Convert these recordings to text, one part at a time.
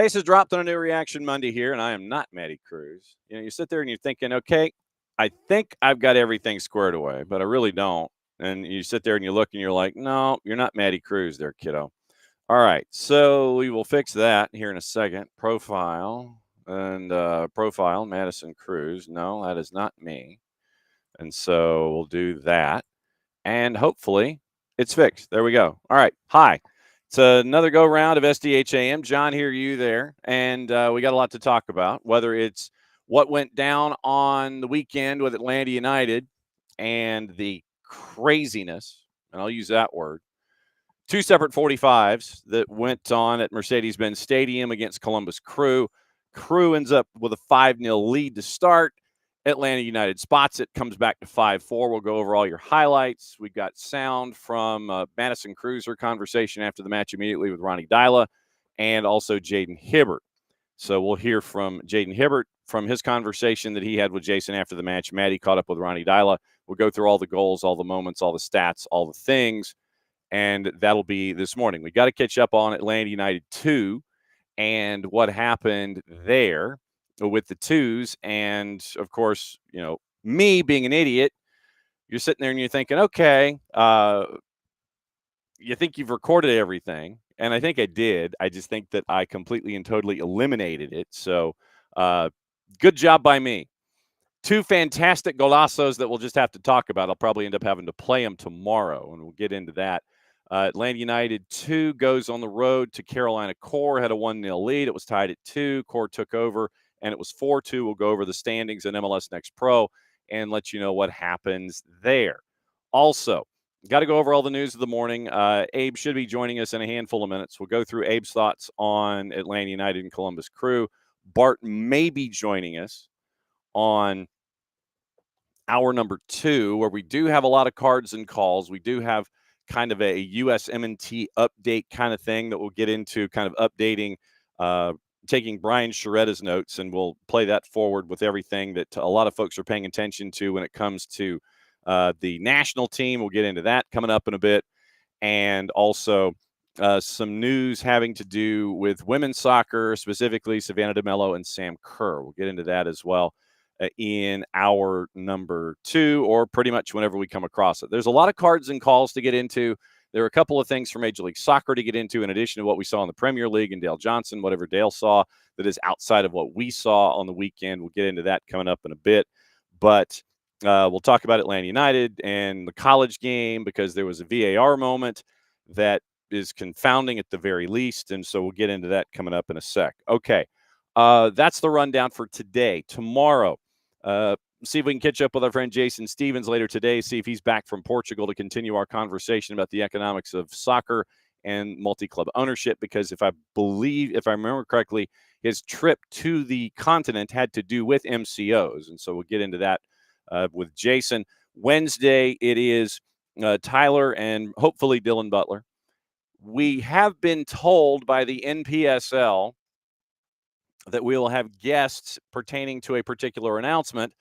Bases dropped on a new Reaction Monday here, and I am not Matty Cruz. You know, you sit there and you're thinking, okay, I think I've got everything squared away, but I really don't. And you sit there and you look and you're like, no, you're not Matty Cruz there, kiddo. All right, so we will fix that here in a second. Profile, Madison Cruz. No, that is not me. And so we'll do that. And hopefully it's fixed. There we go. All right. Hi. It's another go round of SDH AM. John here, you there. And we got a lot to talk about, whether it's what went down on the weekend with Atlanta United and the craziness, and I'll use that word, two separate 45s that went on at Mercedes-Benz Stadium against Columbus Crew. Crew ends up with a 5-0 lead to start. Atlanta United spots it, comes back to 5-4. We'll go over all your highlights. We've got sound from Madison Cruiser conversation after the match immediately with Ronnie Dyla and also Jaden Hibbert. So we'll hear from Jaden Hibbert from his conversation that he had with Jason after the match. Maddie caught up with Ronnie Dyla. We'll go through all the goals, all the moments, all the stats, all the things, and that'll be this morning. We got to catch up on Atlanta United 2 and what happened there with the twos. And of course, you know, me being an idiot, you're sitting there and you're thinking, okay, you think you've recorded everything. And I think I did. I just think that I completely and totally eliminated it. So good job by me. Two fantastic golazos that we'll just have to talk about. I'll probably end up having to play them tomorrow, and we'll get into that. Atlanta United 2 goes on the road to Carolina Core, had a 1-0 lead. It was tied at 2. Core took over, and it was 4-2. We'll go over the standings in MLS Next Pro and let you know what happens there. Also, got to go over all the news of the morning. Abe should be joining us in a handful of minutes. We'll go through Abe's thoughts on Atlanta United and Columbus Crew. Bart may be joining us on hour number 2, where we do have a lot of cards and calls. We do have kind of a USMNT update kind of thing that we'll get into, kind of updating, taking Brian Sharetta's notes, and we'll play that forward with everything that a lot of folks are paying attention to when it comes to the national team. We'll get into that coming up in a bit. And also some news having to do with women's soccer, specifically Savannah DeMello and Sam Kerr. We'll get into that as well in hour number 2, or pretty much whenever we come across it. There's a lot of cards and calls to get into. There are a couple of things from Major League Soccer to get into, in addition to what we saw in the Premier League and Dale Johnson, whatever Dale saw that is outside of what we saw on the weekend. We'll get into that coming up in a bit. But we'll talk about Atlanta United and the college game, because there was a VAR moment that is confounding at the very least. And so we'll get into that coming up in a sec. Okay, that's the rundown for today. Tomorrow, see if we can catch up with our friend Jason Stevens later today, see if he's back from Portugal to continue our conversation about the economics of soccer and multi-club ownership, because if I remember correctly, his trip to the continent had to do with MCOs. And so we'll get into that with Jason. Wednesday, it is Tyler and hopefully Dylan Butler. We have been told by the NPSL that we will have guests pertaining to a particular announcement,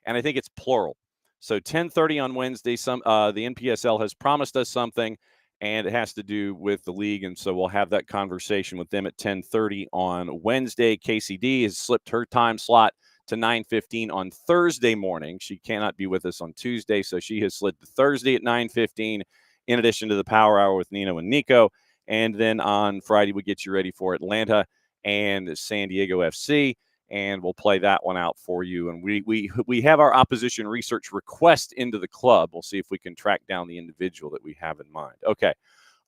and I think it's plural. So 10:30 on Wednesday, the NPSL has promised us something, and it has to do with the league, and so we'll have that conversation with them at 10:30 on Wednesday. KCD has slipped her time slot to 9:15 on Thursday morning. She cannot be with us on Tuesday, so she has slid to Thursday at 9:15, in addition to the Power Hour with Nino and Nico. And then on Friday, we get you ready for Atlanta and San Diego FC, and we'll play that one out for you. And we have our opposition research request into the club. We'll see if we can track down the individual that we have in mind. Okay.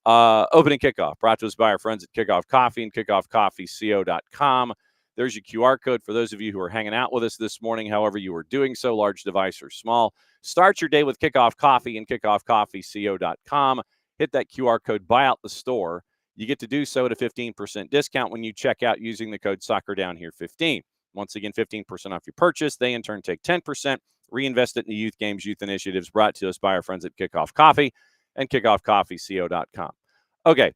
Opening kickoff brought to us by our friends at Kickoff Coffee and kickoffcoffeeco.com. There's your QR code for those of you who are hanging out with us this morning, however you are doing so, large device or small. Start your day with Kickoff Coffee and kickoffcoffeeco.com. Hit that QR code, buy out the store. You get to do so at a 15% discount when you check out using the code SoccerDownHere15. Once again, 15% off your purchase. They, in turn, take 10%, reinvest it in the youth games, youth initiatives, brought to us by our friends at Kickoff Coffee and kickoffcoffeeco.com. Okay,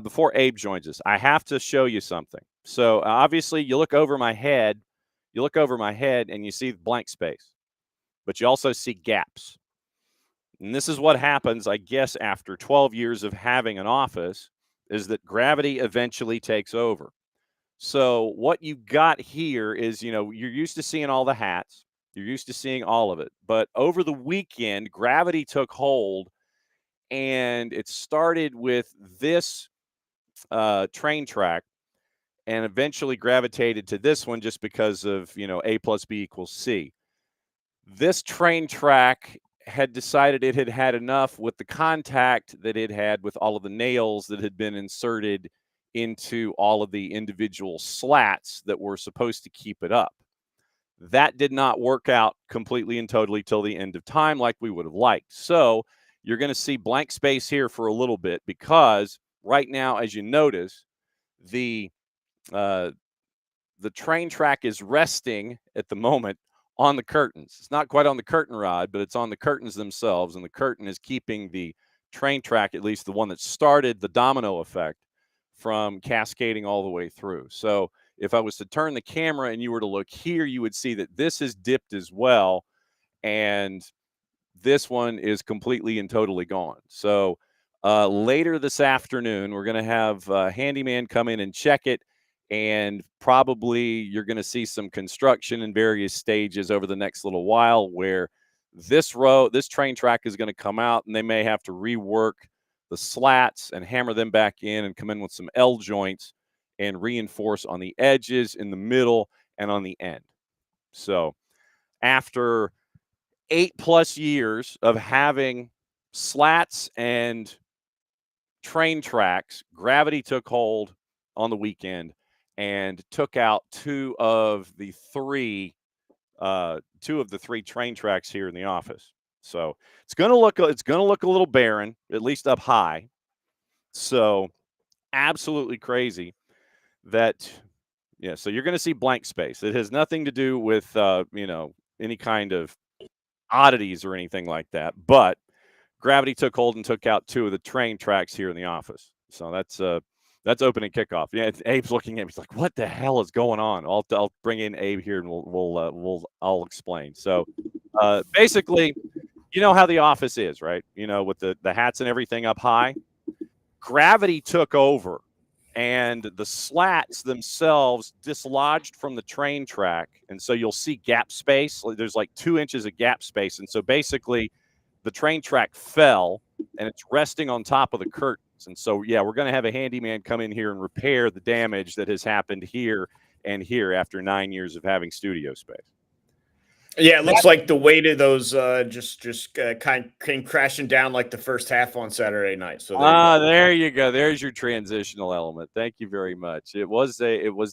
before Abe joins us, I have to show you something. So, obviously, you look over my head and you see blank space, but you also see gaps. And this is what happens, I guess, after 12 years of having an office, is that gravity eventually takes over. So what you got here is, you're used to seeing all the hats. You're used to seeing all of it. But over the weekend, gravity took hold, and it started with this train track and eventually gravitated to this one just because of, A plus B equals C. This train track had decided it had had enough with the contact that it had with all of the nails that had been inserted into all of the individual slats that were supposed to keep it up. That did not work out completely and totally till the end of time like we would have liked. So you're going to see blank space here for a little bit, because right now, as you notice, the uh, the train track is resting at the moment on the curtains. It's not quite on the curtain rod, but it's on the curtains themselves, and the curtain is keeping the train track, at least the one that started the domino effect, from cascading all the way through. So if I was to turn the camera and you were to look here, you would see that this is dipped as well, and this one is completely and totally gone. So later this afternoon, we're going to have a handyman come in and check it, and probably you're going to see some construction in various stages over the next little while, where this train track is going to come out, and they may have to rework the slats and hammer them back in and come in with some L joints and reinforce on the edges, in the middle, and on the end. So after 8+ years of having slats and train tracks, gravity took hold on the weekend and took out two of the three train tracks here in the office. So it's going to look a little barren, at least up high. So absolutely crazy that, yeah. So you're going to see blank space. It has nothing to do with any kind of oddities or anything like that, but gravity took hold and took out two of the train tracks here in the office. So that's opening kickoff. Yeah, Abe's looking at me. He's like, "What the hell is going on?" I'll bring in Abe here, and I'll explain. So basically, you know how the office is, right? With the hats and everything up high. Gravity took over, and the slats themselves dislodged from the train track, and so you'll see gap space. There's like 2 inches of gap space, and so basically the train track fell, and it's resting on top of the curtains. And so, yeah, we're going to have a handyman come in here and repair the damage that has happened here and here after 9 years of having studio space. Yeah, it looks like the weight of those just came crashing down like the first half on Saturday night. So there you go. There's your transitional element. Thank you very much. It was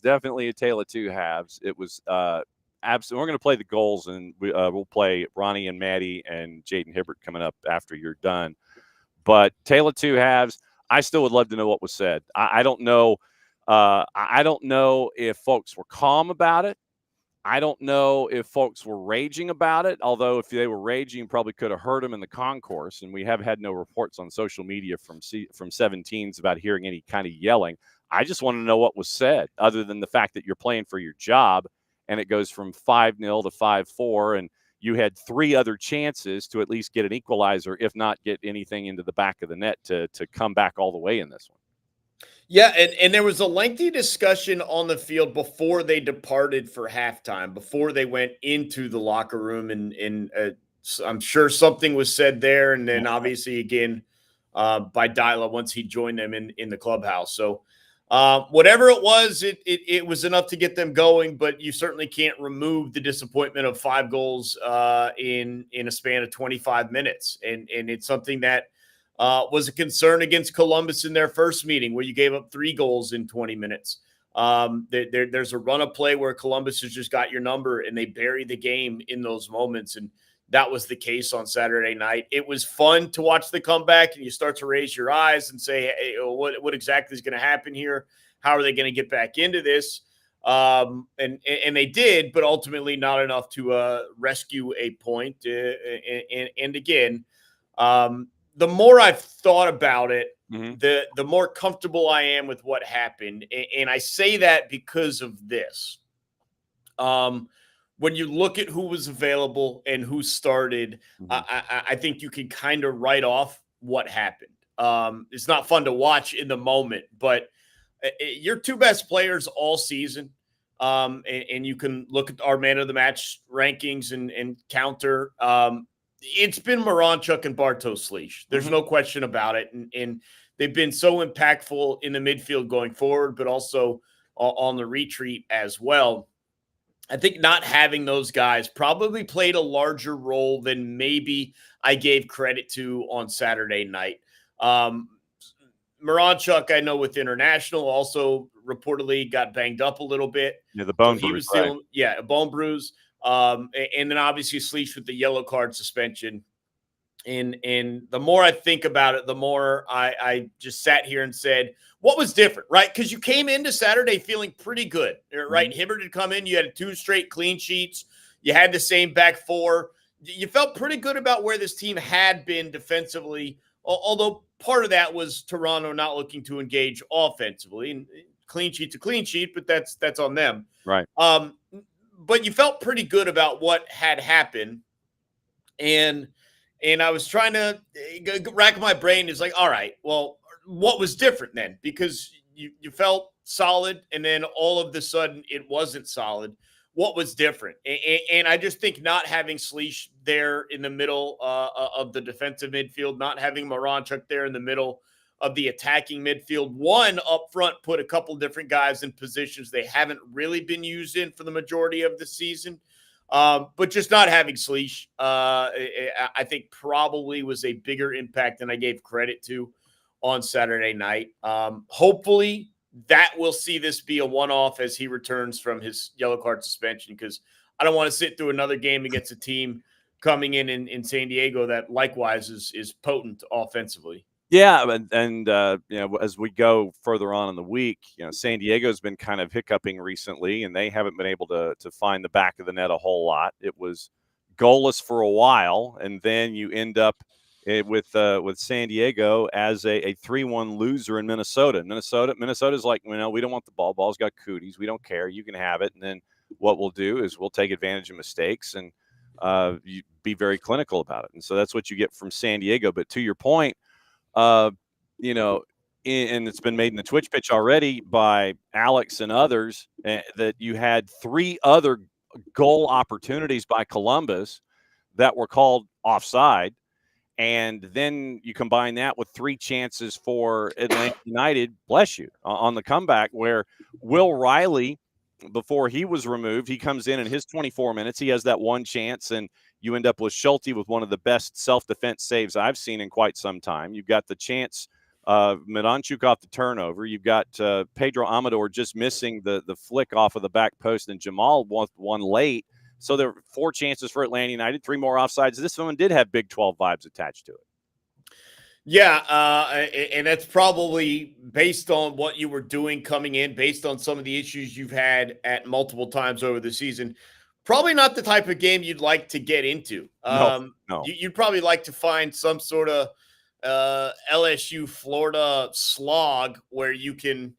definitely a tale of two halves. It was absolutely. We're going to play the goals, and we'll play Ronnie and Maddie and Jaden Hibbert coming up after you're done. But tale of two halves. I still would love to know what was said. I don't know. I don't know if folks were calm about it. I don't know if folks were raging about it, although if they were raging, probably could have heard them in the concourse. And we have had no reports on social media from 17s about hearing any kind of yelling. I just want to know what was said, other than the fact that you're playing for your job, and it goes from 5-0 to 5-4, and you had 3 other chances to at least get an equalizer, if not get anything into the back of the net to come back all the way in this one. Yeah, and there was a lengthy discussion on the field before they departed for halftime, before they went into the locker room, and I'm sure something was said there, and then obviously again by Dyla once he joined them in the clubhouse. So whatever it was, it was enough to get them going, but you certainly can't remove the disappointment of 5 goals in a span of 25 minutes, and it's something that was a concern against Columbus in their first meeting, where you gave up 3 goals in 20 minutes. There's a run of play where Columbus has just got your number, and they bury the game in those moments. And that was the case on Saturday night. It was fun to watch the comeback, and you start to raise your eyes and say, hey, what exactly is going to happen here? How are they going to get back into this? And they did, but ultimately not enough to rescue a point. And again, the more I've thought about it, the more comfortable I am with what happened. And I say that because of this. When you look at who was available and who started, I think you can kind of write off what happened. It's not fun to watch in the moment, but your two best players all season. And you can look at our man of the match rankings and counter. It's been Moronchuk and Bartosz Slisz. There's no question about it. And they've been so impactful in the midfield going forward, but also on the retreat as well. I think not having those guys probably played a larger role than maybe I gave credit to on Saturday night. Moronchuk, I know with international, also reportedly got banged up a little bit. Yeah, the bone so he bruise. Was dealing, a bone bruise. And then obviously Slisz with the yellow card suspension. And the more I think about it, the more I just sat here and said, what was different, right? Because you came into Saturday feeling pretty good, right? Hibbert had come in. You had 2 straight clean sheets. You had the same back 4. You felt pretty good about where this team had been defensively, although part of that was Toronto not looking to engage offensively. And clean sheet's a clean sheet, but that's on them. Right. But you felt pretty good about what had happened. And I was trying to rack my brain. It's like, all right, well, what was different then? Because you felt solid, and then all of the sudden it wasn't solid. What was different? And I just think not having Slisz there in the middle of the defensive midfield, not having Moronchuk there in the middle of the attacking midfield. One up front put a couple different guys in positions they haven't really been used in for the majority of the season. But just not having Slisz, I think probably was a bigger impact than I gave credit to on Saturday night. Hopefully that will see this be a one-off as he returns from his yellow card suspension, because I don't want to sit through another game against a team coming in San Diego that likewise is potent offensively. Yeah, and as we go further on in the week, San Diego's been kind of hiccuping recently, and they haven't been able to find the back of the net a whole lot. It was goalless for a while, and then you end up with San Diego as a 3-1 loser in Minnesota. Minnesota's like, we don't want the ball. Ball's got cooties. We don't care. You can have it. And then what we'll do is we'll take advantage of mistakes and you be very clinical about it. And so that's what you get from San Diego. But to your point, and it's been made in the Twitch pitch already by Alex and others, that you had 3 other goal opportunities by Columbus that were called offside. And then you combine that with 3 chances for Atlanta United, bless you, on the comeback, where Will Riley, before he was removed, he comes in his 24 minutes. He has that one chance, and you end up with Schulte with one of the best self-defense saves I've seen in quite some time. You've got the chance of Moronchuk off the turnover. You've got Pedro Amador just missing the flick off of the back post, and Jamal one late. So there were 4 chances for Atlanta United, 3 more offsides. This one did have Big 12 vibes attached to it. Yeah, and that's probably based on what you were doing coming in, based on some of the issues you've had at multiple times over the season. Probably not the type of game you'd like to get into. No. You'd probably like to find some sort of LSU Florida slog where you can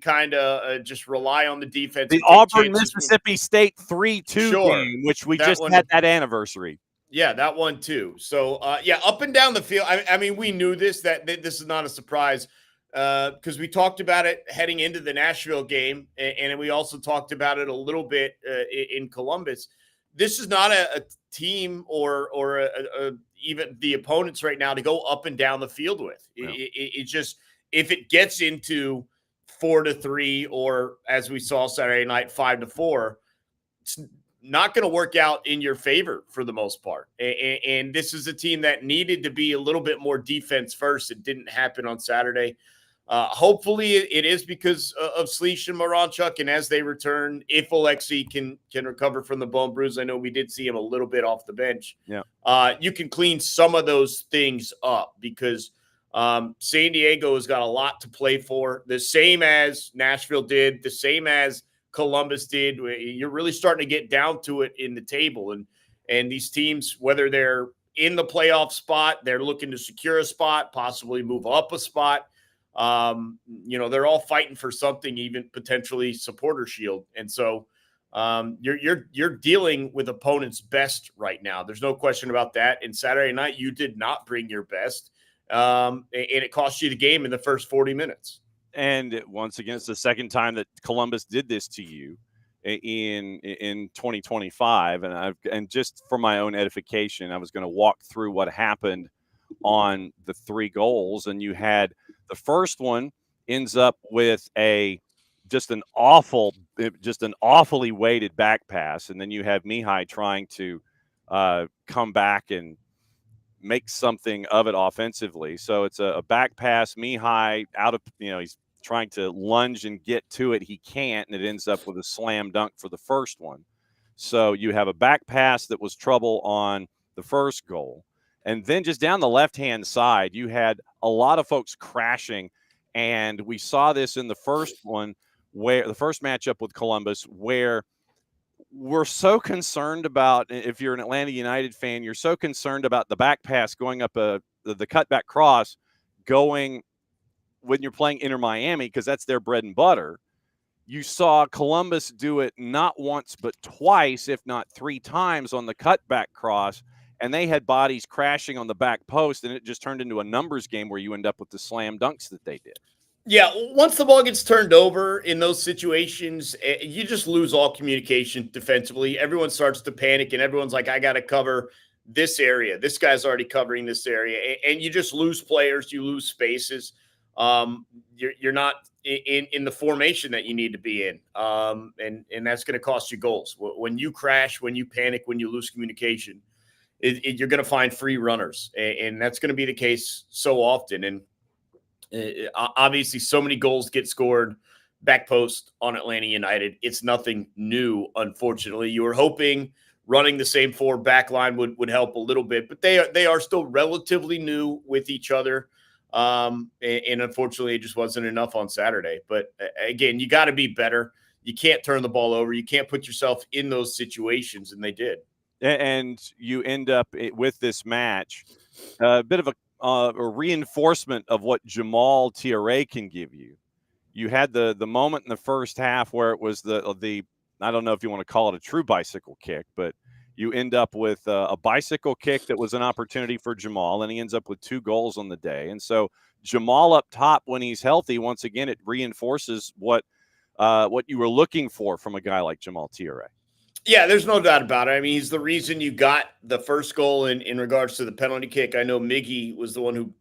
kind of just rely on the defense. The Auburn Mississippi State 3-2 game, which we just had that anniversary. Yeah, that one too. So, up and down the field. I mean, we knew this, that this is not a surprise because we talked about it heading into the Nashville game, and we also talked about it a little bit in Columbus. This is not a team or even the opponents right now to go up and down the field with. No. It just, if it gets into 4-3 or, as we saw Saturday night, 5-4, it's not going to work out in your favor for the most part. And this is a team that needed to be a little bit more defense first. It didn't happen on Saturday. Hopefully it is because of Slisz and Moronchuk, and as they return, if Alexi can recover from the bone bruise, I know we did see him a little bit off the bench. Yeah, you can clean some of those things up because San Diego has got a lot to play for, the same as Nashville did, the same as Columbus did. You're really starting to get down to it in the table, and these teams, whether they're in the playoff spot, they're looking to secure a spot, possibly move up a spot. They're all fighting for something, even potentially supporter shield. And so you're dealing with opponents' best right now. There's no question about that. And Saturday night, you did not bring your best. And it cost you the game in the first 40 minutes. And once again, it's the second time that Columbus did this to you in 2025. And just for my own edification, I was going to walk through what happened on the 3 goals. And you had the first one ends up with just an awfully weighted back pass. And then you have Mihai trying to come back and make something of it offensively. So it's a back pass. Mihai he's trying to lunge and get to it. He can't, and it ends up with a slam dunk for the first one. So you have a back pass that was trouble on the first goal. And then just down the left-hand side, you had a lot of folks crashing. And we saw this in the first one, where the first matchup with Columbus, where we're so concerned about, if you're an Atlanta United fan, you're so concerned about the back pass going up the cutback cross going when you're playing Inter Miami, because that's their bread and butter. You saw Columbus do it not once but twice, if not 3 times, on the cutback cross, and they had bodies crashing on the back post, and it just turned into a numbers game where you end up with the slam dunks that they did. Yeah, once the ball gets turned over in those situations, you just lose all communication defensively. Everyone starts to panic, and everyone's like, I got to cover this area. This guy's already covering this area. And you just lose players. You lose spaces. You're not in the formation that you need to be in. And that's going to cost you goals. When you crash, when you panic, when you lose communication, you're going to find free runners. And that's going to be the case so often. And obviously, so many goals get scored back post on Atlanta United. It's nothing new, unfortunately. You were hoping running the same 4 back line would help a little bit, but they are still relatively new with each other. And unfortunately, it just wasn't enough on Saturday. But again, you got to be better. You can't turn the ball over. You can't put yourself in those situations, and they did. And you end up with this match, a bit of a reinforcement of what Jamal TRA can give you. You had the moment in the first half where it was the I don't know if you want to call it a true bicycle kick, but you end up with a bicycle kick that was an opportunity for Jamal, and he ends up with 2 goals on the day. And so Jamal up top, when he's healthy, once again, it reinforces what you were looking for from a guy like Jamal TRA. Yeah, there's no doubt about it. I mean, he's the reason you got the first goal in regards to the penalty kick. I know Miggy was the one who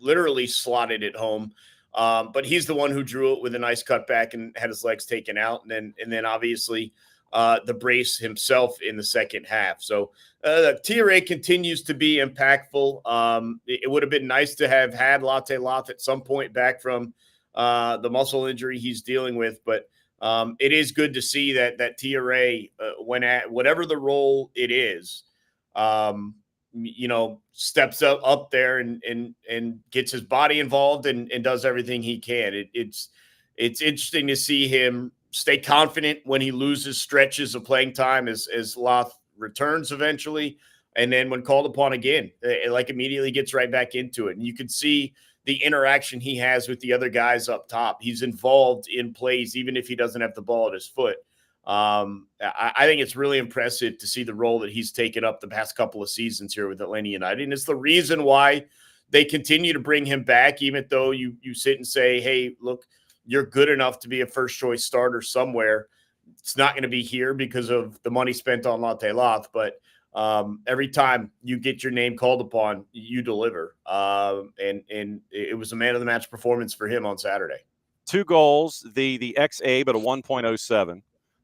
literally slotted it home, but he's the one who drew it with a nice cutback and had his legs taken out. And then obviously the brace himself in the second half. So TRA continues to be impactful. It would have been nice to have had Latte Loth at some point back from the muscle injury he's dealing with, but it is good to see that TRA, when at whatever the role it is, steps up there and gets his body involved and does everything he can. It's interesting to see him stay confident when he loses stretches of playing time as Loth returns eventually. And then when called upon again, it immediately gets right back into it. And you can see the interaction he has with the other guys up top. He's involved in plays, even if he doesn't have the ball at his foot. I think it's really impressive to see the role that he's taken up the past couple of seasons here with Atlanta United. And it's the reason why they continue to bring him back, even though you sit and say, hey, look, you're good enough to be a first choice starter somewhere. It's not going to be here because of the money spent on Latte Loth, but every time you get your name called upon, you deliver. And it was a man of the match performance for him on Saturday. 2 goals, the ex-Abe at a 1.07,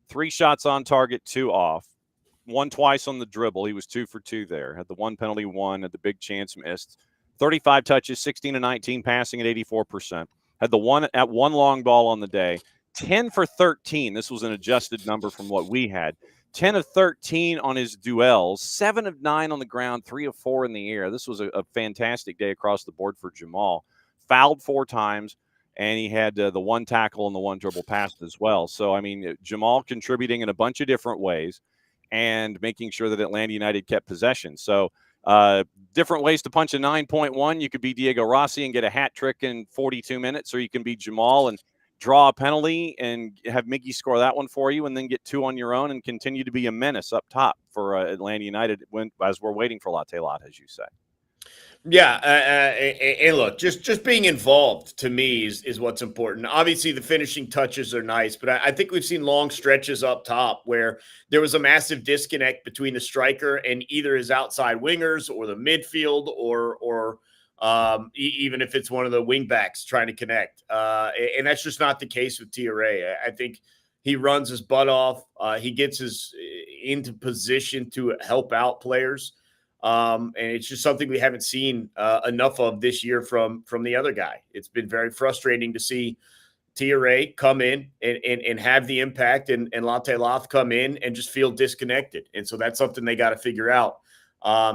3 shots on target, 2 off, 1 twice on the dribble. He was 2 for 2 there. Had the 1 penalty, 1, had the big chance missed. 35 touches, 16 to 19, passing at 84%. Had the 1 long ball on the day. 10 for 13. This was an adjusted number from what we had. 10 of 13 on his duels, 7 of 9 on the ground, 3 of 4 in the air. This was a fantastic day across the board for Jamal. Fouled 4 times, and he had the 1 tackle and the 1 dribble pass as well. So, I mean, Jamal contributing in a bunch of different ways and making sure that Atlanta United kept possession. So, different ways to punch a 9.1. You could be Diego Rossi and get a hat trick in 42 minutes, or you can be Jamal and draw a penalty and have Miggy score that one for you and then get 2 on your own and continue to be a menace up top for Atlanta United as we're waiting for Latte Loth, as you say. Yeah, and look, just being involved to me is what's important. Obviously, the finishing touches are nice, but I think we've seen long stretches up top where there was a massive disconnect between the striker and either his outside wingers or the midfield, or even if it's one of the wingbacks trying to connect. And that's just not the case with TRA. I think he runs his butt off. He gets his into position to help out players. And it's just something we haven't seen enough of this year from the other guy. It's been very frustrating to see TRA come in and have the impact, and Latte Loth come in and just feel disconnected. And so that's something they got to figure out.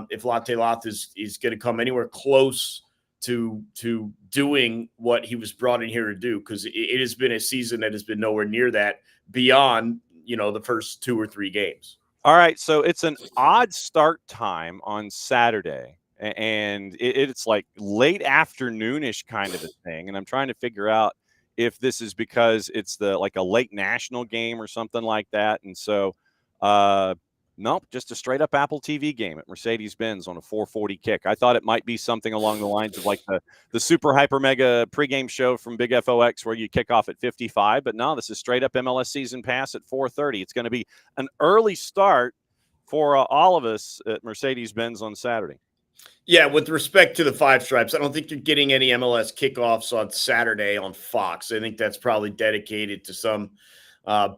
If Latte Loth is going to come anywhere close to doing what he was brought in here to do, because it has been a season that has been nowhere near that beyond the first 2 or 3 games. All right, so it's an odd start time on Saturday, and it's like late afternoonish kind of a thing, and I'm trying to figure out if this is because it's like a late national game or something like that, and so nope, just a straight up Apple TV game at Mercedes-Benz on a 4:40 kick. I thought it might be something along the lines of like the super hyper mega pregame show from Big FOX where you kick off at 55, but no, this is straight up MLS season pass at 4:30. It's going to be an early start for all of us at Mercedes-Benz on Saturday. Yeah, with respect to the Five Stripes, I don't think you're getting any MLS kickoffs on Saturday on Fox. I think that's probably dedicated to some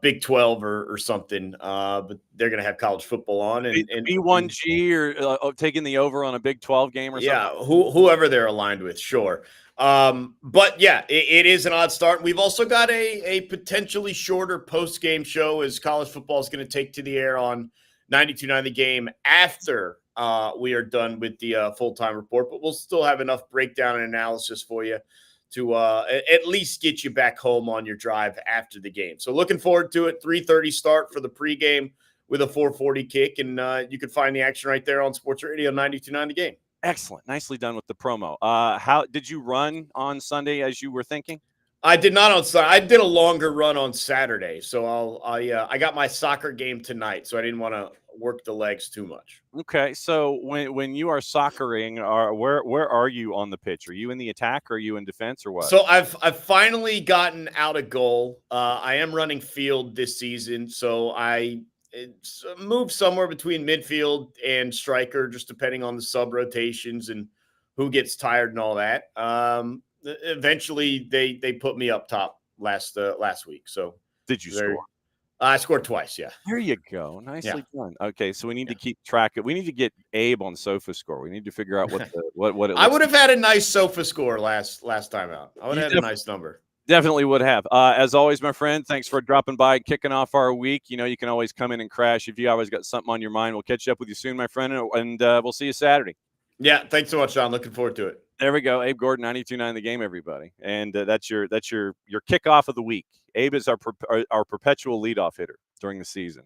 Big 12 or something. But they're going to have college football on, and B1G or taking the over on a Big 12 game or something. Yeah, whoever they're aligned with, sure. But yeah, it is an odd start. We've also got a potentially shorter post game show as college football is going to take to the air on 92.9 The Game after we are done with the full-time report, but we'll still have enough breakdown and analysis for you to at least get you back home on your drive after the game. So looking forward to it. 3:30 start for the pregame with a 4:40 kick, and you can find the action right there on Sports Radio 92.9 The Game. Excellent. Nicely done with the promo. How did you run on Sunday as you were thinking? I did not on Sunday. I did a longer run on Saturday, so I got my soccer game tonight, so I didn't want to work the legs too much. Okay, so when you are soccering, where are you on the pitch? Are you in the attack? Or are you in defense, or what? So I've finally gotten out of goal. I am running field this season, so I move somewhere between midfield and striker, just depending on the sub rotations and who gets tired and all that. Eventually, they put me up top last week. So did you score? I scored twice. Yeah. There you go. Nicely done. Okay, so we need to keep track of. We need to get Abe on Sofa Score. We need to figure out what it. I would have had a nice Sofa Score last time out. I would have had a nice number. Definitely would have. As always, my friend, thanks for dropping by and kicking off our week. You can always come in and crash if you always got something on your mind. We'll catch up with you soon, my friend, and we'll see you Saturday. Yeah, thanks so much, John. Looking forward to it. There we go. Abe Gordon, 92.9 The Game, everybody. And that's your kickoff of the week. Abe is our perpetual leadoff hitter during the season.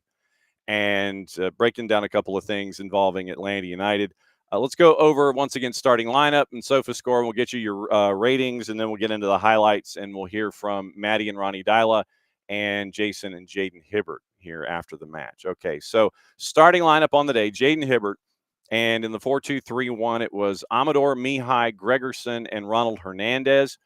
And breaking down a couple of things involving Atlanta United. Let's go over, once again, starting lineup and Sofa Score, and we'll get you your ratings, and then we'll get into the highlights, and we'll hear from Maddie and Ronnie Dyla and Jason and Jaden Hibbert here after the match. Okay, so starting lineup on the day, Jaden Hibbert. And in the 4-2-3-1, it was Amador, Mihai, Gregerson, and Ronald Hernandez.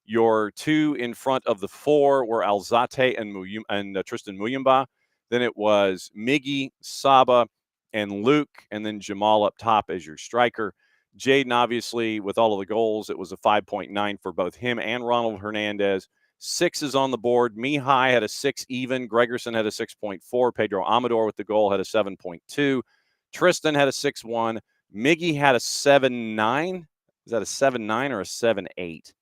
Your two in front of the four were Alzate and Tristan Muyumba. Then it was Miggy, Saba, and Luke, and then Jamal up top as your striker. Jaden, obviously, with all of the goals, it was a 5.9 for both him and Ronald Hernandez. 6 is on the board. Mihai had a 6 even. Gregerson had a 6.4. Pedro Amador with the goal had a 7.2. Tristan had a 6-1. Miggy had a 7-9. Is that a 7-9 or a 7-8?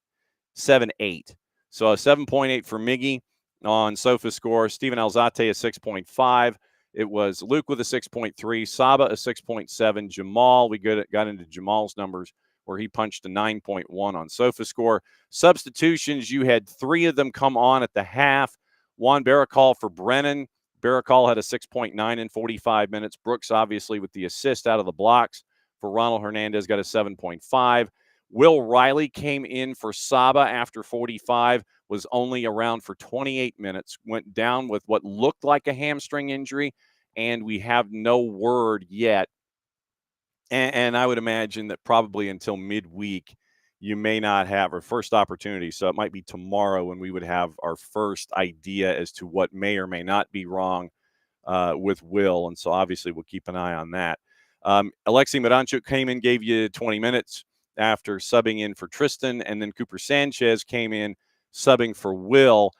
7-8. So a 7.8 for Miggy on Sofa Score. Steven Alzate a 6.5. It was Luke with a 6.3. Saba a 6.7. Jamal, we got into Jamal's numbers where he punched a 9.1 on Sofa Score. Substitutions, you had 3 of them come on at the half. Juan Baracol for Brennan. Baracol had a 6.9 in 45 minutes. Brooks, obviously, with the assist out of the blocks for Ronald Hernandez, got a 7.5. Will Riley came in for Saba after 45, was only around for 28 minutes, went down with what looked like a hamstring injury, and we have no word yet And I would imagine that probably until midweek, you may not have our first opportunity. So it might be tomorrow when we would have our first idea as to what may or may not be wrong with Will. And so obviously we'll keep an eye on that. Alexei Miranchuk came in, gave you 20 minutes after subbing in for Tristan. And then Cooper Sanchez came in, subbing for Will.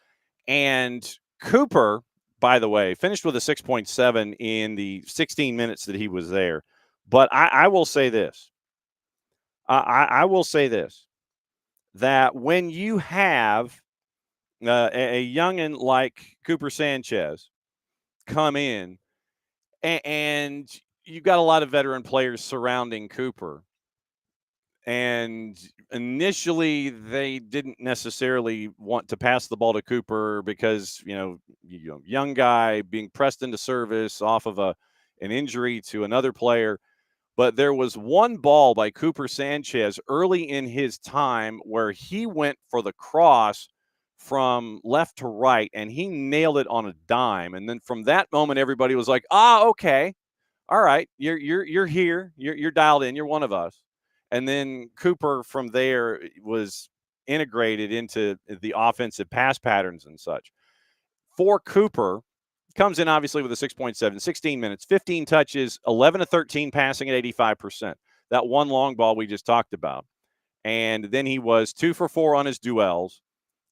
And Cooper, by the way, finished with a 6.7 in the 16 minutes that he was there. But I will say this. I will say this, that when you have a youngin like Cooper Sanchez come in and you've got a lot of veteran players surrounding Cooper, and initially they didn't necessarily want to pass the ball to Cooper because, young guy being pressed into service off of an injury to another player. But there was one ball by Cooper Sanchez early in his time where he went for the cross from left to right, and he nailed it on a dime. And then from that moment, everybody was like, okay, all right, you're here, you're dialed in, you're one of us. And then Cooper from there was integrated into the offensive pass patterns and such. For Cooper, comes in obviously with a 6.7, 16 minutes, 15 touches, 11 to 13 passing at 85%. That one long ball we just talked about. And then he was 2 for 4 on his duels,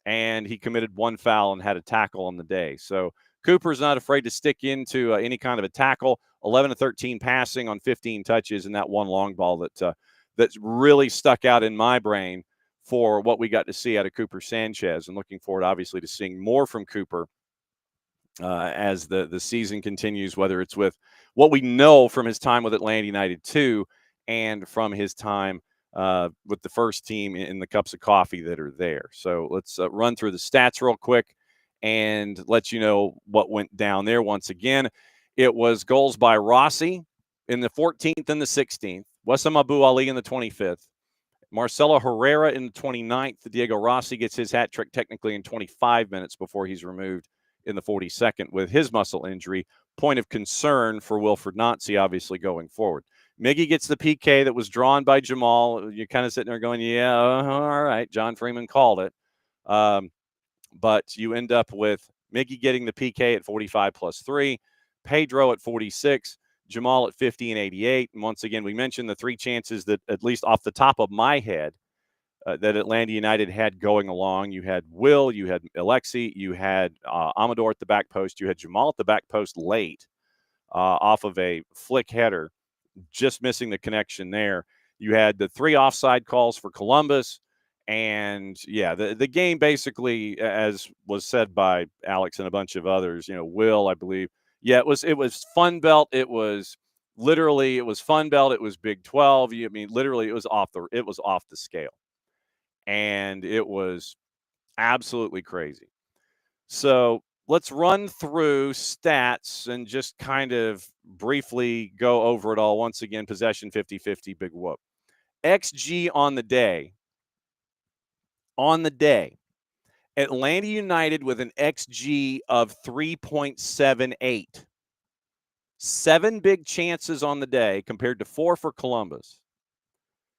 and he committed one foul and had a tackle on the day. So Cooper's not afraid to stick into any kind of a tackle. 11 to 13 passing on 15 touches, and that one long ball that's really stuck out in my brain for what we got to see out of Cooper Sanchez. And looking forward, obviously, to seeing more from Cooper as the season continues, whether it's with what we know from his time with Atlanta United 2 and from his time with the first team in the cups of coffee that are there. So let's run through the stats real quick and let you know what went down there. Once again, it was goals by Rossi in the 14th and the 16th, Wessam Abu Ali in the 25th, Marcelo Herrera in the 29th. Diego Rossi gets his hat trick technically in 25 minutes before he's removed in the 42nd with his muscle injury. Point of concern for Wilfred Nancy, obviously, going forward. Miggy gets the PK that was drawn by Jamal. You're kind of sitting there going, yeah, all right, John Freeman called it. But you end up with Miggy getting the PK at 45 plus 3, Pedro at 46, Jamal at 50 and 88. And once again, we mentioned the 3 chances that, at least off the top of my head, that Atlanta United had going along. You had Will, you had Alexi, you had Amador at the back post, you had Jamal at the back post late off of a flick header, just missing the connection there. You had the 3 offside calls for Columbus. And, yeah, the game basically, as was said by Alex and a bunch of others, Will, I believe, yeah, it was Fun Belt. It was Fun Belt. It was Big 12. Literally, it was off the scale. And it was absolutely crazy. So let's run through stats and just kind of briefly go over it all. Once again, possession 50-50, big whoop. XG on the day. Atlanta United with an XG of 3.78. 7 big chances on the day compared to 4 for Columbus.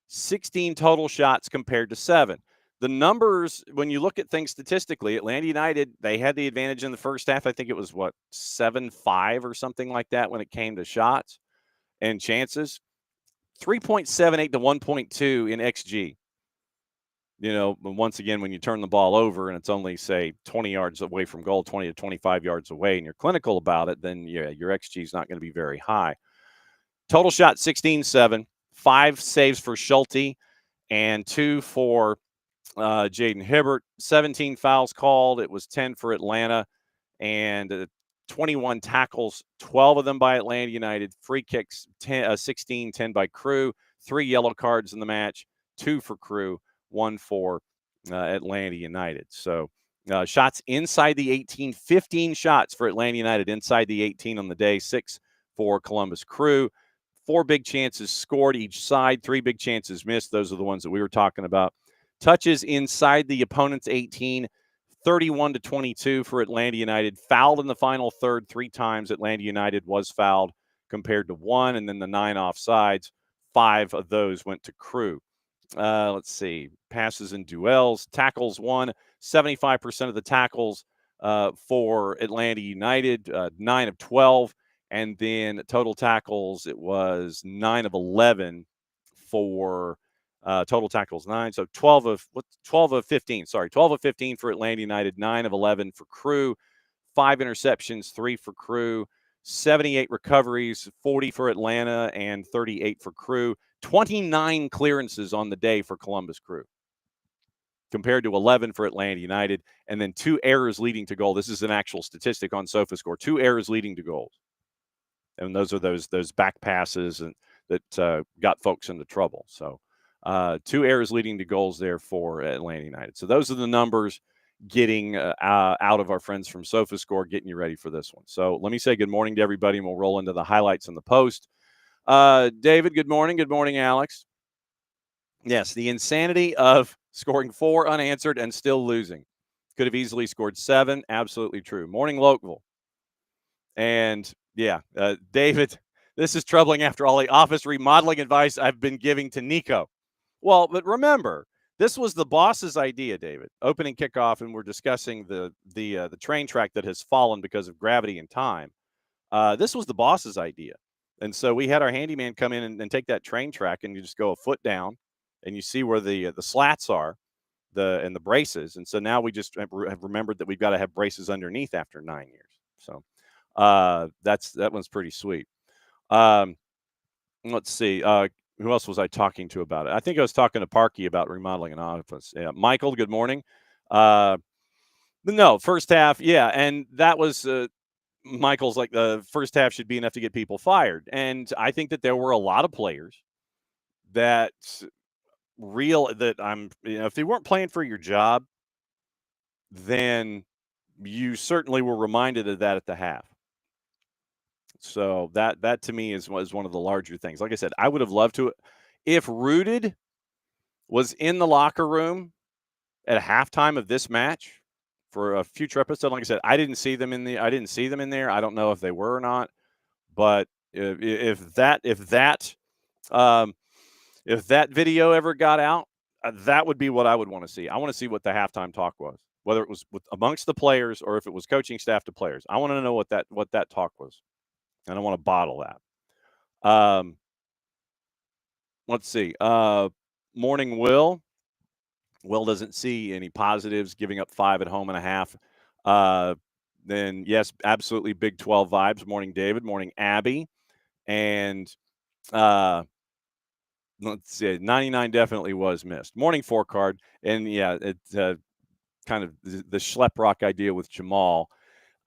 16 total shots compared to 7. The numbers, when you look at things statistically, Atlanta United, they had the advantage in the first half. I think it was, 7-5 or something like that when it came to shots and chances. 3.78 to 1.2 in XG. Once again, when you turn the ball over and it's only, say, 20 yards away from goal, 20 to 25 yards away, and you're clinical about it, then, yeah, your XG is not going to be very high. Total shot 16-7, 5 saves for Schulte and 2 for Jaden Hibbert. 17 fouls called. It was 10 for Atlanta, and 21 tackles, 12 of them by Atlanta United. Free kicks, 16, 10 by Crew. 3 yellow cards in the match, 2 for Crew, 1 for Atlanta United. So shots inside the 18, 15 shots for Atlanta United inside the 18 on the day, 6 for Columbus Crew. 4 big chances scored each side, 3 big chances missed. Those are the ones that we were talking about. Touches inside the opponent's 18, 31 to 22 for Atlanta United. Fouled in the final third 3 times. Atlanta United was fouled compared to 1, and then the 9 offsides. 5 of those went to Crew. Let's see. Passes and duels. Tackles won. 75% of the tackles for Atlanta United, 9 of 12. And then total tackles, it was 9 of 11 for total tackles 9. So 12 of 15. Sorry, 12 of 15 for Atlanta United, 9 of 11 for Crew, 5 interceptions, 3 for Crew, 78 recoveries, 40 for Atlanta, and 38 for Crew. 29 clearances on the day for Columbus Crew, compared to 11 for Atlanta United, and then 2 errors leading to goal. This is an actual statistic on SofaScore. 2 errors leading to goals, and those are those back passes and that got folks into trouble. So 2 errors leading to goals there for Atlanta United. So those are the numbers getting out of our friends from SofaScore, getting you ready for this one. So let me say good morning to everybody, and we'll roll into the highlights in the post. David, good morning. Good morning, Alex. Yes, the insanity of scoring 4 unanswered and still losing. Could have easily scored 7. Absolutely true. Morning, Lokeville. And yeah, David, this is troubling after all the office remodeling advice I've been giving to Nico. Well, but remember, this was the boss's idea, David. Opening kickoff, and we're discussing the train track that has fallen because of gravity and time. This was the boss's idea. And so we had our handyman come in and take that train track, and you just go a foot down, and you see where the slats are, and the braces. And so now we just have remembered that we've got to have braces underneath after 9 years. So that one's pretty sweet. Let's see. Who else was I talking to about it? I think I was talking to Parkey about remodeling an office. Yeah, Michael, good morning. No, first half, yeah, and that was Michael's like the first half should be enough to get people fired. And I think that there were a lot of players that if they weren't playing for your job, then you certainly were reminded of that at the half. So that to me was one of the larger things. Like I said, I would have loved to, if Rooted was in the locker room at halftime of this match for a future episode. Like I said, I didn't see them in there. I don't know if they were or not. But if that video ever got out, that would be what I would want to see. I want to see what the halftime talk was, whether it was amongst the players or if it was coaching staff to players. I want to know what that talk was, and I want to bottle that. Let's see. Morning, Will. Will doesn't see any positives, giving up 5 at home and a half. Then, yes, absolutely Big 12 vibes. Morning, David. Morning, Abby. And let's see, 99 definitely was missed. Morning, 4-card. And, yeah, it's kind of the schlep rock idea with Jamal.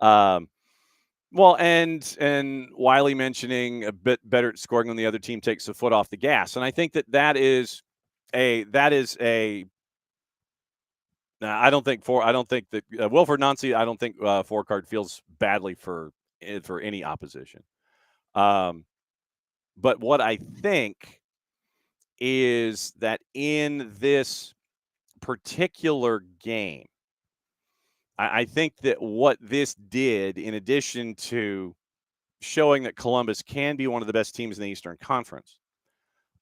Well, and Wiley mentioning a bit better at scoring when the other team takes a foot off the gas. And I think that is a I don't think that Wilfred Nancy. I don't think 4-card feels badly for any opposition. But what I think is that in this particular game, I think that what this did, in addition to showing that Columbus can be one of the best teams in the Eastern Conference,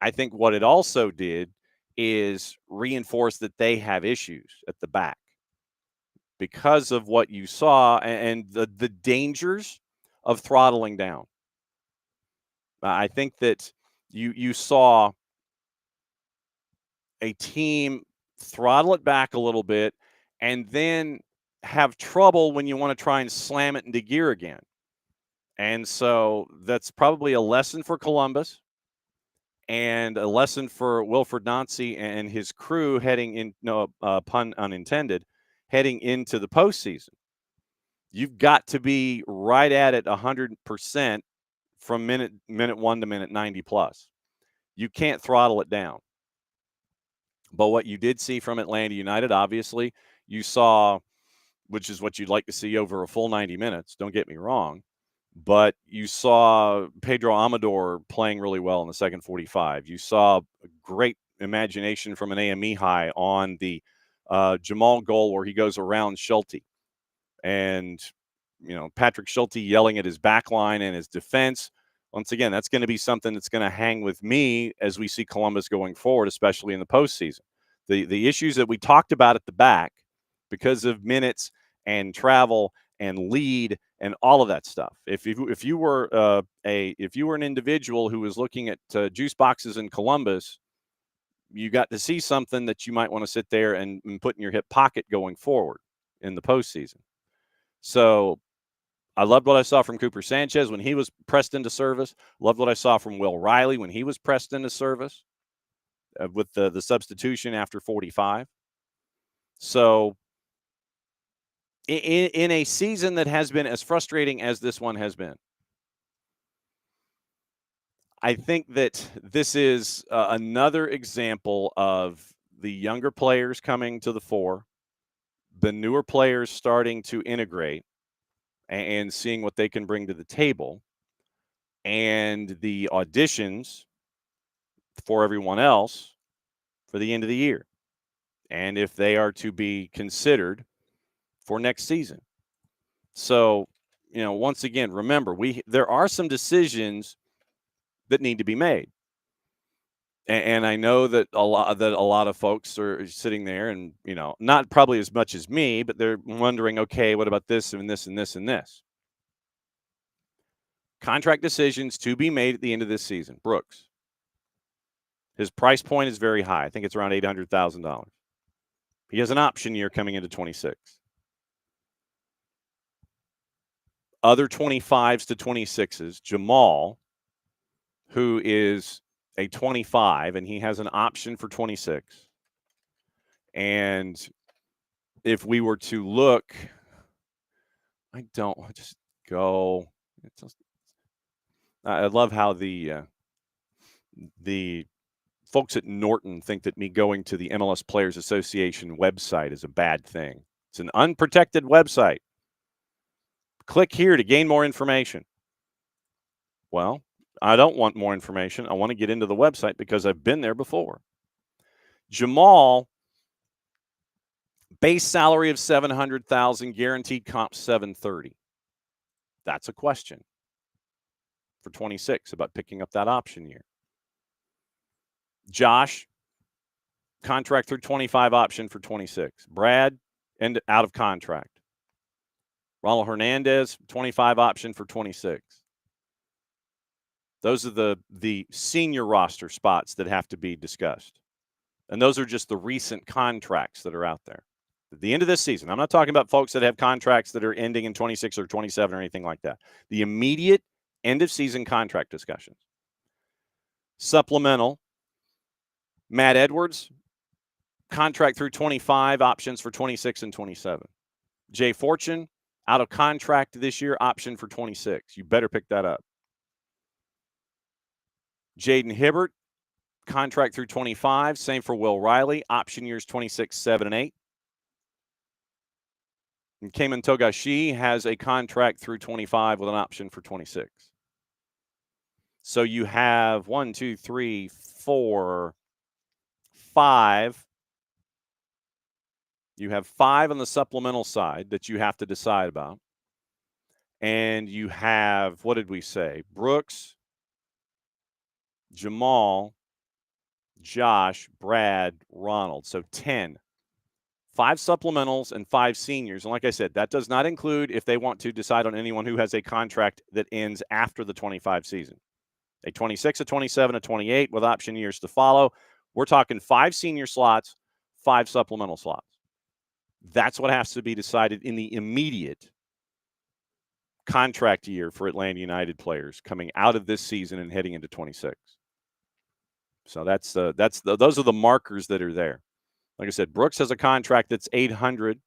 I think what it also did is reinforce that they have issues at the back because of what you saw and the dangers of throttling down. I think that you saw a team throttle it back a little bit and then have trouble when you want to try and slam it into gear again. And so that's probably a lesson for Columbus and a lesson for Wilfred Nancy and his crew heading in, pun unintended, heading into the postseason. You've got to be right at it 100% from minute 1 to minute 90 plus. You can't throttle it down. But what you did see from Atlanta United, obviously, you saw, which is what you'd like to see over a full 90 minutes, don't get me wrong, but you saw Pedro Amador playing really well in the second 45. You saw a great imagination from an AME high on the Jamal goal where he goes around Schulte. And, Patrick Schulte yelling at his back line and his defense. once again, that's going to be something that's going to hang with me as we see Columbus going forward, especially in the postseason. The issues that we talked about at the back because of minutes and travel and lead and all of that stuff. If you were an individual who was looking at juice boxes in Columbus, you got to see something that you might want to sit there and put in your hip pocket going forward in the postseason. So I loved what I saw from Cooper Sanchez when he was pressed into service. Loved what I saw from Will Riley when he was pressed into service with the substitution after 45. So in a season that has been as frustrating as this one has been, I think that this is another example of the younger players coming to the fore, the newer players starting to integrate and seeing what they can bring to the table, and the auditions for everyone else for the end of the year, and if they are to be considered for next season. So, once again, remember, there are some decisions that need to be made. And I know that a lot of folks are sitting there and, not probably as much as me, but they're wondering, okay, what about this and this and this and this? Contract decisions to be made at the end of this season. Brooks. His price point is very high. I think it's around $800,000. He has an option year coming into 26. Other 25s to 26s, Jamal, who is a 25, and he has an option for 26. And if we were to look, I love how the folks at Norton think that me going to the MLS Players Association website is a bad thing. It's an unprotected website. Click here to gain more information. Well, I don't want more information. I want to get into the website because I've been there before. Jamal, base salary of $700,000, guaranteed comp $730,000. That's a question for 26 about picking up that option year. Josh, contract through 25, option for 26. Brad, out of contract. Ronald Hernandez, 25, option for 26. Those are the senior roster spots that have to be discussed. And those are just the recent contracts that are out there. At the end of this season, I'm not talking about folks that have contracts that are ending in 26 or 27 or anything like that. The immediate end of season contract discussions. Supplemental, Matt Edwards, contract through 25, options for 26 and 27. Jay Fortune, out of contract this year, option for 26. You better pick that up. Jaden Hibbert, contract through 25. Same for Will Riley, option years 26, 7, and 8. And Cayman Togashi has a contract through 25 with an option for 26. So you have 1, 2, 3, 4, 5. You have 5 on the supplemental side that you have to decide about. And you have, what did we say? Brooks, Jamal, Josh, Brad, Ronald. So 10. 5 supplementals and 5 seniors. And like I said, that does not include if they want to decide on anyone who has a contract that ends after the 25 season. A 26, a 27, a 28 with option years to follow. We're talking 5 senior slots, 5 supplemental slots. That's what has to be decided in the immediate contract year for Atlanta United players coming out of this season and heading into 26. So those are the markers that are there. Like I said, Brooks has a contract that's $800.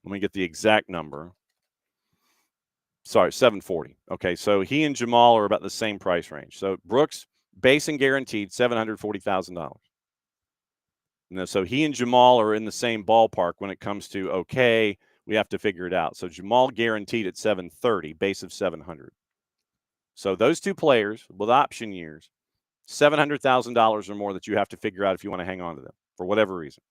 Let me get the exact number. Sorry, $740. Okay, so he and Jamal are about the same price range. So Brooks, base and guaranteed, $740,000. So he and Jamal are in the same ballpark when it comes to, okay, we have to figure it out. So Jamal guaranteed at $730, base of $700. So those two players with option years, $700,000 or more that you have to figure out if you want to hang on to them for whatever reason.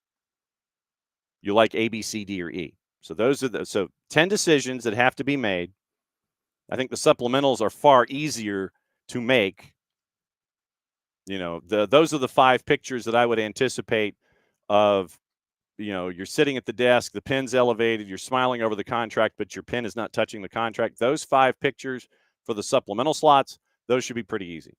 You like A, B, C, D, or E. So those are so 10 decisions that have to be made. I think the supplementals are far easier to make. Those are the 5 pictures that I would anticipate of, you're sitting at the desk, the pen's elevated, you're smiling over the contract, but your pen is not touching the contract. Those 5 pictures for the supplemental slots, those should be pretty easy.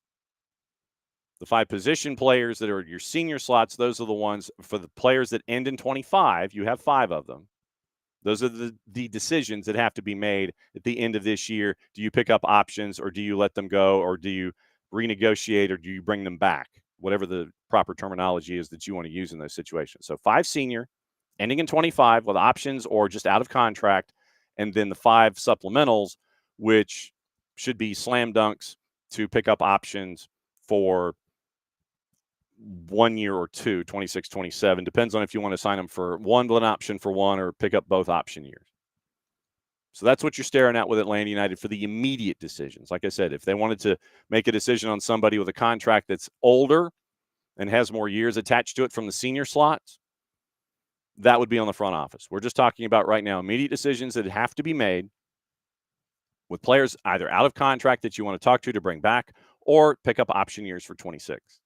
The 5 position players that are your senior slots, those are the ones for the players that end in 25. You have 5 of them. Those are the decisions that have to be made at the end of this year. Do you pick up options, or do you let them go, or do you renegotiate, or do you bring them back? Whatever the proper terminology is that you want to use in those situations. So 5 senior, ending in 25 with options or just out of contract, and then the 5 supplementals, which should be slam dunks to pick up options for 1 year or 2, 26, 27. Depends on if you want to sign them for one with an option for 1 or pick up both option years. So that's what you're staring at with Atlanta United for the immediate decisions. Like I said, if they wanted to make a decision on somebody with a contract that's older and has more years attached to it from the senior slots, that would be on the front office. We're just talking about right now immediate decisions that have to be made with players either out of contract that you want to talk to bring back, or pick up option years for 26.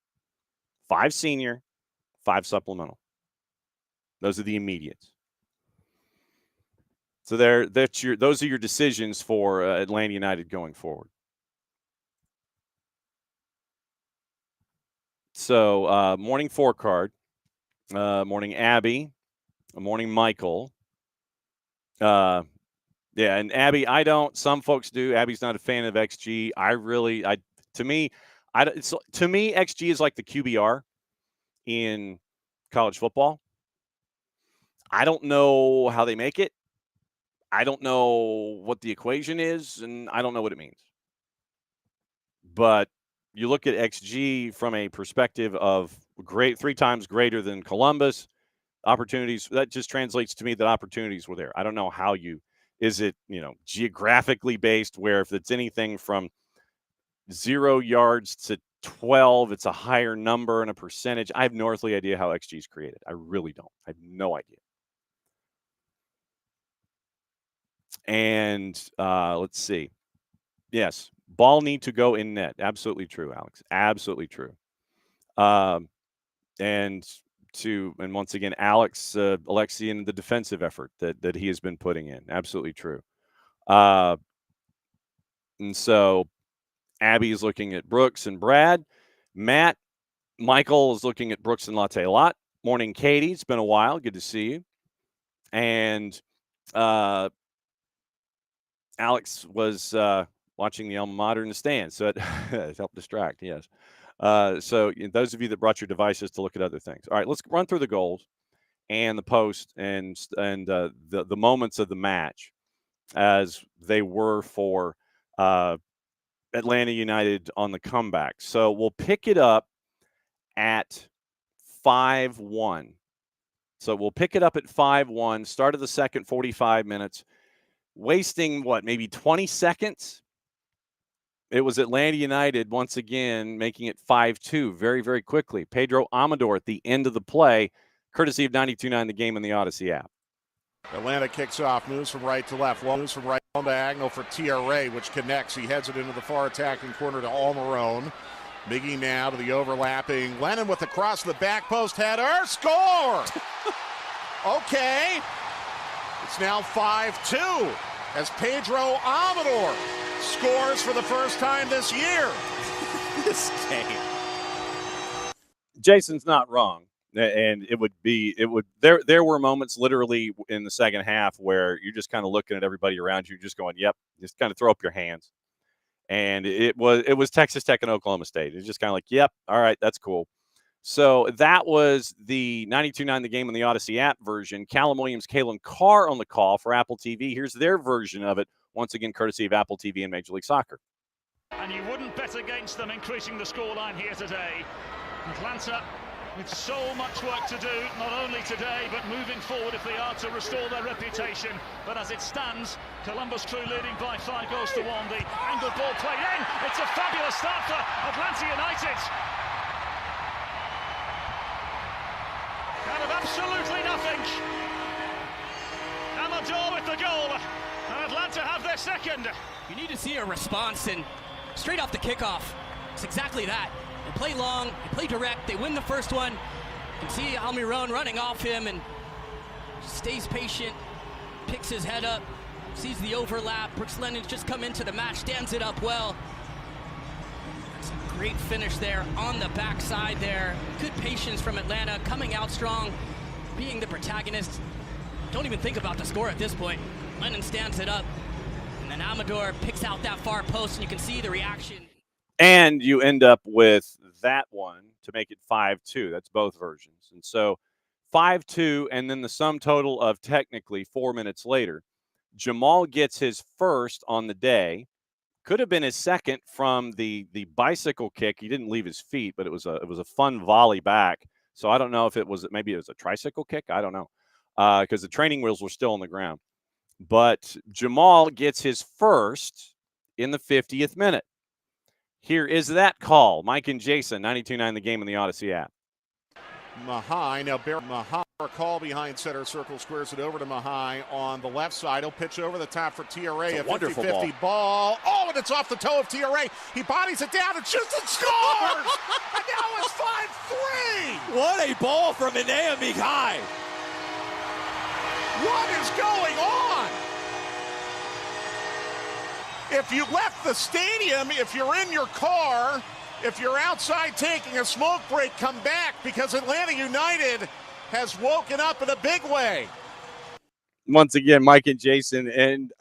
5 senior, 5 supplemental. Those are the immediates. So those are your decisions for Atlanta United going forward. So morning 4 card, morning Abby, morning Michael. Yeah, and Abby, I don't. Some folks do. Abby's not a fan of XG. To me, XG is like the QBR in college football. I don't know how they make it. I don't know what the equation is, and I don't know what it means. But you look at XG from a perspective of 3 times greater than Columbus opportunities. That just translates to me that opportunities were there. I don't know how is it, geographically based, where if it's anything from 0 yards to 12, it's a higher number and a percentage. I have no earthly idea how XG is created. I really don't. I have no idea. And let's see. Yes, ball need to go in net. Absolutely true, Alex. Absolutely true. And once again, Alex Alexian, the defensive effort that he has been putting in. Absolutely true. And so Abby is looking at Brooks and Brad. Michael is looking at Brooks and Latte a lot. Morning, Katie. It's been a while. Good to see you. And Alex was watching the alma mater in the stands, so it helped distract. Yes. So those of you that brought your devices to look at other things. All right, let's run through the goals and the post and the moments of the match as they were for Atlanta United on the comeback. So we'll pick it up at 5-1. So we'll pick it up at 5-1, start of the second 45 minutes, wasting maybe 20 seconds. It was Atlanta United once again making it 5-2 very, very quickly. Pedro Amador at the end of the play, courtesy of 92.9 The Game and the Odyssey app. Atlanta kicks off, moves from right to left, moves from right diagonal for TRA, which connects. He heads it into the far attacking corner to Almiron. Miggy now to the overlapping Lennon with the cross to the back post header. Score! Okay. It's now 5-2 as Pedro Amador scores for the first time this year. This game. Jason's not wrong. And there were moments literally in the second half where you're just kind of looking at everybody around you, just going, yep, just kind of throw up your hands. And it was Texas Tech and Oklahoma State. It's just kind of like, yep, all right, that's cool. So that was the 92.9 The Game and the Odyssey app version. Callum Williams, Kalen Carr on the call for Apple TV. Here's their version of it, once again, courtesy of Apple TV and Major League Soccer. And you wouldn't bet against them increasing the scoreline here today. Atlanta with so much work to do, not only today, but moving forward if they are to restore their reputation. But as it stands, Columbus Crew leading by 5 goals to 1. The angle ball played in. It's a fabulous start for Atlanta United. Out of absolutely nothing. Amador with the goal. And Atlanta have their second. You need to see a response, and straight off the kickoff, it's exactly that. They play long, they play direct, they win the first one. You can see Almiron running off him and stays patient, picks his head up, sees the overlap. Brooks Lennon's just come into the match, stands it up well. That's a great finish there on the backside there. Good patience from Atlanta, coming out strong, being the protagonist. Don't even think about the score at this point. Lennon stands it up, and then Amador picks out that far post, and you can see the reaction. And you end up with that one to make it 5-2. That's both versions. And so 5-2, and then the sum total of technically 4 minutes later, Jamal gets his first on the day. Could have been his second from the bicycle kick. He didn't leave his feet, but it was a fun volley back. So I don't know if maybe it was a tricycle kick. I don't know, because the training wheels were still on the ground. But Jamal gets his first in the 50th minute. Here is that call. Mike and Jason, 92.9 The Game in the Odyssey app. Mahai, now Mahai, a call behind center circle, squares it over to Mahai on the left side. He'll pitch over the top for TRA, a 50-50 ball. Oh, and it's off the toe of TRA. He bodies it down and shoots and scores! And now it's 5-3! What a ball from Inea Mihai! What is going on? If you left the stadium, if you're in your car, if you're outside taking a smoke break, come back, because Atlanta United has woken up in a big way. Once again, Mike and Jason, and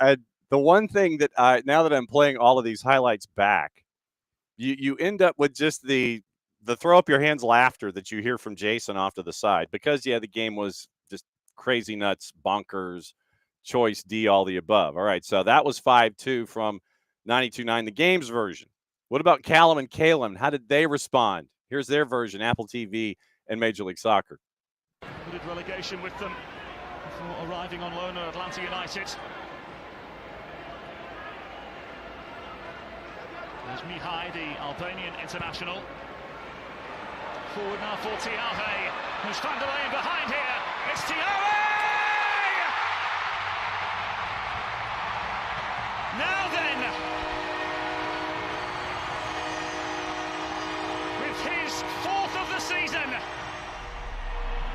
the one thing that now that I'm playing all of these highlights back, you end up with just the throw up your hands laughter that you hear from Jason off to the side, because the game was just crazy nuts, bonkers, choice D, all the above. All right, so that was 5-2 from 92.9 The Game's version. What about Callum and Kalen? How did they respond? Here's their version, Apple TV and Major League Soccer. Who did relegation with them before arriving on loan at Atlanta United. There's Mihai, the Albanian international. Forward now for Tiahe, who's found a lane behind here. It's Tiahe! Now then, with his fourth of the season.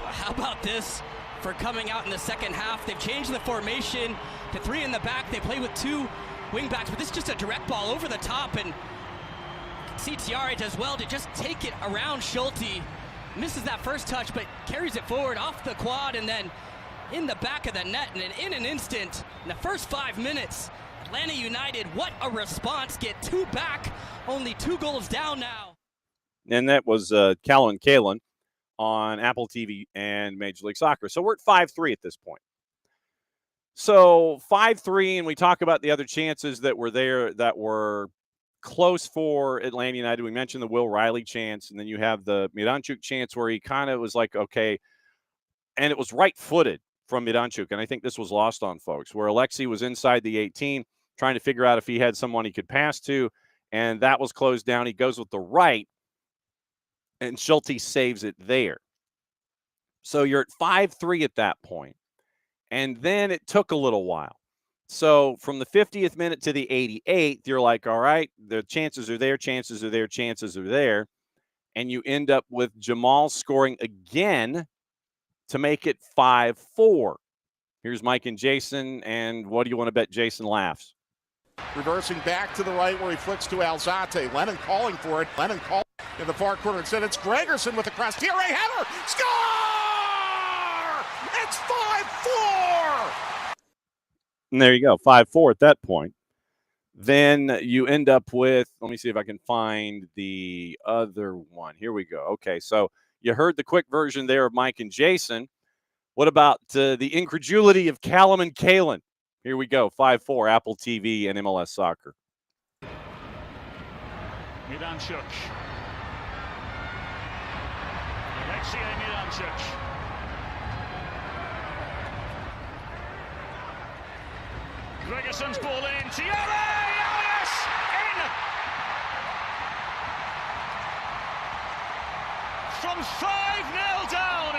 How about this for coming out in the second half? They've changed the formation to three in the back. They play with two wing backs, but this is just a direct ball over the top, and CTRA does well to just take it around Schulte. Misses that first touch, but carries it forward off the quad and then in the back of the net. And in an instant, in the first 5 minutes, Atlanta United, what a response. Get two back, only 2 goals down now. And that was Callan Kalen on Apple TV and Major League Soccer. So we're at 5-3 at this point. So 5-3, and we talk about the other chances that were there that were close for Atlanta United. We mentioned the Will Riley chance, and then you have the Miranchuk chance where he kind of was like, okay, and it was right-footed from Miranchuk, and I think this was lost on folks, where Alexi was inside the 18 trying to figure out if he had someone he could pass to, and that was closed down. He goes with the right, and Schulte saves it there. So you're at 5-3 at that point, and then it took a little while. So from the 50th minute to the 88th, you're like, all right, the chances are there, chances are there, chances are there. And you end up with Jamal scoring again to make it 5-4. Here's Mike and Jason, and what do you want to bet Jason laughs? Reversing back to the right where he flicks to Alzate. Lennon calling for it. Lennon calling in the far corner. Instead, it's Gregerson with the cross. TRA header! Score! It's 5-4! And there you go, 5-4 at that point. Then you end up with, let me see if I can find the other one. Here we go. Okay, so you heard the quick version there of Mike and Jason. What about the incredulity of Callum and Kalen? Here we go, 5-4, Apple TV and MLS Soccer. Miranchuk. Alexei Miranchuk. Gregerson's ball in. Tiare! Oh, yes! In! From 5-0 down,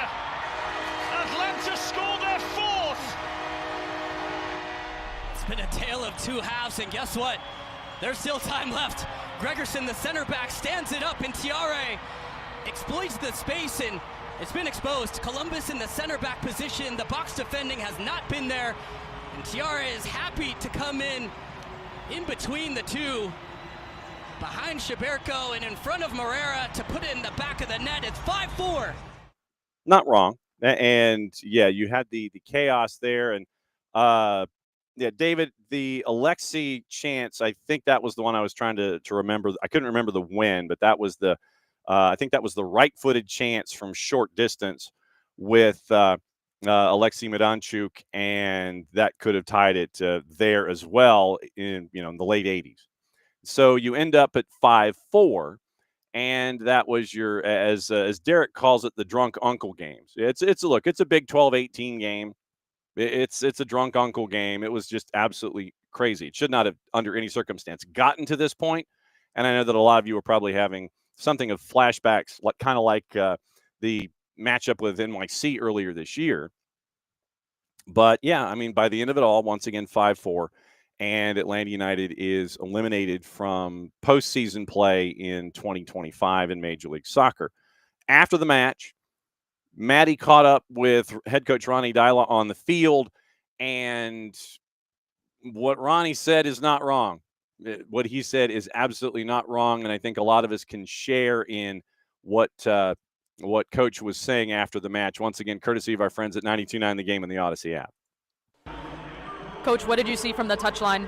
Atlanta scored their fourth. It's Been a tale of two halves, and guess what? There's still time left. Gregerson, the center back, stands it up, and Tiare exploits the space, and it's been exposed. Columbus in the center back position. The box defending has not been there, and Tiare is happy to come in between the two, behind Shaberko and in front of Morera to put it in the back of the net. It's 5-4. Not wrong. And yeah, you had the chaos there. And yeah, David, the Alexi chance, I think that was the one I was trying to remember. I couldn't remember the when, but that was the I think that was the right-footed chance from short distance with Alexi Miranchuk, and that could have tied it there as well in in the late 80s. So you end up at 5-4, and that was your, as Derek calls it, the drunk uncle games. It's a Big 12-18 game. It's a drunk uncle game. It was just absolutely crazy. It should not have, under any circumstance, gotten to this point. And I know that a lot of you were probably having something of flashbacks, kind of like the matchup with NYC earlier this year. But yeah, I mean, by the end of it all, once again, 5-4, and Atlanta United is eliminated from postseason play in 2025 in Major League Soccer. After the match, Maddie caught up with head coach Ronnie Dyla on the field, and what Ronnie said is not wrong. What he said is absolutely not wrong, and I think a lot of us can share in what Coach was saying after the match. Once again, courtesy of our friends at 92.9 The Game and the Odyssey app. Coach, what did you see from the touchline?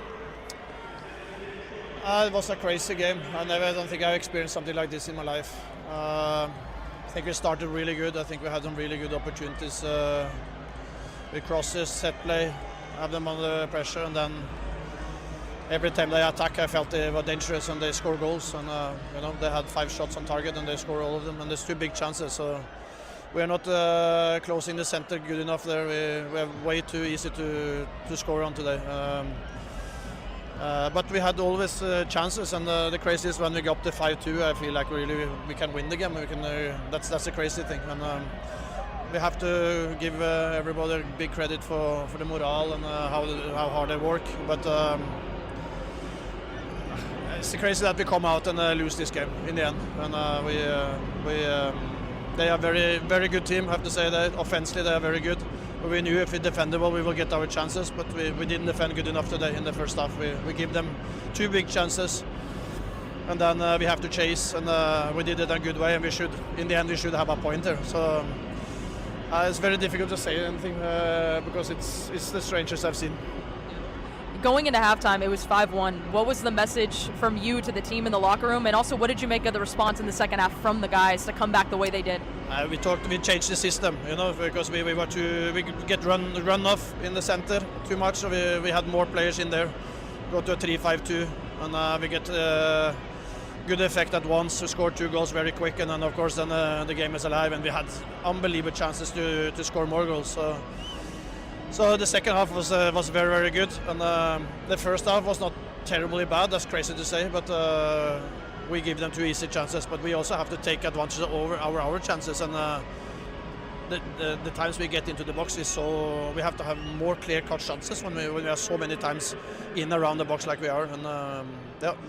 It was a crazy game. I don't think I've experienced something like this in my life. I think we started really good. I think we had some really good opportunities with crosses, set play, have them under pressure, and then every time they attack, I felt they were dangerous and they score goals. And they had 5 shots on target and they score all of them. And there's 2 big chances. So we are not closing the center good enough there. We have way too easy to score on today. But we had always chances, and the craziest when we got up to 5-2, I feel like really we can win the game. We can. That's the crazy thing, and we have to give everybody big credit for the morale and how hard they work. But it's crazy that we come out and lose this game in the end. And they are very, very good team. I have to say that offensively they are very good. We knew if we defended well, we will get our chances, but we didn't defend good enough today in the first half. We give them 2 big chances, and then we have to chase, and we did it in a good way, and in the end we should have a pointer. So it's very difficult to say anything because it's the strangest I've seen. Going into halftime, it was 5-1. What was the message from you to the team in the locker room, and also what did you make of the response in the second half from the guys to come back the way they did? We changed the system, because we get run off in the center too much. So we had more players in there, go to a 3-5-2, and we get good effect at once. We scored 2 goals very quick, and then of course the game is alive, and we had unbelievable chances to score more goals. So the second half was very, very good, and the first half was not terribly bad. That's crazy to say, but we give them 2 easy chances. But we also have to take advantage of our chances, and the times we get into the box is so we have to have more clear-cut chances when we are so many times in around the box like we are. And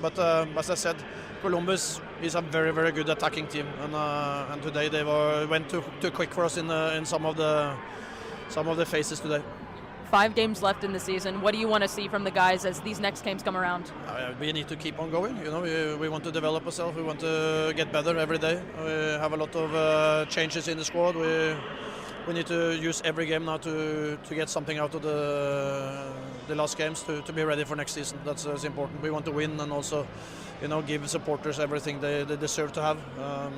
but as I said, Columbus is a very, very good attacking team, and today they went too quick for us in some of the phases today. 5 games left in the season. What do you want to see from the guys as these next games come around? We need to keep on going. We want to develop ourselves. We want to get better every day. We have a lot of changes in the squad. We need to use every game now to get something out of the last games to be ready for next season. That's important. We want to win and also, give supporters everything they deserve to have.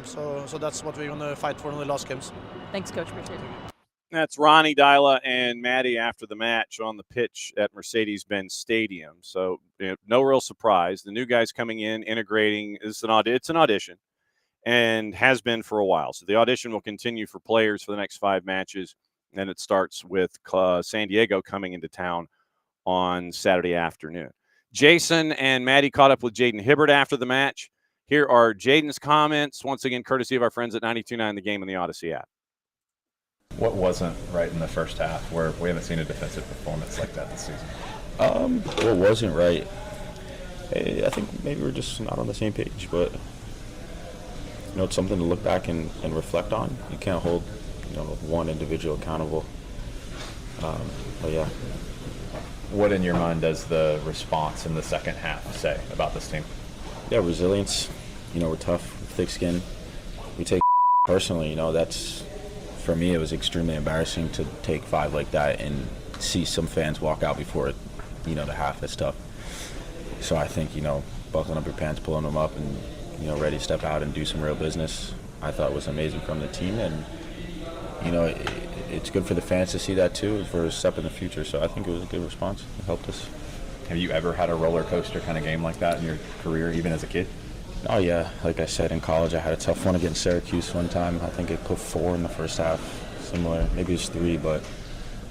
So that's what we're going to fight for in the last games. Thanks, Coach. Appreciate it. That's Ronnie Dyla and Maddie after the match on the pitch at Mercedes-Benz Stadium. So no real surprise. The new guys coming in, integrating. It's an audition, and has been for a while. So the audition will continue for players for the next 5 matches, and it starts with San Diego coming into town on Saturday afternoon. Jason and Maddie caught up with Jaden Hibbert after the match. Here are Jaden's comments, once again, courtesy of our friends at 92.9 The Game and the Odyssey app. What wasn't right in the first half where we haven't seen a defensive performance like that this season? What wasn't right? I think maybe we're just not on the same page, but it's something to look back and reflect on. You can't hold one individual accountable. But yeah. What in your mind does the response in the second half say about this team? Yeah, resilience. We're tough, thick skin. We take personally. That's, for me, it was extremely embarrassing to take 5 like that and see some fans walk out before the half. That's tough. So I think buckling up your pants, pulling them up, and ready to step out and do some real business, I thought was amazing from the team. And it's good for the fans to see that too, for a step in the future. So I think it was a good response. It helped us. Have you ever had a roller coaster kind of game like that in your career, even as a kid? Oh yeah, like I said, in college I had a tough one against Syracuse one time. I think it put 4 in the first half, similar, maybe it's 3, but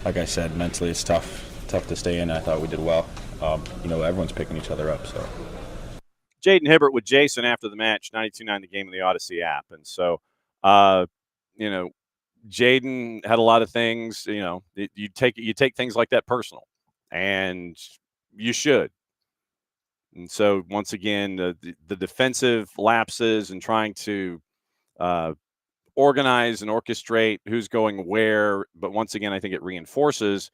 like I said, mentally it's tough to stay in. I thought we did well. Everyone's picking each other up. So Jaden Hibbert with Jason after the match, 92.9 the game in the Odyssey app. And so, Jaden had a lot of things, you take things like that personal, and you should. And so once again, the defensive lapses and trying to organize and orchestrate who's going where. But once again, I think it reinforces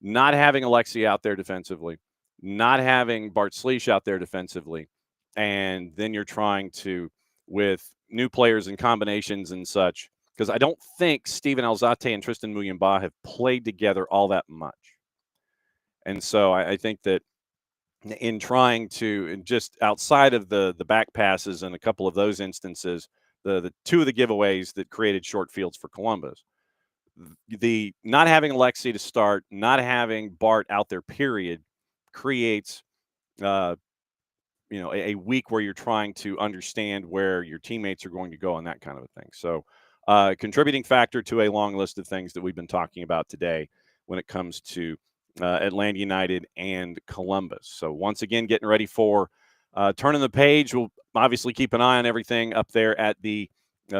not having Alexi out there defensively, not having Bart Sleesh out there defensively. And then you're trying to, with new players and combinations and such, because I don't think Steven Alzate and Tristan Muyumba have played together all that much. And so I think that in trying to, just outside of the back passes and a couple of those instances, the 2 of the giveaways that created short fields for Columbus, the not having Alexi to start, not having Bart out there, period, creates a week where you're trying to understand where your teammates are going to go and that kind of a thing. So contributing factor to a long list of things that we've been talking about today when it comes to Atlanta United and Columbus. So once again, getting ready for turning the page. We'll obviously keep an eye on everything up there at the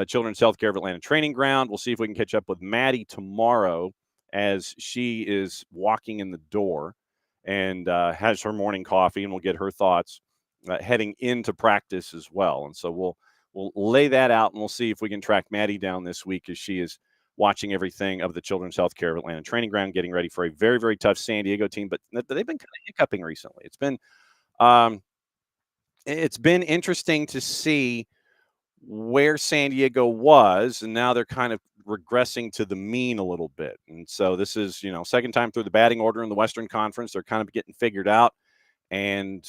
Children's Healthcare of Atlanta training ground. We'll see if we can catch up with Maddie tomorrow as she is walking in the door and has her morning coffee, and we'll get her thoughts heading into practice as well. And so we'll lay that out, and we'll see if we can track Maddie down this week as she is watching everything of the Children's Healthcare of Atlanta training ground, getting ready for a very, very tough San Diego team. But they've been kind of hiccuping recently. It's been interesting to see where San Diego was, and now they're kind of regressing to the mean a little bit. And so this is, second time through the batting order in the Western Conference. They're kind of getting figured out, and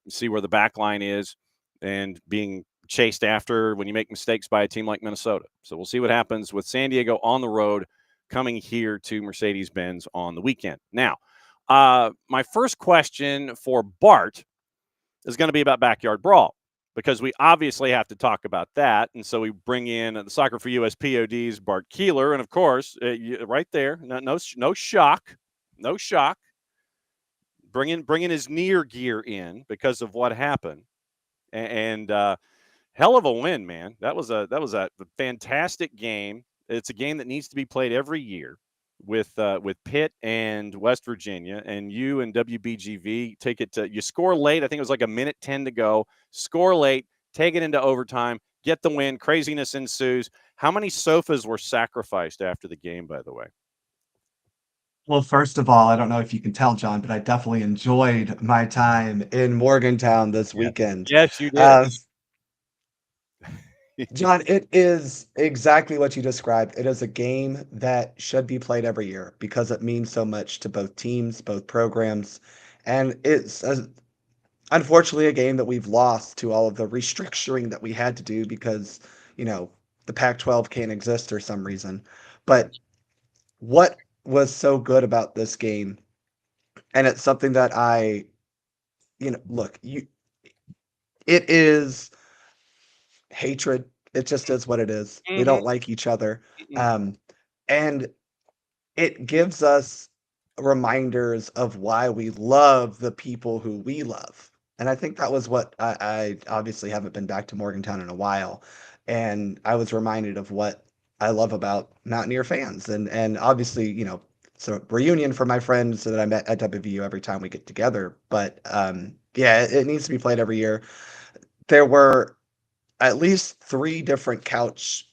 see where the back line is and being chased after when you make mistakes by a team like Minnesota. So we'll see what happens with San Diego on the road coming here to Mercedes-Benz on the weekend. Now, my first question for Bart is going to be about Backyard Brawl, because we obviously have to talk about that. And so we bring in the Soccer for US POD's Bart Keeler. And of course, right there, no shock, bringing his near gear in because of what happened. And hell of a win, man. That was a fantastic game. It's a game that needs to be played every year with Pitt and West Virginia, and you and WBGV take it to, you score late. I think it was like 1:10 to go. Score late, take it into overtime, get the win. Craziness ensues. How many sofas were sacrificed after the game, by the way? Well, first of all, I don't know if you can tell, John, but I definitely enjoyed my time in Morgantown this weekend. Yes, you did. John, it is exactly what you described. It is a game that should be played every year because it means so much to both teams, both programs. And it's unfortunately a game that we've lost to all of the restructuring that we had to do because, the Pac-12 can't exist for some reason. But what was so good about this game, and it's something that it is hatred. It just is what it is. Mm-hmm. We don't like each other. And it gives us reminders of why we love the people who we love. And I think that was what I obviously haven't been back to Morgantown in a while. And I was reminded of what I love about Mountaineer fans. And obviously, it's a reunion for my friends that I met at WVU every time we get together. But yeah, it needs to be played every year. There were at least 3 different couch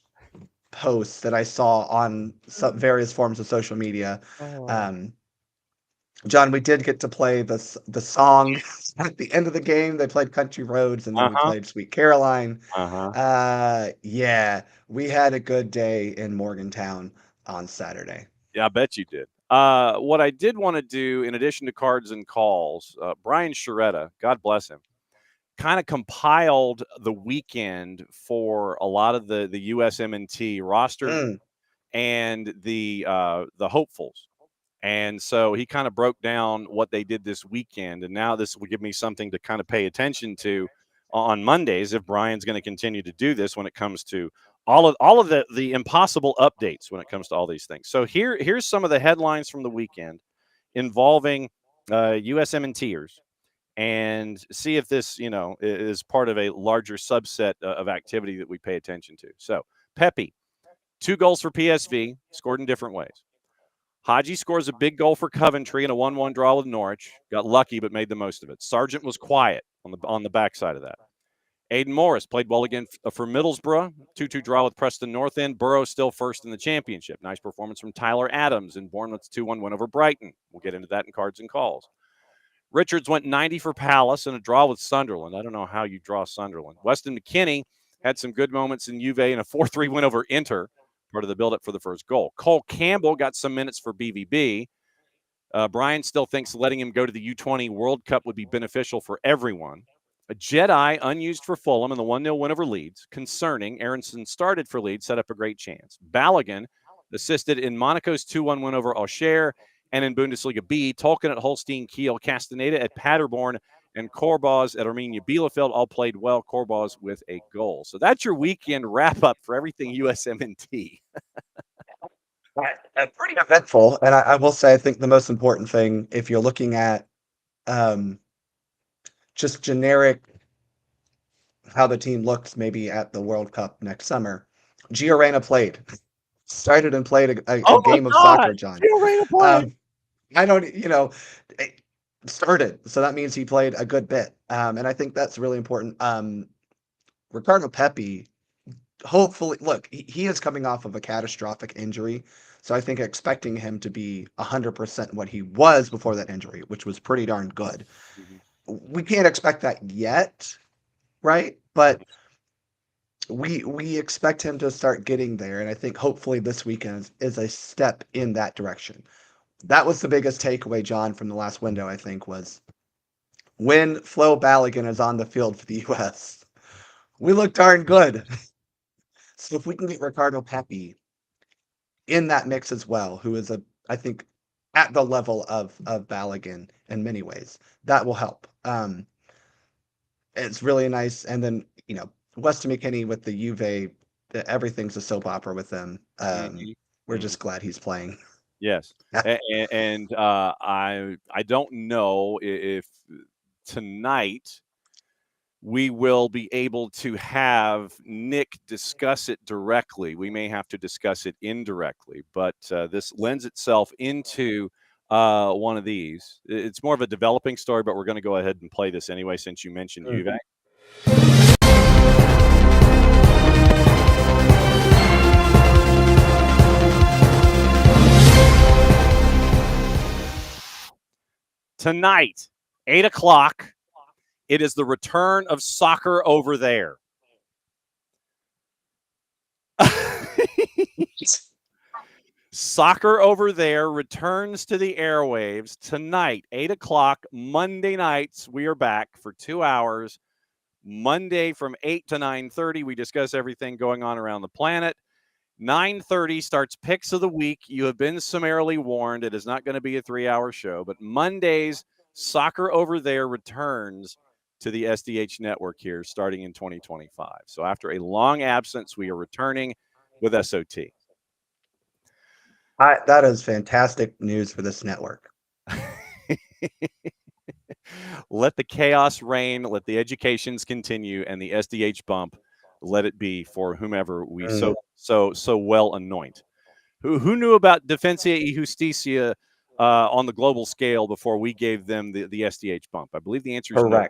posts that I saw on some various forms of social media. John, we did get to play the song at the end of the game. They played Country Roads, and then we played Sweet Caroline. Yeah, we had a good day in Morgantown on Saturday. Yeah, I bet you did. What I did want to do, in addition to cards and calls, Brian Sharetta, God bless him, kind of compiled the weekend for a lot of the USMNT roster and the hopefuls. And so he kind of broke down what they did this weekend. And now this will give me something to kind of pay attention to on Mondays if Brian's going to continue to do this when it comes to all of the impossible updates when it comes to all these things. So here's some of the headlines from the weekend involving USMNTers, and see if this, is part of a larger subset of activity that we pay attention to. So Pepe, 2 goals for PSV, scored in different ways. Haji scores a big goal for Coventry in a 1-1 draw with Norwich. Got lucky, but made the most of it. Sargent was quiet on the backside of that. Aiden Morris played well again for Middlesbrough. 2-2 draw with Preston North End. Borough still first in the championship. Nice performance from Tyler Adams in Bournemouth's 2-1 win over Brighton. We'll get into that in cards and calls. Richards went 90 for Palace in a draw with Sunderland. I don't know how you draw Sunderland. Weston McKennie had some good moments in Juve in a 4-3 win over Inter, part of the buildup for the first goal. Cole Campbell got some minutes for BVB. Brian still thinks letting him go to the U20 World Cup would be beneficial for everyone. A Jedi unused for Fulham in the 1-0 win over Leeds. Concerning, Aronson started for Leeds, set up a great chance. Balogun assisted in Monaco's 2-1 win over Auxerre. And in Bundesliga B, Tolkien at Holstein Kiel, Castaneda at Paderborn, and Korbaz at Arminia Bielefeld all played well. Korbaz with a goal. So that's your weekend wrap-up for everything USMNT. Pretty eventful. And I will say, I think the most important thing, if you're looking at just generic how the team looks maybe at the World Cup next summer, Gio Reyna started and played a game of soccer, John. Gio Reyna played. I don't, started. So that means he played a good bit. And I think that's really important. Ricardo Pepi, hopefully, look, he is coming off of a catastrophic injury. So I think expecting him to be 100% what he was before that injury, which was pretty darn good. We can't expect that yet, right? But we expect him to start getting there. And I think hopefully this weekend is a step in that direction. That was the biggest takeaway, John, from the last window, I think, was when Flo Balogun is on the field for the U.S., we look darn good. So if we can get Ricardo Pepi in that mix as well, who is, I think, at the level of Balogun in many ways, that will help. It's really nice. And then, Weston McKennie with the Juve, everything's a soap opera with them. We're just glad he's playing. Yes. And I don't know if tonight we will be able to have Nick discuss it directly. We may have to discuss it indirectly, but this lends itself into one of these. It's more of a developing story, but we're going to go ahead and play this anyway since you mentioned Juve. Tonight, 8 o'clock, it is the return of soccer over there. Soccer over there returns to the airwaves tonight, 8 o'clock, Monday nights. We are back for 2 hours. Monday from 8 to 9:30, we discuss everything going on around the planet. 9:30 starts Picks of the Week. You have been summarily warned. It is not going to be a 3-hour show, but Mondays, Soccer Over There returns to the SDH network here starting in 2025. So after a long absence, we are returning with SOT. That is fantastic news for this network. Let the chaos reign. Let the educations continue, and the SDH bump, let it be for whomever we so well anoint. Who knew about Defensa y Justicia on the global scale before we gave them the SDH bump? I believe the answer is no.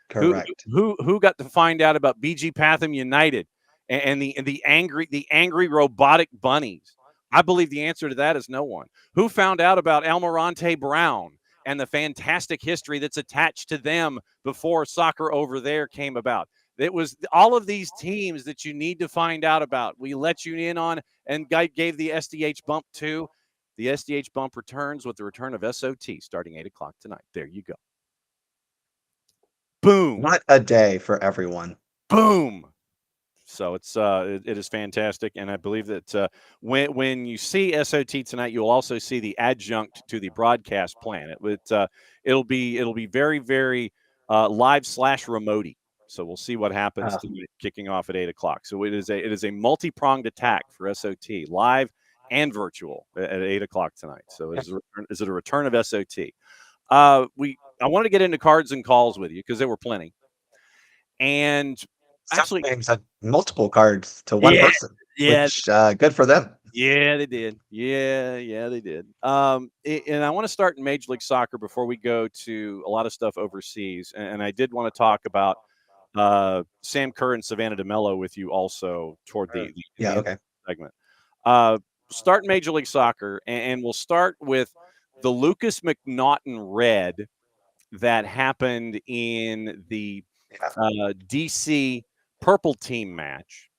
Correct. Who got to find out about BG Patham United and the angry robotic bunnies? I believe the answer to that is no one. Who found out about Almirante Brown and the fantastic history that's attached to them before soccer over there came about? It was all of these teams that you need to find out about. We let you in on and gave the SDH bump to. The SDH bump returns with the return of SOT starting 8 o'clock tonight. There you go. Boom. What a day for everyone. Boom. So it is fantastic, and I believe that when you see SOT tonight, you'll also see the adjunct to the broadcast plan. It'll be very, very live / remote. So we'll see what happens tonight, kicking off at 8 o'clock. So it is a multi-pronged attack for SOT, live and virtual at 8 o'clock tonight. So is it a return of SOT? I wanted to get into cards and calls with you because there were plenty. And Some games had multiple cards to one person. Which good for them. Yeah, they did. Yeah, they did. And I want to start in Major League Soccer before we go to a lot of stuff overseas. And I did want to talk about Sam Kerr and Savannah DeMello with you also toward the end of the segment. Start in Major League Soccer, and we'll start with the Lucas McNaughton red that happened in the DC Purple Team match.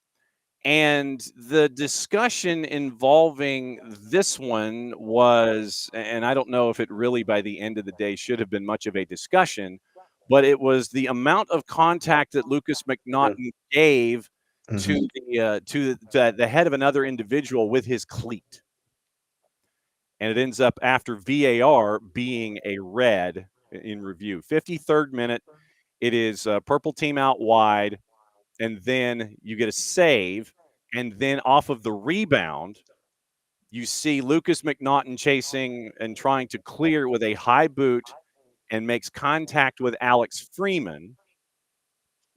And the discussion involving this one was, and I don't know if it really by the end of the day should have been much of a discussion, but it was the amount of contact that Lucas McNaughton gave to the head of another individual with his cleat. And it ends up after VAR being a red in review. 53rd minute, it is Purple Team out wide. And then you get a save, and then off of the rebound, you see Lucas McNaughton chasing and trying to clear with a high boot and makes contact with Alex Freeman.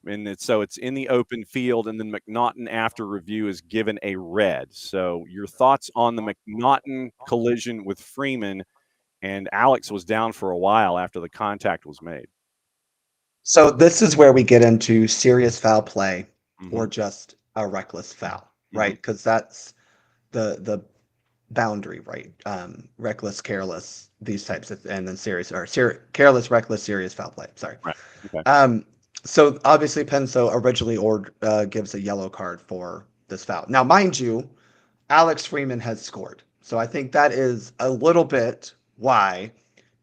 And so it's in the open field, and then McNaughton, after review, is given a red. So your thoughts on the McNaughton collision with Freeman, and Alex was down for a while after the contact was made. So this is where we get into serious foul play or just a reckless foul, right? Because that's the boundary, right? Reckless, careless, these types of, and then serious or careless, reckless, serious foul play. Sorry. Right. Okay. So obviously Penso originally gives a yellow card for this foul. Now, mind you, Alex Freeman has scored. So I think that is a little bit why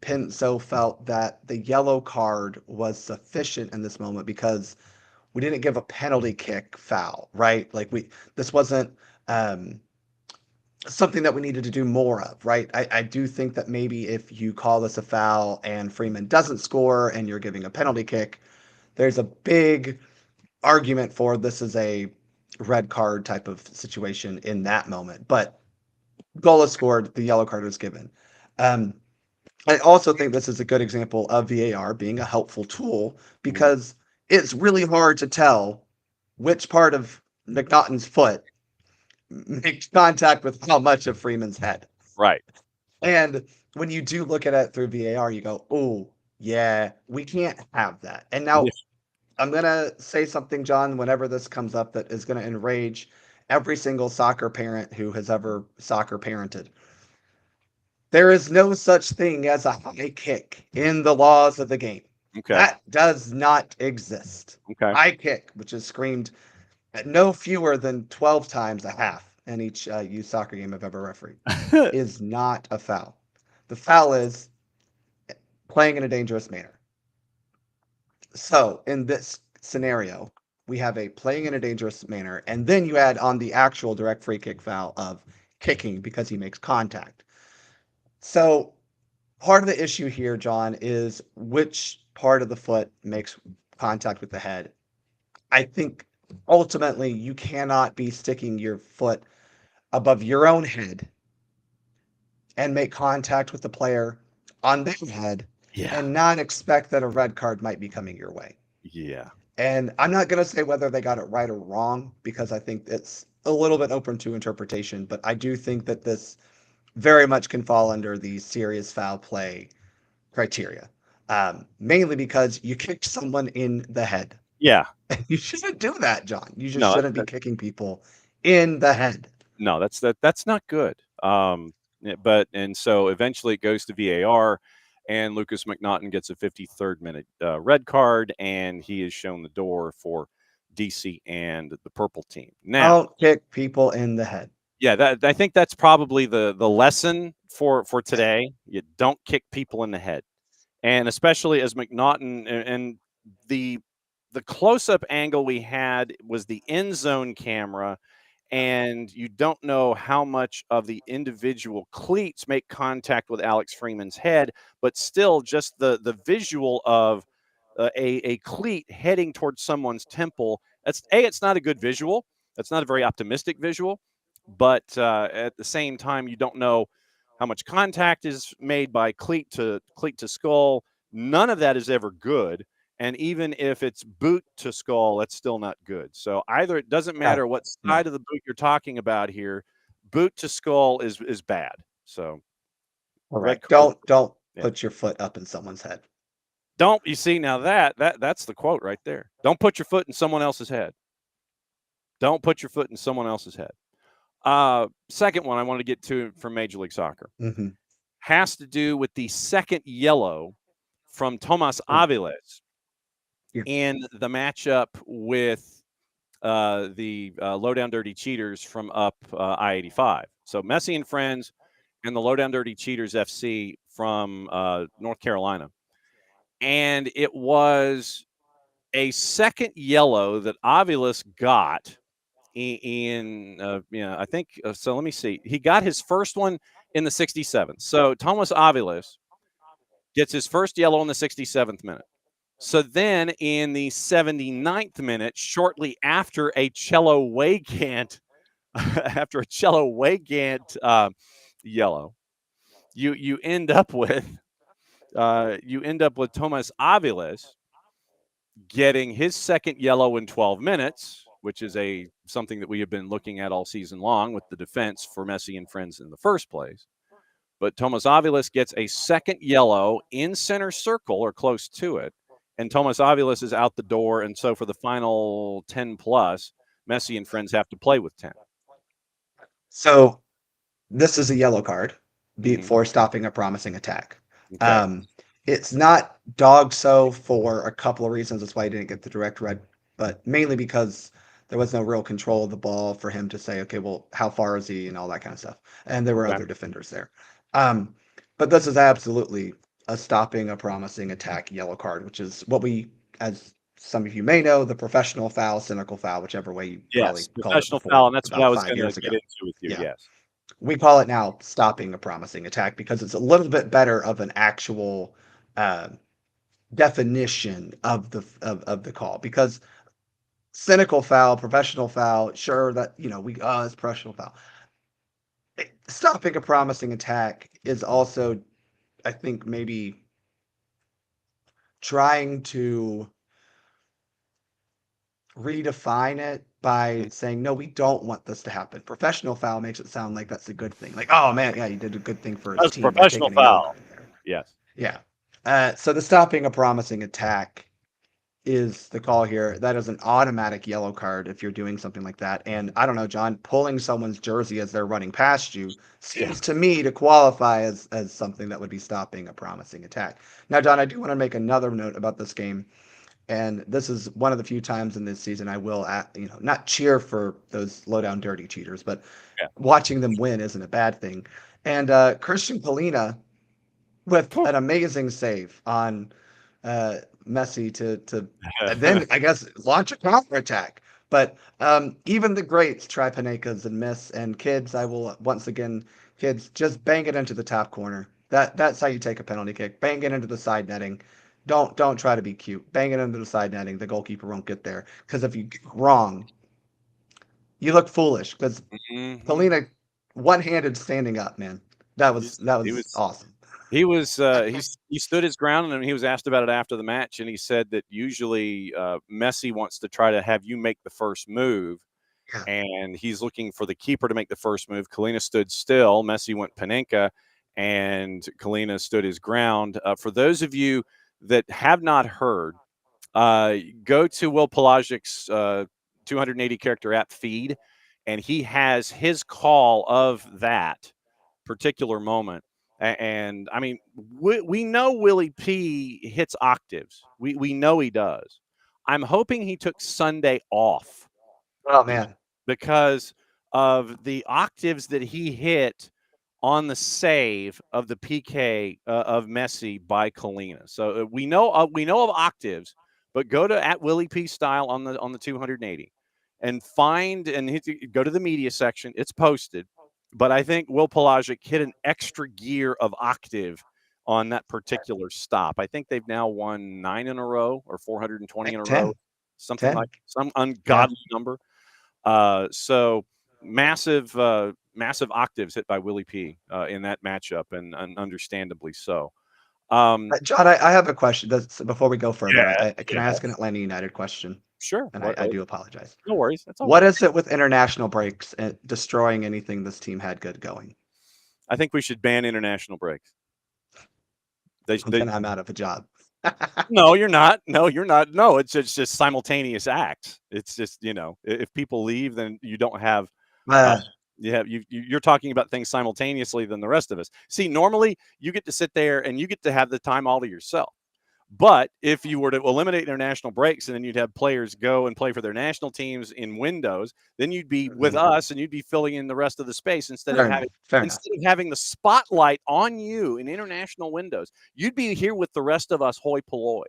Penso felt that the yellow card was sufficient in this moment, because we didn't give a penalty kick foul, right? Like this wasn't something that we needed to do more of, right? I do think that maybe if you call this a foul and Freeman doesn't score and you're giving a penalty kick, there's a big argument for this is a red card type of situation in that moment. But goal is scored, the yellow card was given. I also think this is a good example of VAR being a helpful tool, because it's really hard to tell which part of McNaughton's foot makes contact with how much of Freeman's head. Right. And when you do look at it through VAR, you go, oh, yeah, we can't have that. And now I'm going to say something, John, whenever this comes up, that is going to enrage every single soccer parent who has ever soccer parented. There is no such thing as a high kick in the laws of the game. Okay. That does not exist. Okay. High kick, which is screamed at no fewer than 12 times a half in each youth soccer game I've ever refereed, is not a foul. The foul is playing in a dangerous manner. So in this scenario, we have a playing in a dangerous manner, and then you add on the actual direct free kick foul of kicking because he makes contact. So part of the issue here, John, is which part of the foot makes contact with the head. I think ultimately you cannot be sticking your foot above your own head and make contact with the player on their head and not expect that a red card might be coming your way. Yeah. And I'm not going to say whether they got it right or wrong because I think it's a little bit open to interpretation, but I do think that this very much can fall under the serious foul play criteria. Mainly because you kicked someone in the head. Yeah. And you shouldn't do that, John. You just No, shouldn't be kicking people in the head. No, that's not good. And so eventually it goes to VAR, and Lucas McNaughton gets a 53rd minute red card, and he is shown the door for DC and the purple team. Now, Don't kick people in the head. yeah, I think that's probably the lesson for today. You don't kick people in the head, and especially as McNaughton and the close-up angle we had was the end zone camera, and you don't know how much of the individual cleats make contact with Alex Freeman's head, but still just the visual of a cleat heading towards someone's temple. It's not a good visual. That's not a very optimistic visual, but at the same time, you don't know how much contact is made by cleat to skull. None of that is ever good. And even if it's boot to skull, that's still not good. So either it doesn't matter what side of the boot you're talking about here, boot to skull is bad. So Right. Don't put your foot up in someone's head. Don't you see now that's the quote right there. Don't put your foot in someone else's head. Don't put your foot in someone else's head. Second one I want to get to from Major League Soccer has to do with the second yellow from Tomas Aviles in the matchup with the Low Down Dirty Cheaters from up I-85. So Messi and Friends and the Low Down Dirty Cheaters FC from North Carolina. And it was a second yellow that Aviles got in I think so. Let me see. He got his first one in the 67th. So Tomas Aviles gets his first yellow in the 67th minute. So then in the 79th minute, shortly after a Cello Weygant, yellow, you end up with Tomas Aviles getting his second yellow in 12 minutes, which is something that we have been looking at all season long with the defense for Messi and Friends in the first place. But Tomas Aviles gets a second yellow in center circle or close to it. And Tomas Aviles is out the door. And so for the final 10 plus, Messi and Friends have to play with 10. So this is a yellow card for stopping a promising attack. Okay. It's not dog so for a couple of reasons. That's why he didn't get the direct red, but mainly because there was no real control of the ball for him to say, okay, well, how far is he and all that kind of stuff. And there were other defenders there. But this is absolutely a stopping a promising attack yellow card, which is what we, as some of you may know, the professional foul, cynical foul, whichever way you probably call it. Professional foul, and that's what I was going to get into with you. Yeah. Yes. We call it now stopping a promising attack because it's a little bit better of an actual definition of the call, because cynical foul, professional foul, sure, that it's professional foul. Stopping a promising attack is also, I think, maybe trying to redefine it by saying, no, we don't want this to happen. Professional foul makes it sound like that's a good thing. Like, oh man, yeah, you did a good thing for his team. Professional foul. Yes. Yeah. So the stopping a promising attack is the call here. That is an automatic yellow card if you're doing something like that. And I don't know, John, pulling someone's jersey as they're running past you seems to me to qualify as something that would be stopping a promising attack. Now, John, I do want to make another note about this game. And this is one of the few times in this season I will, not cheer for those low-down dirty cheaters, but watching them win isn't a bad thing. And Christian Polina with an amazing save on Messi to and then, I guess, launch a counterattack. But even the greats try Panekas and miss. And kids, I will once again, just bang it into the top corner. That's how you take a penalty kick. Bang it into the side netting. Don't try to be cute. Bang it into the side netting. The goalkeeper won't get there. Because if you get wrong, you look foolish. Because Polina one-handed standing up, man. That was awesome. He stood his ground, and he was asked about it after the match, and he said that usually Messi wants to try to have you make the first move, and he's looking for the keeper to make the first move. Kalina stood still. Messi went Panenka, and Kalina stood his ground. For those of you that have not heard, go to Will Pelagic's 280 character app feed, and he has his call of that particular moment. And I mean, we know Willie P hits octaves. We know he does. I'm hoping he took Sunday off. Oh man, because of the octaves that he hit on the save of the PK of Messi by Kalina. So we know of octaves, but go to @WillieP Style on the 280 and go to the media section. It's posted. But I think Will Pelagic hit an extra gear of octave on that particular stop. I think they've now won 9 in a row or 420 in a 10. row, something 10. like some ungodly number. So massive octaves hit by Willie P in that matchup, and understandably so. John, I have a question. Before we go further, can I ask an Atlanta United question? Sure. And I do apologize. No worries. That's all what right. is it with international breaks and destroying anything this team had good going? I think we should ban international breaks. Then I'm out of a job. No, you're not. No, you're not. No, it's just simultaneous acts. It's just, if people leave, then you don't have. You're talking about things simultaneously than the rest of us. See, normally you get to sit there and you get to have the time all to yourself. But if you were to eliminate international breaks and then you'd have players go and play for their national teams in windows, then you'd be with us and you'd be filling in the rest of the space instead of having the spotlight on you in international windows. You'd be here with the rest of us hoi polloi.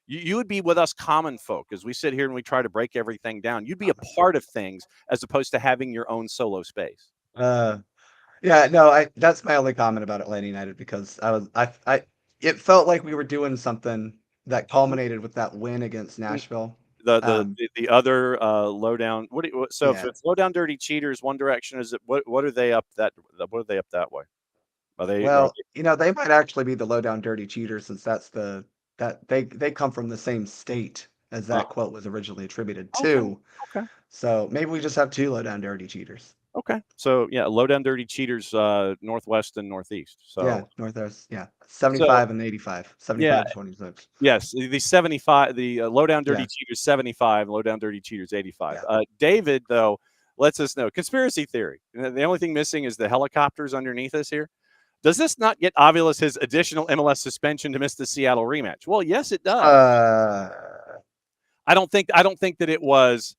You would be with us common folk as we sit here and we try to break everything down. You'd be a part of things as opposed to having your own solo space. That's my only comment about Atlanta United, because it felt like we were doing something that culminated with that win against Nashville. The other lowdown. If it's low down dirty cheaters, one direction is it? What are they up that? What are they up that way? Are they? They might actually be the low down dirty cheaters, since they come from the same state as that quote was originally attributed to. Okay. So maybe we just have 2 low down dirty cheaters. Okay. So low down dirty cheaters, northwest and northeast. So northwest. 75 and 85. 75 to 26. Yes, the 75. The low down dirty cheaters 75. Low down dirty cheaters 85. David though lets us know conspiracy theory. The only thing missing is the helicopters underneath us here. Does this not get Ovilus his additional MLS suspension to miss the Seattle rematch? Well, yes, it does. I don't think that it was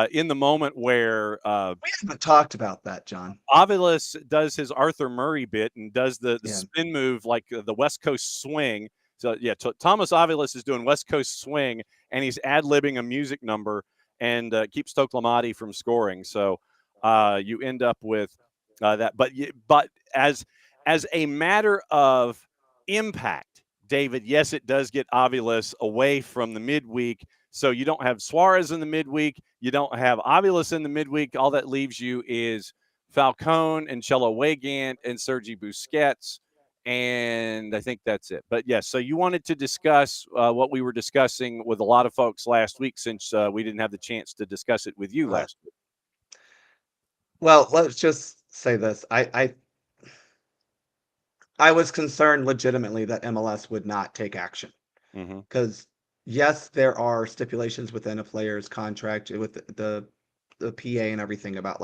in the moment where we haven't talked about that, John. Ovilus does his Arthur Murray bit and does the spin move like the West Coast swing. So Thomas Ovilus is doing West Coast swing, and he's ad-libbing a music number and keeps Toklamati from scoring. So you end up with that. But as a matter of impact, David, yes, it does get Ovilus away from the midweek. So you don't have Suarez in the midweek. You don't have Ovilus in the midweek. All that leaves you is Falcone and Chelo Weigand and Sergi Busquets. And I think that's it. But yes, so you wanted to discuss what we were discussing with a lot of folks last week, since we didn't have the chance to discuss it with you last week. Well, let's just say this. I was concerned legitimately that MLS would not take action, because yes, there are stipulations within a player's contract with the PA and everything about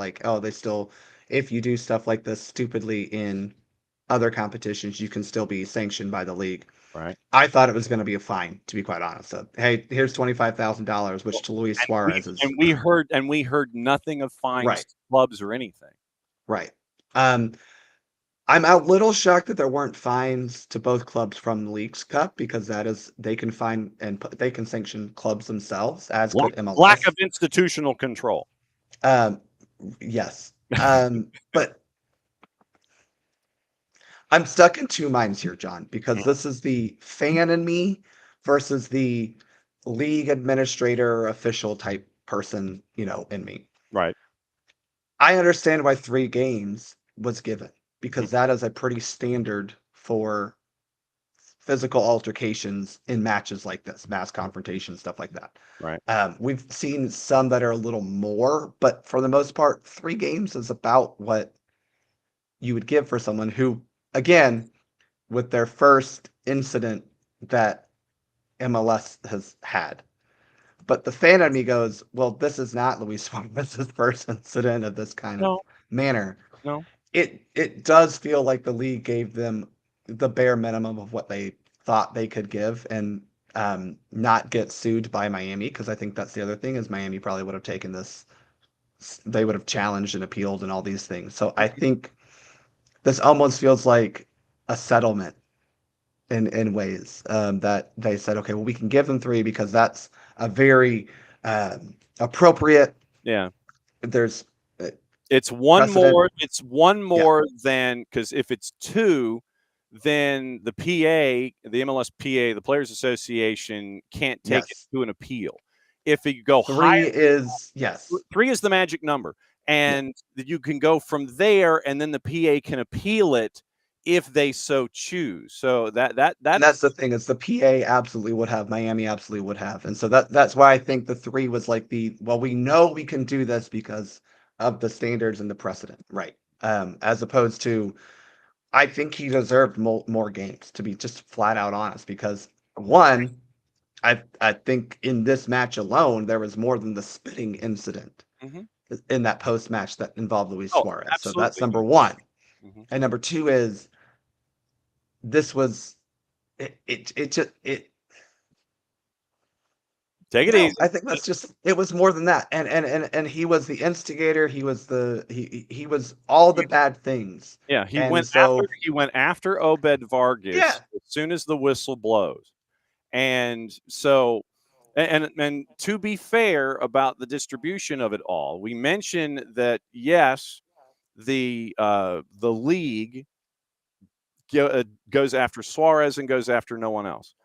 if you do stuff like this stupidly in other competitions, you can still be sanctioned by the league. Right. I thought it was going to be a fine, to be quite honest. So, hey, here's $25,000, which to Luis Suarez is. And we heard nothing of fines, to clubs, or anything. Right. I'm a little shocked that there weren't fines to both clubs from the Leagues Cup, because they can fine and they can sanction clubs themselves, as could MLS. Lack of institutional control. Yes. But I'm stuck in 2 minds here, John, because this is the fan in me versus the league administrator official type person, in me. Right. I understand why 3 games was given, because that is a pretty standard for physical altercations in matches like this, mass confrontation, stuff like that. Right. We've seen some that are a little more, but for the most part, 3 games is about what you would give for someone who, again, with their first incident that MLS has had. But the fan in me goes, well, this is not Luis Suarez's first incident of this kind of manner. No. It does feel like the league gave them the bare minimum of what they thought they could give and not get sued by Miami, because I think that's the other thing is Miami probably would have taken this. They would have challenged and appealed and all these things. So I think this almost feels like a settlement in ways that they said, okay, well, we can give them 3 because that's a very appropriate. Yeah. There's it's one precedent. more. It's one more than, because if it's 2, then the PA, the MLS PA, the Players Association can't take it to an appeal. If you go 3 higher, is yes, 3 is the magic number, and you can go from there, and then the PA can appeal it if they so choose. So that's the thing is the PA absolutely would have, Miami absolutely would have, and so that's why I think the 3 was like we know we can do this because of the standards and the precedent, right? As opposed to, I think he deserved more games, to be just flat out honest, because one, I think in this match alone there was more than the spitting incident in that post match that involved Luis Suarez. Absolutely. So that's number 1, and number 2 is this was it just take it easy. I think that's just, it was more than that, and he was the instigator. He was he was all the bad things. Yeah, he and went after Obed Vargas as soon as the whistle blows. And so, and to be fair about the distribution of it all, we mentioned that yes, the league goes after Suarez and goes after no one else.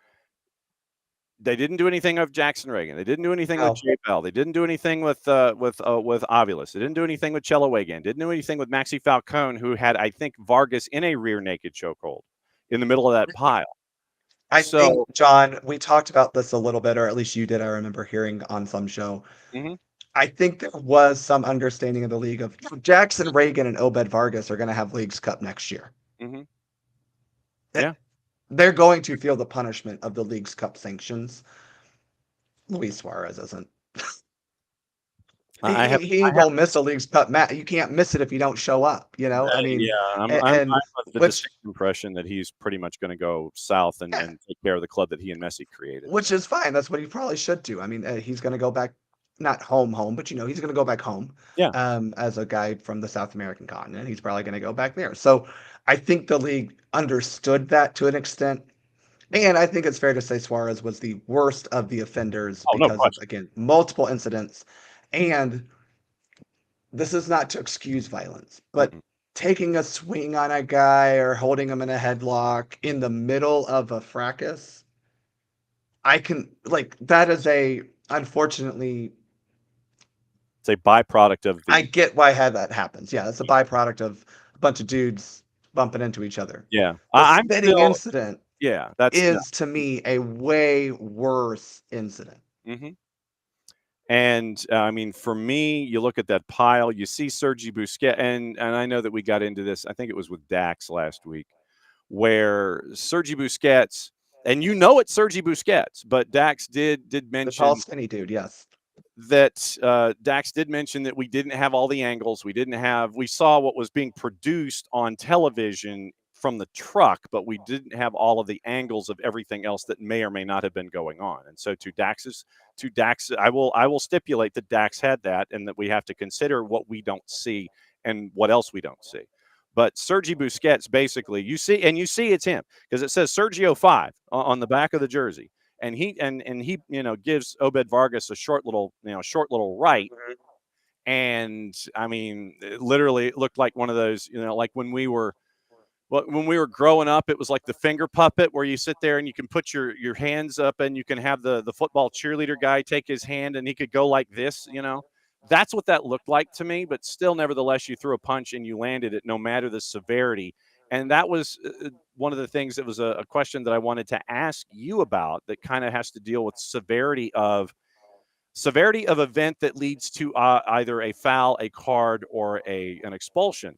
They didn't do anything with Jackson Reagan. They didn't do anything with Jay Bell. They didn't do anything with Aviles. They didn't do anything with Chelo Wegan. Didn't do anything with Maxi Falcone, who had, I think, Vargas in a rear naked chokehold in the middle of that pile. I think, John, we talked about this a little bit, or at least you did. I remember hearing on some show. I think there was some understanding of the league of Jackson Reagan and Obed Vargas are going to have Leagues Cup next year. Yeah. They're going to feel the punishment of the Leagues Cup sanctions. Luis Suarez isn't. He ain't gonna miss a Leagues Cup match. You can't miss it if you don't show up. You know, I mean, I'm of the distinct impression that he's pretty much going to go south and take care of the club that he and Messi created, which is fine. That's what he probably should do. I mean, he's going to go back, not home, but he's going to go back home. Yeah. As a guy from the South American continent, he's probably going to go back there. So I think the league understood that to an extent. And I think it's fair to say Suarez was the worst of the offenders because of, again, multiple incidents. And this is not to excuse violence, but taking a swing on a guy or holding him in a headlock in the middle of a fracas, that is unfortunately, it's a byproduct of I get why that happens. Yeah, it's a byproduct of a bunch of dudes bumping into each other. Yeah. The spitting incident is to me a way worse incident. And I mean, for me, you look at that pile, you see Sergi Busquets, and I know that we got into this, I think it was with Dax last week, where Sergi Busquets, and it's Sergi Busquets, but Dax did mention the tall, skinny dude, yes. That Dax did mention that we didn't have all the angles. We saw what was being produced on television from the truck, but we didn't have all of the angles of everything else that may or may not have been going on. And so to Dax, I will stipulate that Dax had that, and that we have to consider what we don't see and what else we don't see. But Sergi Busquets, basically, you see it's him because it says Sergio 5 on the back of the jersey. And he gives Obed Vargas a short little right. And I mean, literally it looked like one of those, like when we were growing up, it was like the finger puppet where you sit there and you can put your hands up and you can have the football cheerleader guy take his hand and he could go like this, That's what that looked like to me, but still, nevertheless, you threw a punch and you landed it no matter the severity. And that was one of the things that was a question that I wanted to ask you about that kind of has to deal with severity of event that leads to either a foul, a card, or an expulsion.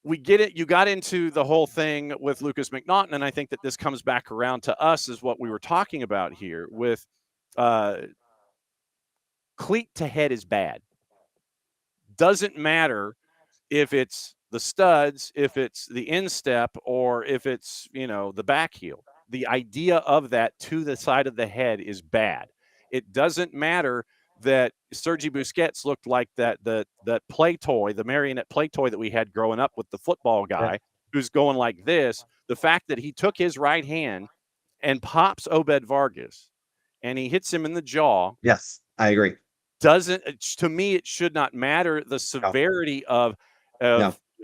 We get it. You got into the whole thing with Lucas McNaughton, and I think that this comes back around to us is what we were talking about here with cleat to head is bad. Doesn't matter if it's the studs, if it's the instep, or if it's, the back heel. The idea of that to the side of the head is bad. It doesn't matter that Sergi Busquets looked like that play toy, the marionette play toy that we had growing up with the football guy who's going like this. The fact that he took his right hand and pops Obed Vargas and he hits him in the jaw. Yes, I agree. To me, it should not matter the severity of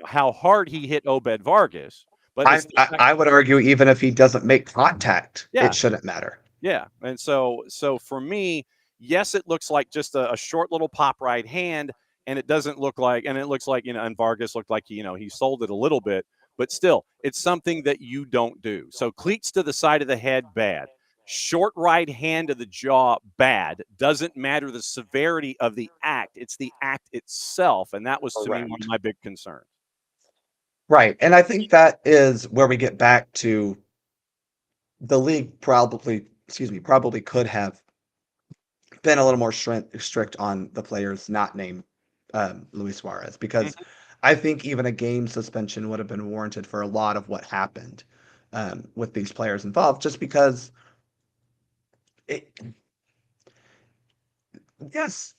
how hard he hit Obed Vargas. But I would argue even if he doesn't make contact, it shouldn't matter. Yeah. And so for me, yes, it looks like just a short little pop right hand, and it doesn't look like, and it looks like, and Vargas looked like, he sold it a little bit, but still, it's something that you don't do. So cleats to the side of the head, bad. Short right hand to the jaw, bad. Doesn't matter the severity of the act. It's the act itself. And that was, to me, one of my big concerns. Right. And I think that is where we get back to the league probably could have been a little more strict on the players not named Luis Suarez, because I think even a game suspension would have been warranted for a lot of what happened with these players involved, just because yes,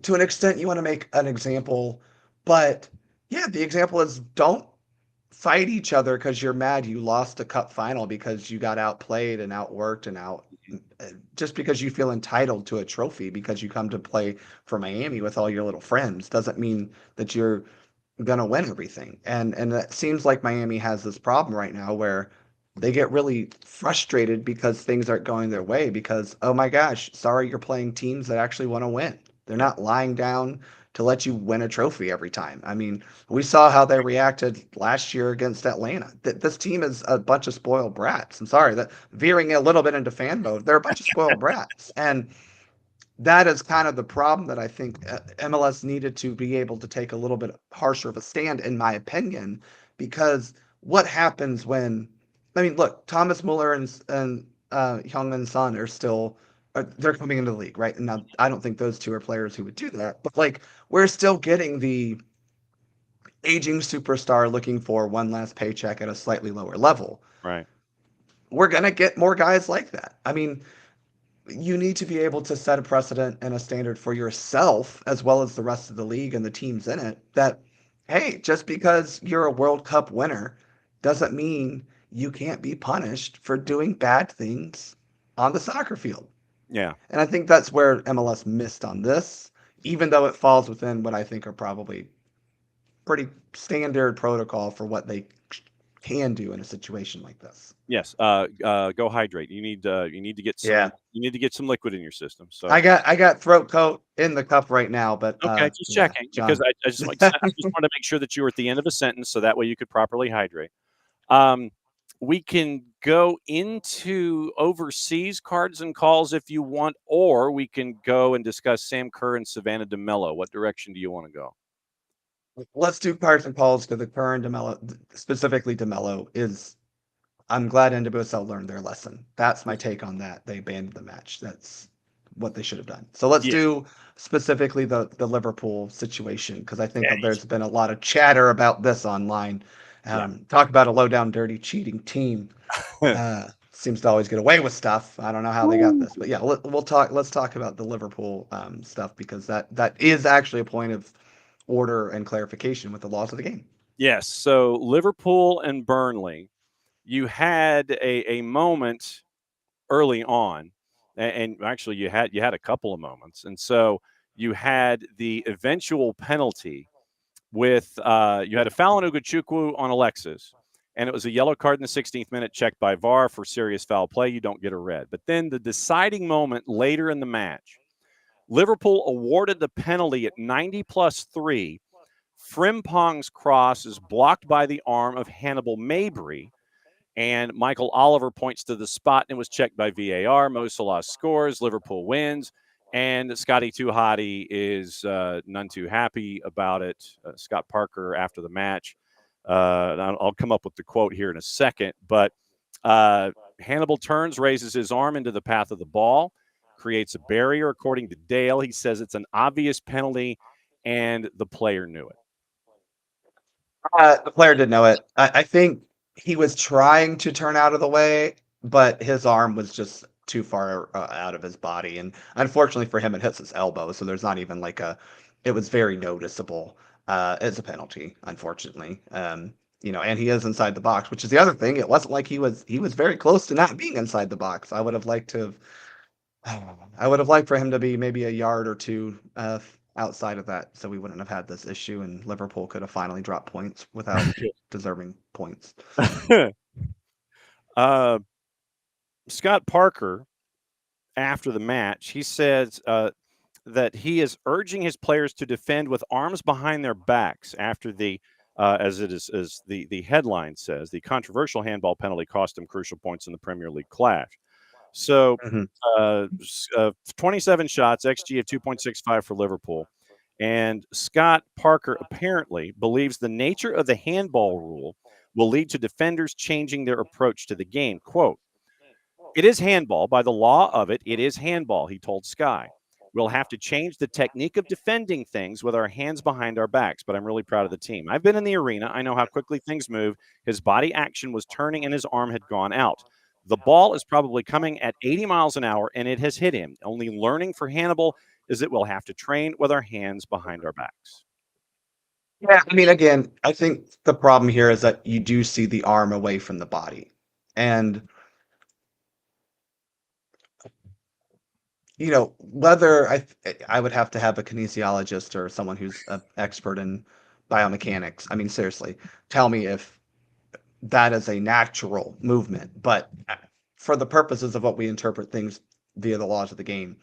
to an extent you want to make an example, but yeah, the example is don't fight each other because you're mad you lost a cup final because you got outplayed and outworked and just because you feel entitled to a trophy because you come to play for Miami with all your little friends doesn't mean that you're gonna win everything. And it seems like Miami has this problem right now where they get really frustrated because things aren't going their way because, oh my gosh, sorry, you're playing teams that actually want to win. They're not lying down to let you win a trophy every time. I mean, we saw how they reacted last year against Atlanta. This team is a bunch of spoiled brats. I'm sorry, that veering a little bit into fan mode. They're a bunch of spoiled brats. And that is kind of the problem that I think MLS needed to be able to take a little bit harsher of a stand, in my opinion, because what happens when, I mean, look, Thomas Muller and Heung-min Son are still, they're coming into the league, right? And now I don't think those two are players who would do that, but like we're still getting the aging superstar looking for one last paycheck at a slightly lower level. Right. We're going to get more guys like that. I mean, you need to be able to set a precedent and a standard for yourself as well as the rest of the league and the teams in it that, hey, just because you're a World Cup winner doesn't mean you can't be punished for doing bad things on the soccer field. Yeah. And I think that's where MLS missed on this, even though it falls within what I think are probably pretty standard protocol for what they can do in a situation like this. Yes. Go hydrate. You need to get some, you need to get some liquid in your system. So I got throat coat in the cup right now, but okay, just checking because I just want to make sure that you were at the end of a sentence so that way you could properly hydrate. We can go into overseas cards and calls if you want, or we can go and discuss Sam Kerr and Savannah DeMello. What direction do you want to go? Let's do cards and calls to the Kerr and DeMello, specifically DeMello is. I'm glad NWSL learned their lesson. That's my take on that. They abandoned the match. That's what they should have done. So let's do specifically the Liverpool situation, because I think there's been a lot of chatter about this online. Talk about a low down, dirty, cheating team. Seems to always get away with stuff. I don't know how they got this, but yeah, let's talk about the Liverpool stuff, because that is actually a point of order and clarification with the laws of the game. Yes. So Liverpool and Burnley, you had a moment early on, and actually you had a couple of moments, and so you had the eventual penalty with you had a foul on Ugochukwu on Alexis, and it was a yellow card in the 16th minute, checked by VAR for serious foul play. You don't get a red. But then the deciding moment later in the match, Liverpool awarded the penalty at 90+3 Frimpong's cross is blocked by the arm of Hannibal Mabry, and Michael Oliver points to the spot and was checked by VAR. Mo Salah scores, Liverpool wins, and Scotty Tuhati is none too happy about it. Scott Parker, after the match, I'll come up with the quote here in a second, but Hannibal turns, raises his arm into the path of the ball, creates a barrier. According to Dale, he says it's an obvious penalty, and the player knew it. The player did know it. I think he was trying to turn out of the way, but his arm was just too far out of his body. And unfortunately for him, it hits his elbow. So there's not even like it was very noticeable as a penalty, unfortunately. You know, and he is inside the box, which is the other thing. It wasn't like he was very close to not being inside the box. I would have liked for him to be maybe a yard or two outside of that, so we wouldn't have had this issue, and Liverpool could have finally dropped points without deserving points. Scott Parker, after the match, he says that he is urging his players to defend with arms behind their backs after the, as the headline says, the controversial handball penalty cost him crucial points in the Premier League clash. So 27 shots, XG of 2.65 for Liverpool. And Scott Parker apparently believes the nature of the handball rule will lead to defenders changing their approach to the game. Quote, "It is handball. By the law of it, it is handball," he told Sky. "We'll have to change the technique of defending things with our hands behind our backs, but I'm really proud of the team. I've been in the arena. I know how quickly things move. His body action was turning and his arm had gone out. The ball is probably coming at 80 miles an hour, and it has hit him. Only learning for Hannibal is that we'll have to train with our hands behind our backs." Yeah, I mean, again, I think the problem here is that you do see the arm away from the body. And, you know, whether I would have to have a kinesiologist or someone who's an expert in biomechanics, I mean, seriously, tell me if that is a natural movement. But for the purposes of what we interpret things via the laws of the game,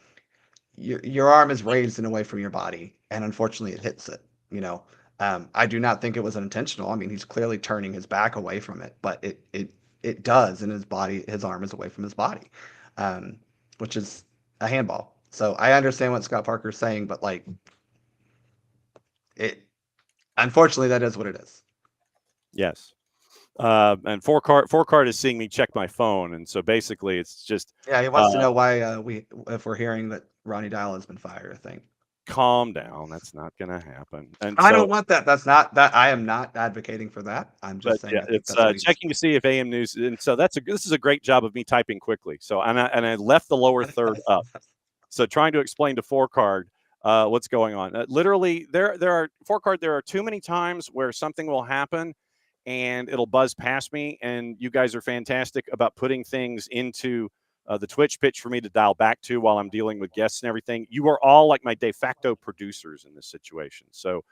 your arm is raised and away from your body, and unfortunately it hits it. You know, I do not think it was intentional. I mean, he's clearly turning his back away from it, but it does, and his arm is away from his body, which is a handball. So I understand what Scott Parker's saying, but like unfortunately that is what it is. Yes. And four card is seeing me check my phone, and so basically it's just he wants to know why if we're hearing that Ronnie Dial has been fired. I think. Calm down. That's not going to happen. And I don't want that. That's not that. I am not advocating for that. I'm just saying. Yeah, it's checking to see if AM News, and so this is a great job of me typing quickly. So and I left the lower third up. So trying to explain to four card what's going on. Literally, there are four card. There are too many times where something will happen and it'll buzz past me, and you guys are fantastic about putting things into the Twitch pitch for me to dial back to while I'm dealing with guests and everything. You are all like my de facto producers in this situation. So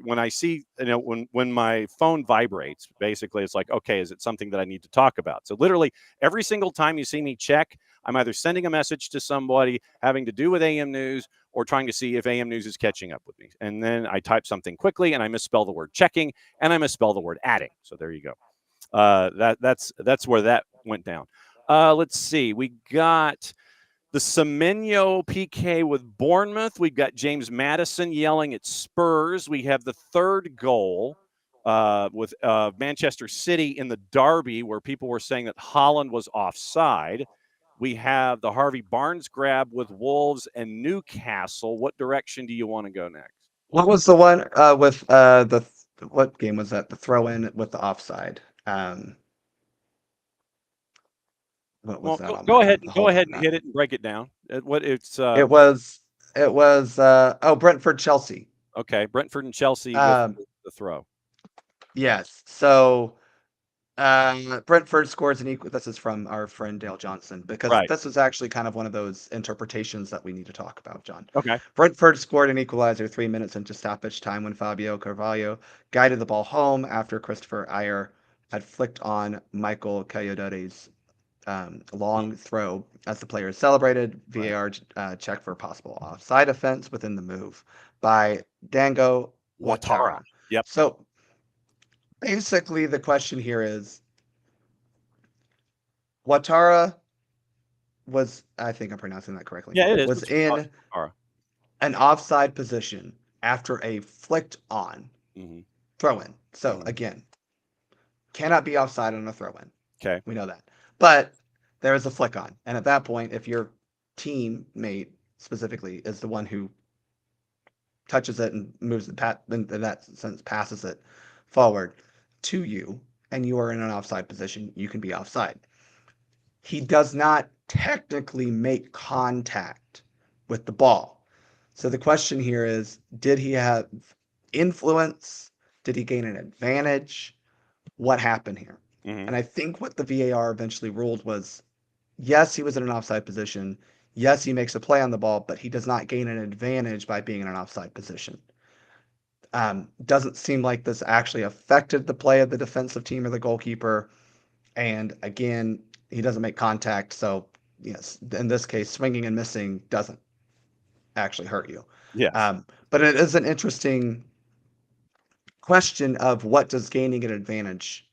when I see, when my phone vibrates, basically it's like, okay, is it something that I need to talk about? So literally every single time you see me check, I'm either sending a message to somebody having to do with AM News or trying to see if AM News is catching up with me. And then I type something quickly and I misspell the word checking and I misspell the word adding. So there you go. That's where that went down. Let's see. We got the Semenyo PK with Bournemouth. We've got James Madison yelling at Spurs. We have the third goal with Manchester City in the derby where people were saying that Haaland was offside. We have the Harvey Barnes grab with Wolves and Newcastle. What direction do you want to go next? What was the one with what game was that? The throw in with the offside. What was that? Go ahead and hit it and break it down. It was Brentford Chelsea. Okay, Brentford and Chelsea with the throw. Yes. So Brentford scores an equal. This is from our friend Dale Johnson, because this was actually kind of one of those interpretations that we need to talk about, John. Okay. Brentford scored an equalizer 3 minutes into stoppage time when Fabio Carvalho guided the ball home after Christopher Ayer had flicked on Michael Coyote's long throw. As the players celebrated, VAR checked for possible offside offense within the move by Dango Ouattara. Yep. So basically, the question here is Ouattara was, I think I'm pronouncing that correctly. Yeah, it is. Was in Ouattara. an offside position after a flicked on throw in. So again, cannot be offside on a throw in. Okay. We know that. But there is a flick on. And at that point, if your teammate specifically is the one who touches it and moves the in that sense passes it forward to you, and you are in an offside position, you can be offside. He does not technically make contact with the ball. So the question here is, did he have influence? Did he gain an advantage? What happened here? And I think what the VAR eventually ruled was, yes, he was in an offside position. Yes, he makes a play on the ball, but he does not gain an advantage by being in an offside position. Doesn't seem like this actually affected the play of the defensive team or the goalkeeper. And again, he doesn't make contact. So, yes, in this case, swinging and missing doesn't actually hurt you. Yeah. But it is an interesting question of what does gaining an advantage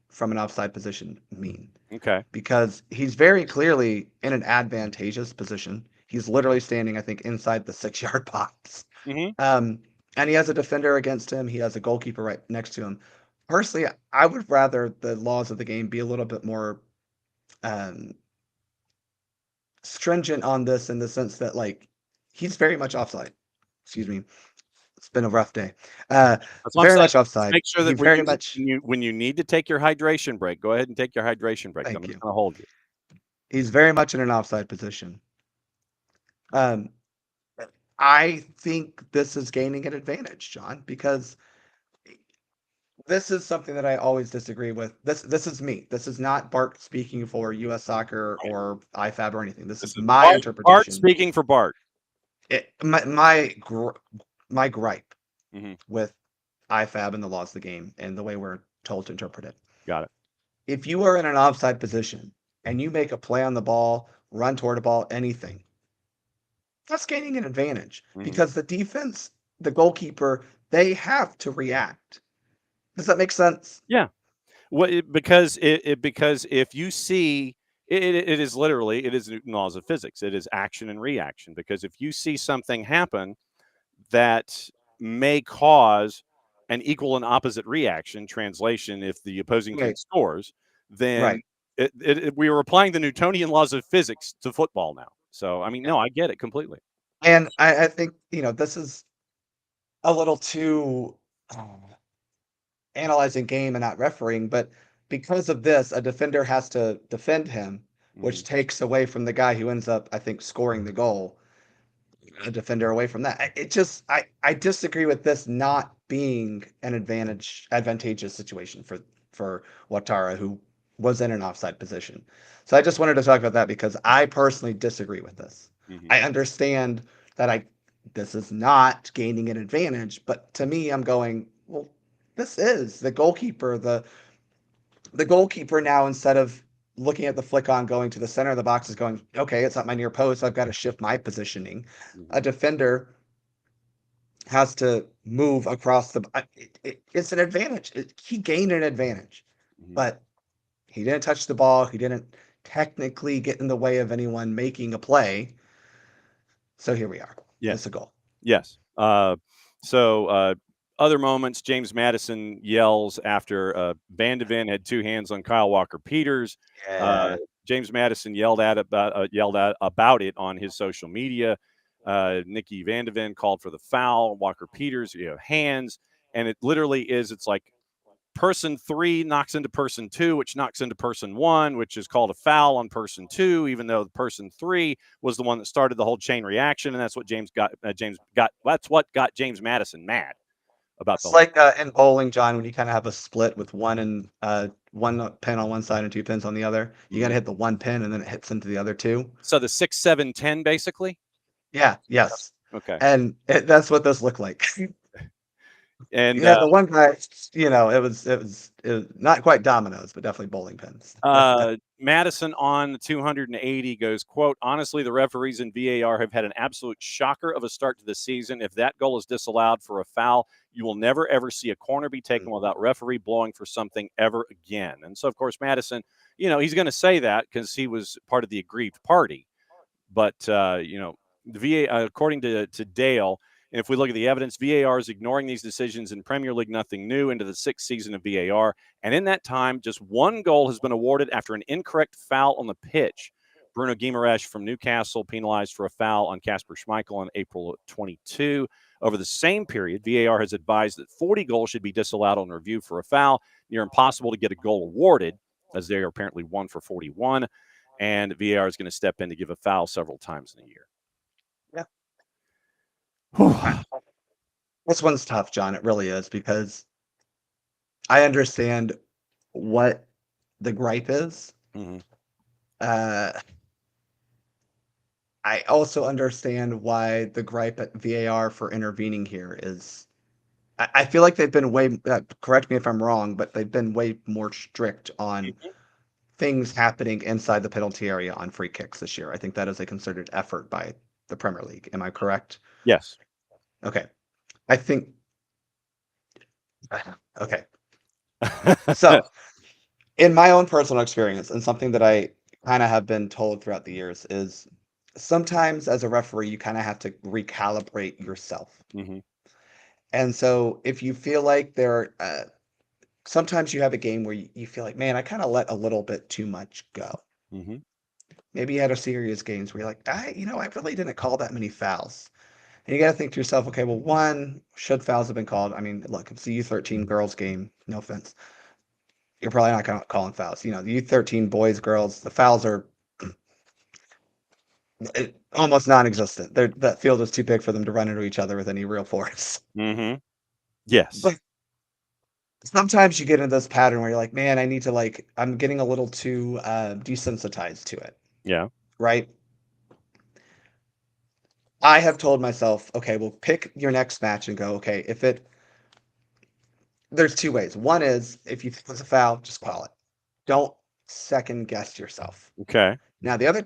from an offside position mean? Okay. Because he's very clearly in an advantageous position. He's literally standing, I think, inside the 6-yard box. And he has a defender against him. He has a goalkeeper right next to him. Personally, I would rather the laws of the game be a little bit more stringent on this, in the sense that, like, he's very much offside. Excuse me. It's been a rough day. Very much offside. Make sure that very much when you need to take your hydration break, go ahead and take your hydration break. I'm Thank you. going to hold you. He's very much in an offside position. I think this is gaining an advantage, John, because this is something that I always disagree with. This is me. This is not Bart speaking for U.S. Soccer or IFAB or anything. This is my interpretation. Bart speaking for Bart. My gripe with IFAB and the laws of the game and the way we're told to interpret it. Got it. If you are in an offside position and you make a play on the ball, run toward a ball, anything, that's gaining an advantage because the defense, the goalkeeper, they have to react. Does that make sense? Yeah. Because if you see it is literally, it is Newton's laws of physics. It is action and reaction. Because if you see something happen that may cause an equal and opposite reaction, translation, if the opposing team scores, then we are applying the Newtonian laws of physics to football now. So, I mean, no, I get it completely. And I think, this is a little too analyzing game and not refereeing, but because of this, a defender has to defend him, which takes away from the guy who ends up, I think, scoring the goal. A defender away from that. I disagree with this not being an advantageous situation for Ouattara, who was in an offside position. So I just wanted to talk about that because I personally disagree with this. I understand that this is not gaining an advantage, but to me, I'm going, well, this is the goalkeeper. The goalkeeper now, instead of looking at the flick on going to the center of the box, is going, okay, it's not my near post, I've got to shift my positioning. A defender has to move across the. It's an advantage. He gained an advantage, but he didn't touch the ball. He didn't technically get in the way of anyone making a play. So here we are. Yes. It's a goal. Yes. Other moments, James Madison yells after Van de Ven had two hands on Kyle Walker-Peters. Yeah. James Madison yelled about it on his social media. Nicky Van de Ven called for the foul. Walker-Peters, hands. And it literally is, it's like person 3 knocks into person 2, which knocks into person 1, which is called a foul on person 2, even though person 3 was the one that started the whole chain reaction. And that's what that's what got James Madison mad about. It's like in bowling, John, when you kind of have a split with one pin on one side and 2 pins on the other. You got to hit the 1 pin and then it hits into the other 2. So the 6, 7, 10, basically. Yeah. Yes. Okay. And that's what this looked like. And the one guy, it was not quite dominoes, but definitely bowling pins. Madison on 280 goes, quote, honestly, the referees in VAR have had an absolute shocker of a start to the season. If that goal is disallowed for a foul, you will never, ever see a corner be taken without referee blowing for something ever again. And so, of course, Madison, he's going to say that because he was part of the aggrieved party. But, the VAR, according to Dale, and if we look at the evidence, VAR is ignoring these decisions in Premier League, nothing new, into the 6th season of VAR. And in that time, just one goal has been awarded after an incorrect foul on the pitch. Bruno Guimaraes from Newcastle penalized for a foul on Kasper Schmeichel in April 22. Over the same period, VAR has advised that 40 goals should be disallowed on review for a foul. Near impossible to get a goal awarded, as they are apparently 1 for 41. And VAR is going to step in to give a foul several times in a year. This one's tough, John. It really is, because I understand what the gripe is. Mm-hmm. I also understand why the gripe at VAR for intervening here is. I feel like they've been way. Correct me if I'm wrong, but they've been way more strict on things happening inside the penalty area on free kicks this year. I think that is a concerted effort by the Premier League. Am I correct? Yes. Okay. I think. Okay. So, in my own personal experience, and something that I kind of have been told throughout the years, is sometimes as a referee, you kind of have to recalibrate yourself. Mm-hmm. And so, if you feel like sometimes you have a game where you feel like, man, I kind of let a little bit too much go. Mm-hmm. Maybe you had a serious games where you're like, I really didn't call that many fouls. And you got to think to yourself, okay, well, one, should fouls have been called? I mean, look, it's the U13 girls game. No offense. You're probably not calling fouls. The U13 boys, girls, the fouls are almost non-existent. That field is too big for them to run into each other with any real force. Mm-hmm. Yes. But sometimes you get into this pattern where you're like, man, I need to I'm getting a little too desensitized to it. Yeah. Right? I have told myself, okay, well, pick your next match and go, okay, there's two ways. One is, if you think it's a foul, just call it. Don't second guess yourself. Okay. Now, the other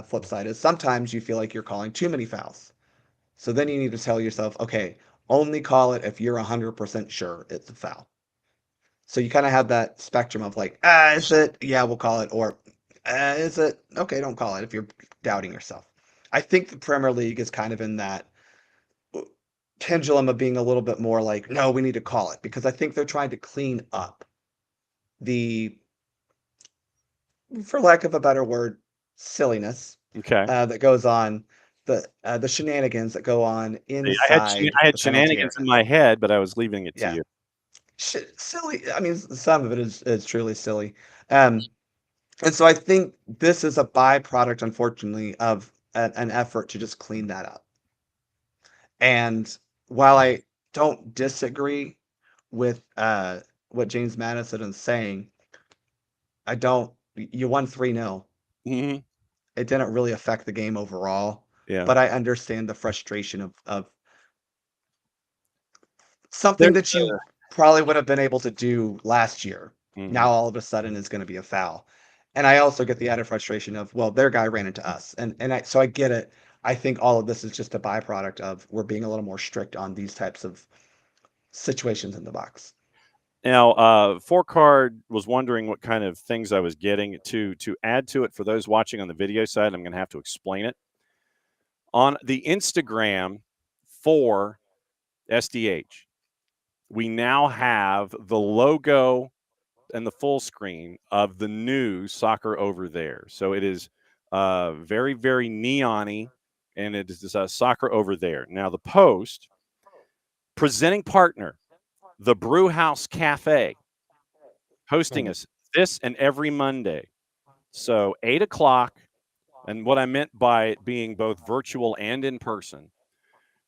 flip side is sometimes you feel like you're calling too many fouls. So then you need to tell yourself, okay, only call it if you're 100% sure it's a foul. So you kind of have that spectrum of is it? Yeah, we'll call it. Or is it? Okay, don't call it if you're doubting yourself. I think the Premier League is kind of in that pendulum of being a little bit more like, no, we need to call it, because I think they're trying to clean up the, for lack of a better word, silliness that goes on, the shenanigans that go on inside. I had shenanigans in my head, but I was leaving it to you. Silly. I mean, some of it is truly silly. And so I think this is a byproduct, unfortunately, of an effort to just clean that up. And while I don't disagree with what James Madison is saying, you won 3-0. Mm-hmm. It didn't really affect the game overall. Yeah. But I understand the frustration of something that you probably would have been able to do last year. Mm-hmm. Now all of a sudden is going to be a foul. And I also get the added frustration of, well, their guy ran into us. So I get it. I think all of this is just a byproduct of we're being a little more strict on these types of situations in the box. Now, Four Card was wondering what kind of things I was getting to add to it. For those watching on the video side, I'm going to have to explain it. On the Instagram for SDH, we now have the logo and the full screen of the new Soccer Over There. So it is very, very neon-y, and it is Soccer Over There. Now, the post, presenting partner, the Brew House Cafe, hosting us this and every Monday. So 8 o'clock, and what I meant by it being both virtual and in person,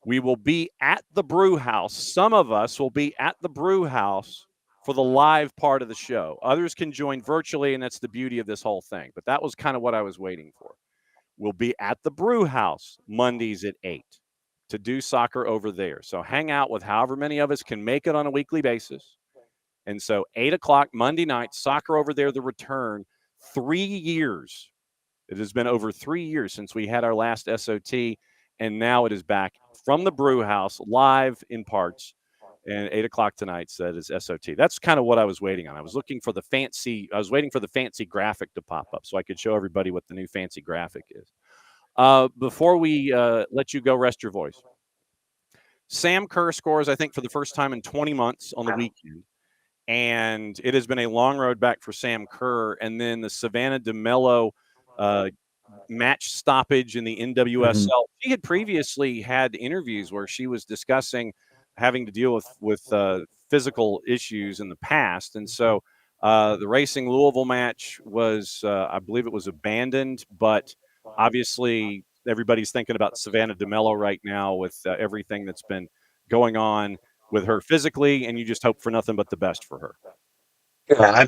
we will be at the Brew House. Some of us will be at the Brew House for the live part of the show. Others can join virtually, and that's the beauty of this whole thing. But that was kind of what I was waiting for. We'll be at the Brew House Mondays at 8 to do Soccer Over There. So hang out with however many of us can make it on a weekly basis. And so 8 o'clock Monday night, Soccer Over There, the return, 3 years. It has been over 3 years since we had our last SOT, and now it is back from the brew house, live in parts, and 8 o'clock tonight. So that is SOT. That's kind of what I was waiting on. I was waiting for the fancy graphic to pop up so I could show everybody what the new fancy graphic is. Before we let you go rest your voice, Sam Kerr scores, I think, for the first time in 20 months on the weekend. And it has been a long road back for Sam Kerr. And then the Savannah DeMello match stoppage in the NWSL. She had previously had interviews where she was discussing having to deal with physical issues in the past. And so the Racing Louisville match was, I believe it was abandoned, but obviously everybody's thinking about Savannah DeMello right now with everything that's been going on with her physically, and you just hope for nothing but the best for her. Yeah,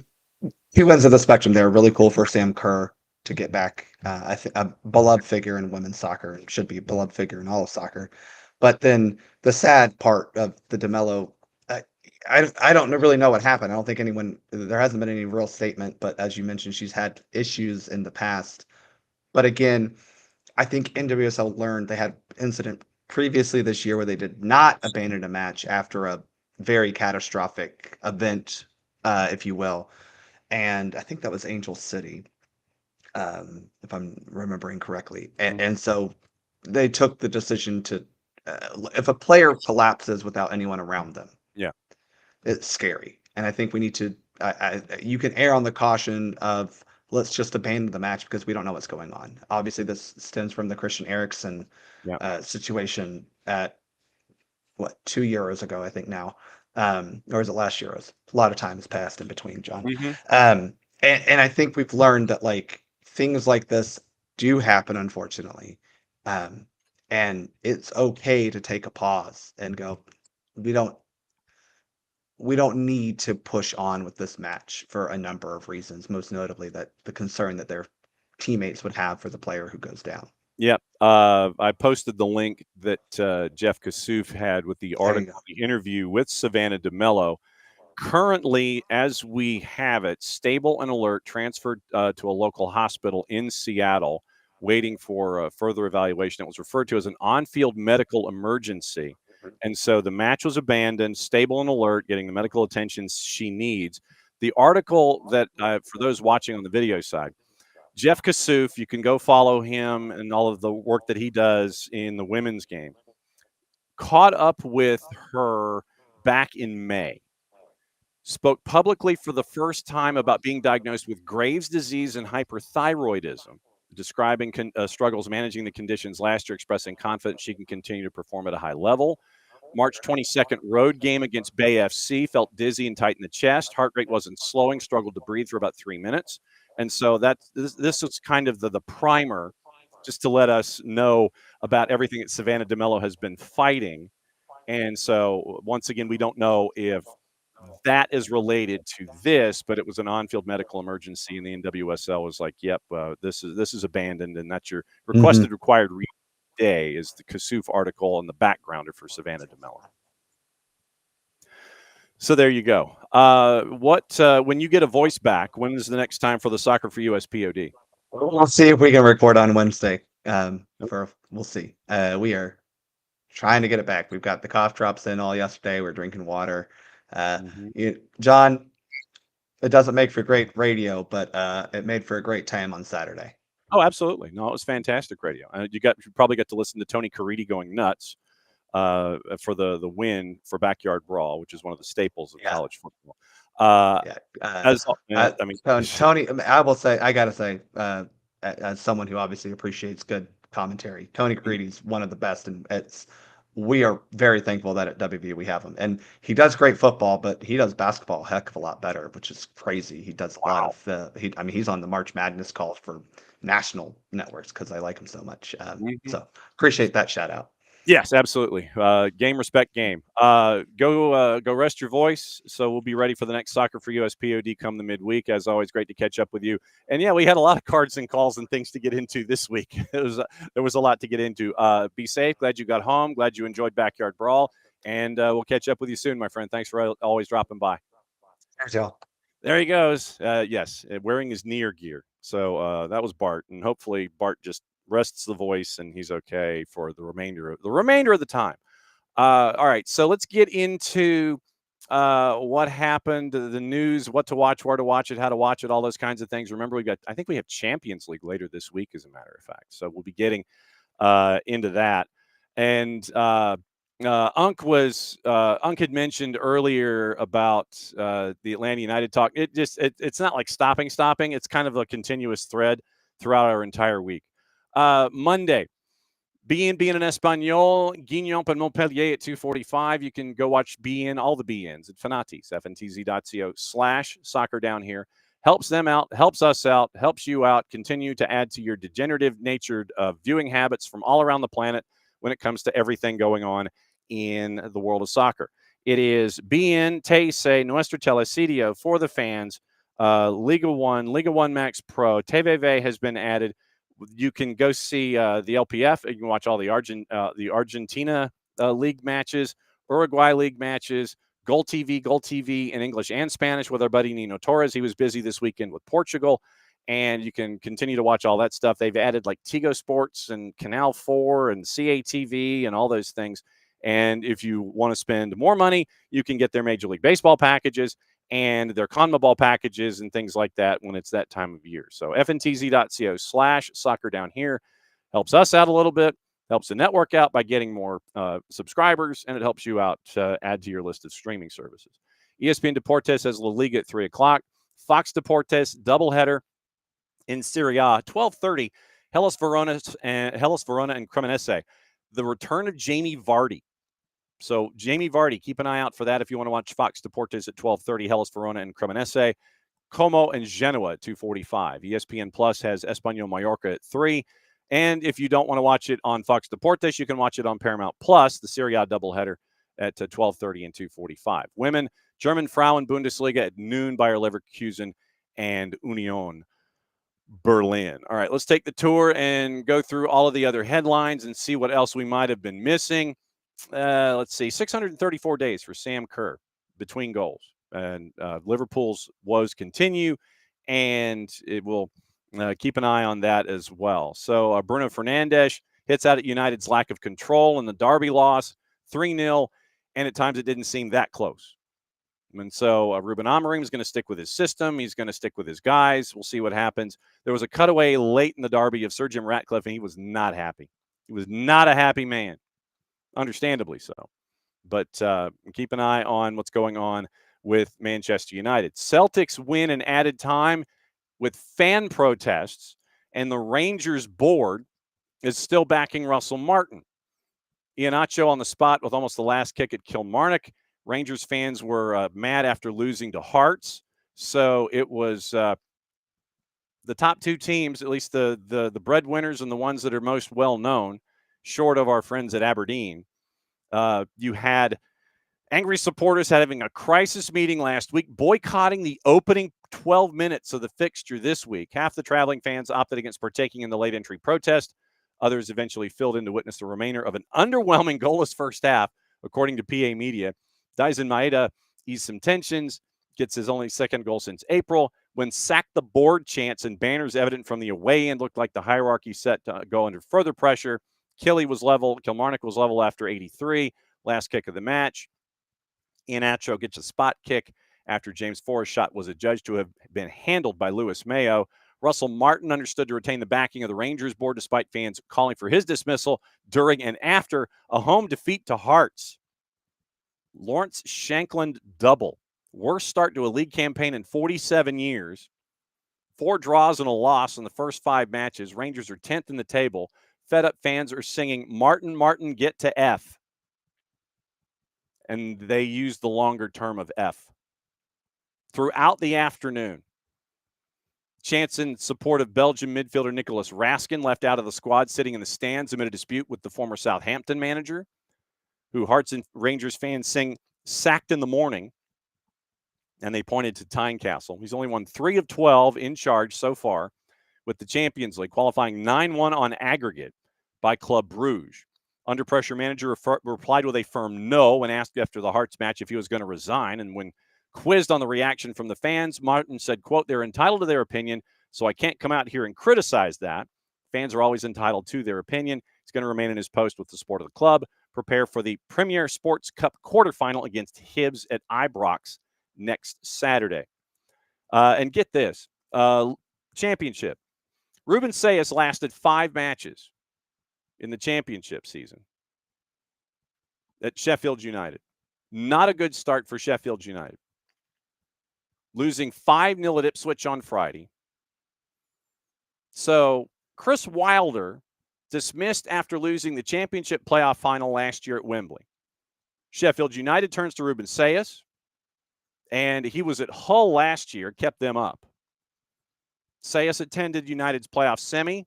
two ends of the spectrum there. Really cool for Sam Kerr to get back. I think a beloved figure in women's soccer, and should be a beloved figure in all of soccer. But then the sad part of the DeMello, I don't really know what happened. I don't think there hasn't been any real statement, but as you mentioned, she's had issues in the past. But again, I think NWSL learned they had incident previously this year where they did not abandon a match after a very catastrophic event, if you will. And I think that was Angel City, if I'm remembering correctly. And so they took the decision to, if a player collapses without anyone around them, yeah, it's scary. And I think we need to, you can err on the caution of let's just abandon the match because we don't know what's going on. Obviously, this stems from the Christian Eriksen situation at 2 Euros ago, I think now, or is it last Euros? A lot of time has passed in between, John. And I think we've learned that like things like this do happen, unfortunately, and it's okay to take a pause and go. We don't need to push on with this match for a number of reasons, most notably that the concern that their teammates would have for the player who goes down. Yep. I posted the link that Jeff Kassouf had with the article, the interview with Savannah DeMello. Currently, as we have it, stable and alert, transferred to a local hospital in Seattle, waiting for further evaluation. It was referred to as an on-field medical emergency. And so the match was abandoned, stable and alert, getting the medical attention she needs. The article that, for those watching on the video side, Jeff Kassouf, you can go follow him and all of the work that he does in the women's game, caught up with her back in May, spoke publicly for the first time about being diagnosed with Graves' disease and hyperthyroidism, describing struggles managing the conditions last year, expressing confidence she can continue to perform at a high level. March 22nd road game against Bay FC, felt dizzy and tight in the chest. Heart rate wasn't slowing, struggled to breathe for about 3 minutes. And so this is kind of the primer just to let us know about everything that Savannah DeMello has been fighting. And so once again, we don't know if that is related to this, but it was an on-field medical emergency, and the NWSL was like, "Yep, this is abandoned," and that's your requested required read today is the Kassouf article and the backgrounder for Savannah DeMello. So there you go. When you get a voice back, when is the next time for the Soccer for US POD? We'll see if we can record on Wednesday. We'll see. We are trying to get it back. We've got the cough drops in all yesterday. We're drinking water. John, it doesn't make for great radio, but it made for a great time on Saturday. Oh, absolutely. No, it was fantastic radio. You probably got to listen to Tony Caridi going nuts for the win for Backyard Brawl, which is one of the staples of college football. Tony, I will say, I gotta say, as someone who obviously appreciates good commentary, Tony Caridi's one of the best, and we are very thankful that at WV we have him. And he does great football, but he does basketball a heck of a lot better, which is crazy. He does a lot of he's on the March Madness calls for national networks because I like him so much. So appreciate that shout out. Yes, absolutely. Game, respect, game. Go rest your voice. So we'll be ready for the next Soccer for US POD come the midweek. As always, great to catch up with you. And yeah, we had a lot of cards and calls and things to get into this week. There was a lot to get into. Be safe. Glad you got home. Glad you enjoyed Backyard Brawl. And we'll catch up with you soon, my friend. Thanks for always dropping by. Thanks, y'all. There he goes. Yes, wearing his near gear. So that was Bart, and hopefully Bart just rests the voice and he's okay for the remainder of the time. All right, so let's get into what happened, the news, what to watch, where to watch it, how to watch it, all those kinds of things. Remember, I think we have Champions League later this week, as a matter of fact. So we'll be getting into that. And Unk had mentioned earlier about the Atlanta United talk. It's not like stopping. It's kind of a continuous thread throughout our entire week. Monday, BN en Español, Guignon and Montpellier at 2:45. You can go watch BN, all the BNs at Fanatis, FNTZ.co/soccer down here. Helps them out, helps us out, helps you out. Continue to add to your degenerative natured viewing habits from all around the planet when it comes to everything going on in the world of soccer. It is BN Teise Nuestro Telesitio for the fans. Liga 1 Max Pro. TVV has been added. You can go see the LPF. You can watch all the Argentina league matches, Uruguay league matches, Goal TV in English and Spanish with our buddy Nino Torres. He was busy this weekend with Portugal, and you can continue to watch all that stuff. They've added like Tigo Sports and Canal 4 and CATV and all those things. And if you want to spend more money, you can get their Major League Baseball packages and their CONMEBOL packages and things like that when it's that time of year. So FNTZ.co/soccer down here helps us out a little bit, helps the network out by getting more subscribers, and it helps you out to add to your list of streaming services. ESPN Deportes has La Liga at 3 o'clock. Fox Deportes doubleheader in Serie A, 12:30. Hellas Verona and Cremonese. The return of Jamie Vardy. So Jamie Vardy, keep an eye out for that if you want to watch Fox Deportes at 12:30, Hellas Verona and Cremonese. Como and Genoa at 2:45. ESPN Plus has Espanyol Mallorca at 3. And if you don't want to watch it on Fox Deportes, you can watch it on Paramount Plus, the Serie A doubleheader at 12:30 and 2:45. Women, German Frauen Bundesliga at noon, Bayer Leverkusen and Union Berlin. All right, let's take the tour and go through all of the other headlines and see what else we might have been missing. Let's see, 634 days for Sam Kerr between goals. And Liverpool's woes continue, and it will keep an eye on that as well. So Bruno Fernandes hits out at United's lack of control in the Derby loss, 3-0, and at times it didn't seem that close. And so Ruben Amorim is going to stick with his system. He's going to stick with his guys. We'll see what happens. There was a cutaway late in the Derby of Sir Jim Ratcliffe, and he was not happy. He was not a happy man, understandably so. But keep an eye on what's going on with Manchester United. Celtics win in added time with fan protests, and the Rangers board is still backing Russell Martin. Iheanacho on the spot with almost the last kick at Kilmarnock. Rangers fans were mad after losing to Hearts. So it was the top two teams, at least the breadwinners and the ones that are most well-known, short of our friends at Aberdeen. You had angry supporters having a crisis meeting last week, boycotting the opening 12 minutes of the fixture this week. Half the traveling fans opted against partaking in the late entry protest. Others eventually filled in to witness the remainder of an underwhelming goalless first half, according to PA Media. Dyson Maeda eased some tensions, gets his only second goal since April. When sack the board chants and banners evident from the away end looked like the hierarchy set to go under further pressure. Kilmarnock was level after 83, last kick of the match. Iheanacho gets a spot kick after James Forrest's shot was adjudged to have been handled by Lewis Mayo. Russell Martin understood to retain the backing of the Rangers board despite fans calling for his dismissal during and after a home defeat to Hearts. Lawrence Shankland double. Worst start to a league campaign in 47 years. 4 draws and a loss in the first 5 matches. Rangers are 10th in the table. Fed up fans are singing, "Martin, Martin, get to F." And they used the longer term of F. Throughout the afternoon, chants in support of Belgian midfielder Nicolas Raskin left out of the squad, sitting in the stands amid a dispute with the former Southampton manager, who Hearts and Rangers fans sing "sacked in the morning." And they pointed to Tynecastle. He's only won 3 of 12 in charge so far with the Champions League, qualifying 9-1 on aggregate by Club Brugge. Under pressure manager replied with a firm no when asked after the Hearts match if he was going to resign. And when quizzed on the reaction from the fans, Martin said, quote, "They're entitled to their opinion, So I can't come out here and criticize that. Fans are always entitled to their opinion. He's going to remain in his post with the support of the club, prepare for the Premier Sports Cup quarterfinal against Hibs at Ibrox next Saturday. And get this, championship. Ruben Sayas lasted 5 matches in the championship season at Sheffield United. Not a good start for Sheffield United. Losing 5-0 at Ipswich on Friday. So Chris Wilder dismissed after losing the championship playoff final last year at Wembley. Sheffield United turns to Ruben Sayas, and he was at Hull last year, kept them up. Sayas attended United's playoff semi.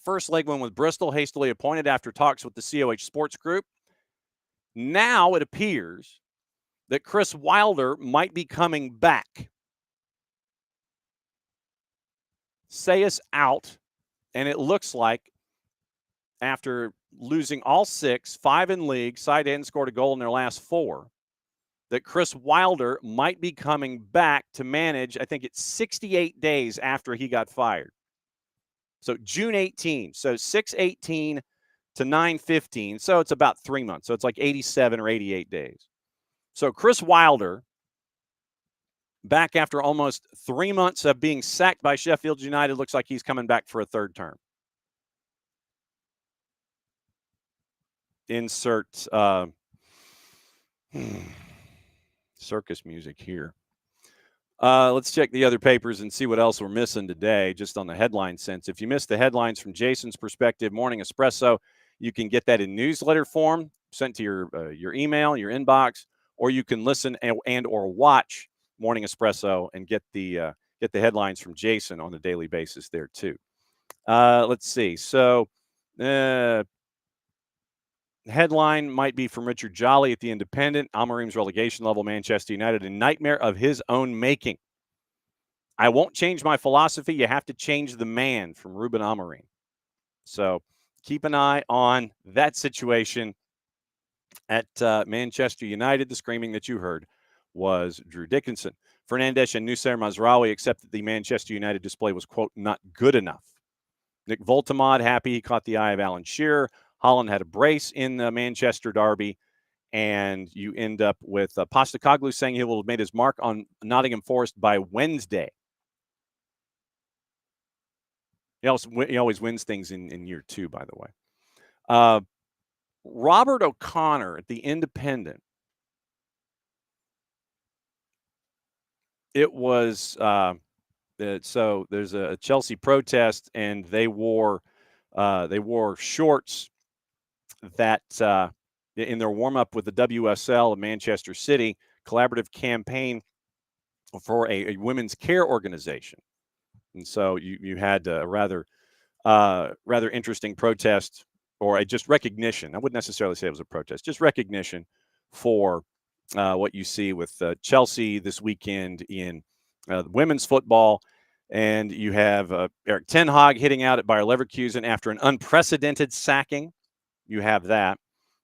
First leg win with Bristol, hastily appointed after talks with the COH Sports Group. Now it appears that Chris Wilder might be coming back. Sayas out, and it looks like after losing all 6, 5 in league, side hadn't scored a goal in their last 4, that Chris Wilder might be coming back to manage, I think it's 68 days after he got fired. So June 18, so 6/18 to 9/15, so it's about 3 months. So it's like 87 or 88 days. So Chris Wilder, back after almost 3 months of being sacked by Sheffield United, looks like he's coming back for a 3rd term. Insert circus music here. Let's check the other papers and see what else we're missing today, just on the headline sense. If you missed the headlines from Jason's perspective, Morning Espresso, you can get that in newsletter form, sent to your email, your inbox, or you can listen and or watch Morning Espresso and get the headlines from Jason on a daily basis there too. Let's see. So headline might be from Richard Jolly at the Independent. Almarim's relegation level, Manchester United, a nightmare of his own making. I won't change my philosophy. You have to change the man, from Ruben Amorim. So keep an eye on that situation at Manchester United. The screaming that you heard was Drew Dickinson. Fernandes and Nusser Mazraoui accept that the Manchester United display was, quote, not good enough. Nick Voltemade happy he caught the eye of Alan Shearer. Holland had a brace in the Manchester derby, and you end up with Postecoglou saying he will have made his mark on Nottingham Forest by Wednesday. He always wins things in year 2, by the way. Robert O'Connor at the Independent. It was so there's a Chelsea protest, and they wore shorts that in their warm-up with the WSL of Manchester City, collaborative campaign for a women's care organization. And so you had a rather interesting protest, or just recognition. I wouldn't necessarily say it was a protest, just recognition for what you see with Chelsea this weekend in women's football. And you have Erik ten Hag hitting out at Bayer Leverkusen after an unprecedented sacking. You have that,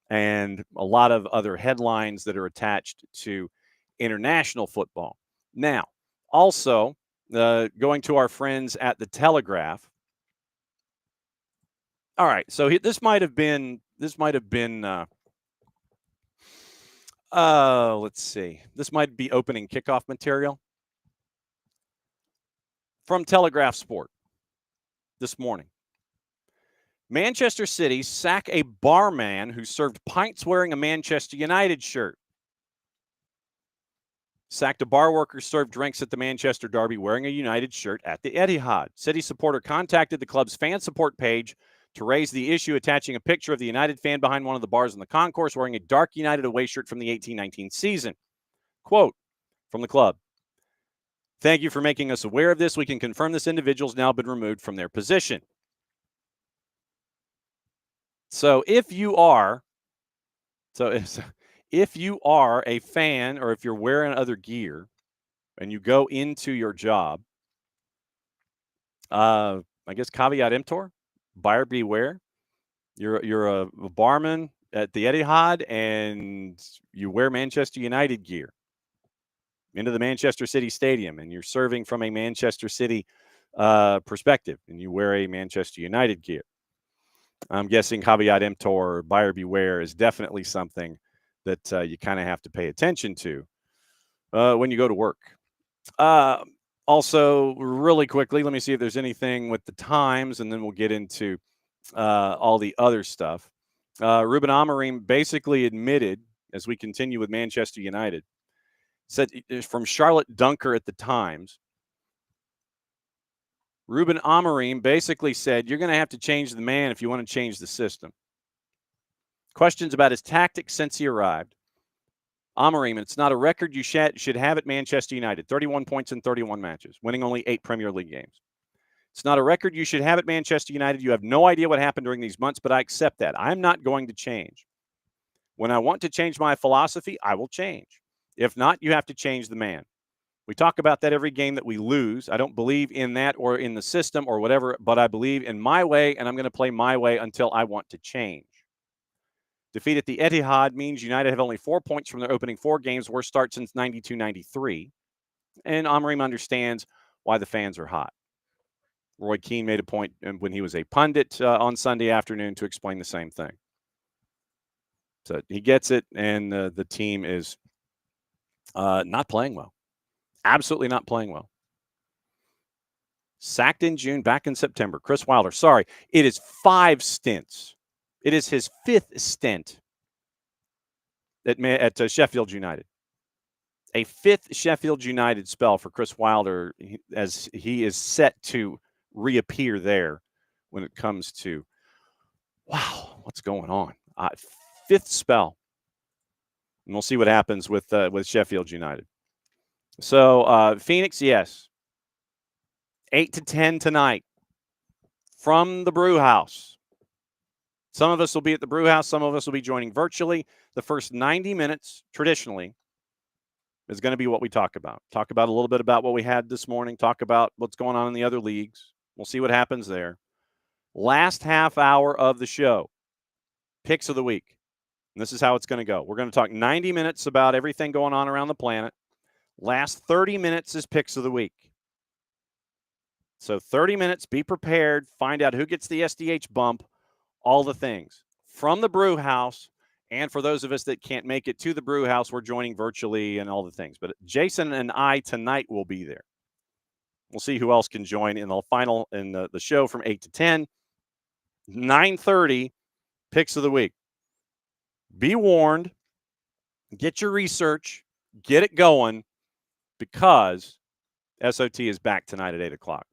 and a lot of other headlines that are attached to international football. Now, also going to our friends at the Telegraph. All right, so this might have been. Let's see. This might be opening kickoff material from Telegraph Sport this morning. Manchester City sack a barman who served pints wearing a Manchester United shirt. Sacked a bar worker served drinks at the Manchester Derby wearing a United shirt at the Etihad. City supporter contacted the club's fan support page to raise the issue, attaching a picture of the United fan behind one of the bars in the concourse wearing a dark United away shirt from the 18-19 season. Quote from the club: "Thank you for making us aware of this. We can confirm this individual's now been removed from their position." So if you are a fan, or if you're wearing other gear and you go into your job, I guess caveat emptor, buyer beware. You're a barman at the Etihad and you wear Manchester United gear into the Manchester City Stadium, and you're serving from a Manchester City perspective and you wear a Manchester United gear. I'm guessing Caveat Emptor, buyer beware, is definitely something that you kind of have to pay attention to when you go to work. Also, really quickly, let me see if there's anything with the times, and then we'll get into all the other stuff. Ruben Amorim basically admitted, as we continue with Manchester United, said from Charlotte Dunker at the Times, Ruben Amorim basically said, you're going to have to change the man if you want to change the system. Questions about his tactics since he arrived. Amorim, it's not a record you should have at Manchester United. 31 points in 31 matches, winning only 8 Premier League games. It's not a record you should have at Manchester United. You have no idea what happened during these months, but I accept that. I'm not going to change. When I want to change my philosophy, I will change. If not, you have to change the man. We talk about that every game that we lose. I don't believe in that or in the system or whatever, but I believe in my way, and I'm going to play my way until I want to change. Defeat at the Etihad means United have only 4 points from their opening 4 games, worst start since 92-93. And Amorim understands why the fans are hot. Roy Keane made a point when he was a pundit on Sunday afternoon to explain the same thing. So he gets it, and the team is not playing well. Absolutely not playing well. Sacked in June, back in September. Chris Wilder, sorry, it is 5 stints. It is his 5th stint at Sheffield United. A 5th Sheffield United spell for Chris Wilder, as he is set to reappear there when it comes to, wow, what's going on? 5th spell. And we'll see what happens with Sheffield United. So Phoenix, yes. 8-10 tonight from the Brew House. Some of us will be at the Brew House. Some of us will be joining virtually. The first 90 minutes, traditionally, is going to be what we talk about. Talk about a little bit about what we had this morning. Talk about what's going on in the other leagues. We'll see what happens there. Last half hour of the show, picks of the week. And this is how it's going to go. We're going to talk 90 minutes about everything going on around the planet. Last 30 minutes is picks of the week. So 30 minutes, be prepared, find out who gets the SDH bump, all the things. From the Brew House, and for those of us that can't make it to the Brew House, we're joining virtually and all the things. But Jason and I tonight will be there. We'll see who else can join in the final in the show from 8 to 10. 9:30, picks of the week. Be warned. Get your research. Get it going, because SOT is back tonight at 8 o'clock.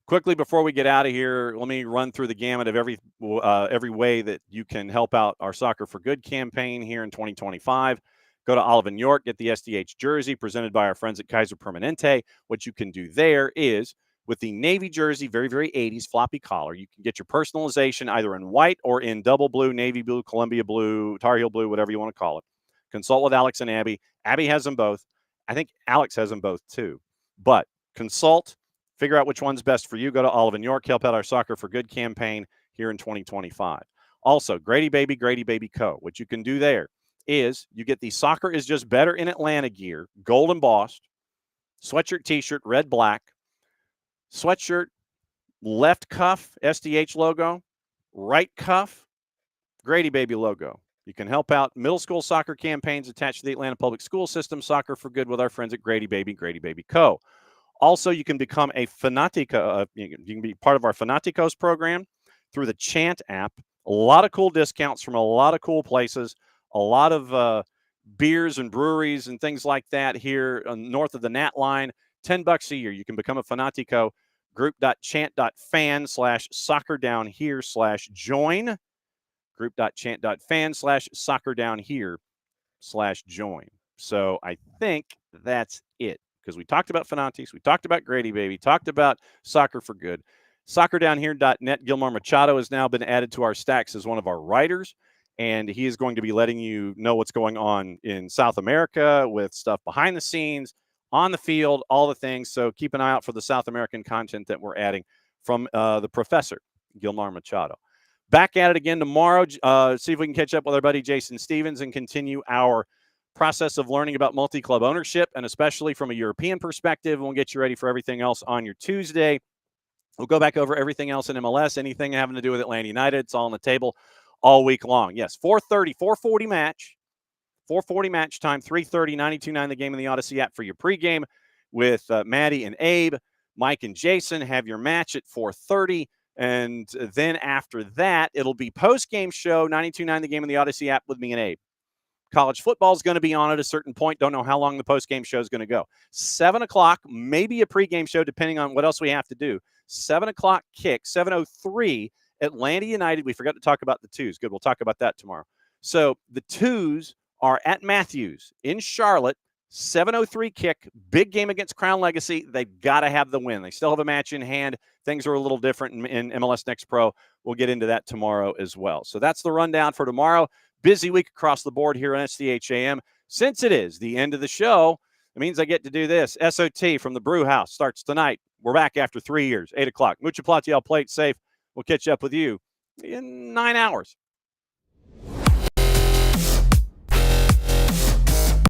Quickly, before we get out of here, let me run through the gamut of every way that you can help out our Soccer for Good campaign here in 2025. Go to Olive & York, get the SDH jersey presented by our friends at Kaiser Permanente. What you can do there is, with the navy jersey, very, very 80s floppy collar, you can get your personalization either in white or in double blue, navy blue, Columbia blue, Tar Heel blue, whatever you want to call it. Consult with Alex and Abby. Abby has them both. I think Alex has them both too. But consult. Figure out which one's best for you. Go to Olive & York. Help out our Soccer for Good campaign here in 2025. Also, Grady Baby Co. What you can do there is you get the Soccer is Just Better in Atlanta gear, gold embossed, sweatshirt, t-shirt, red, black, sweatshirt, left cuff, SDH logo, right cuff, Grady Baby logo. You can help out middle school soccer campaigns attached to the Atlanta Public School System, Soccer for Good, with our friends at Grady Baby Co. Also, you can become a Fanatico. You can be part of our Fanaticos program through the Chant app. A lot of cool discounts from a lot of cool places. A lot of beers and breweries and things like that here north of the Nat line. $10 a year. You can become a Fanatico. Group.chant.fan/soccerdownhere/join. Group.chant.fan/soccerdownhere/join. So I think that's it. Because we talked about Fanatics, we talked about Grady Baby, talked about Soccer for Good. SoccerDownHere.net. Gilmar Machado has now been added to our stacks as one of our writers, and he is going to be letting you know what's going on in South America with stuff behind the scenes, on the field, all the things. So keep an eye out for the South American content that we're adding from the professor, Gilmar Machado. Back at it again tomorrow. See if we can catch up with our buddy Jason Stevens and continue our process of learning about multi-club ownership, and especially from a European perspective. We'll get you ready for everything else on your Tuesday. We'll go back over everything else in MLS, anything having to do with Atlanta United. It's all on the table all week long. Yes, 4:40 match. 4:40 match time, 3:30, 92.9 the game in the Odyssey app for your pregame with Maddie and Abe. Mike and Jason have your match at 4:30. And then after that, it'll be post-game show, 92.9 the game in the Odyssey app with me and Abe. College football is going to be on at a certain point. Don't know how long the post-game show is going to go. 7 o'clock, maybe a pregame show, depending on what else we have to do. 7 o'clock kick, 7:03, Atlanta United. We forgot to talk about the twos. Good, we'll talk about that tomorrow. So the twos are at Matthews in Charlotte. 7:03 kick, big game against Crown Legacy. They've got to have the win. They still have a match in hand. Things are a little different in MLS Next Pro. We'll get into that tomorrow as well. So that's the rundown for tomorrow. Busy week across the board here on SDH AM. Since it is the end of the show, it means I get to do this. SOT from the Brew House starts tonight. We're back after 3 years, 8 o'clock. Mucha Platiel, play it safe. We'll catch up with you in 9 hours.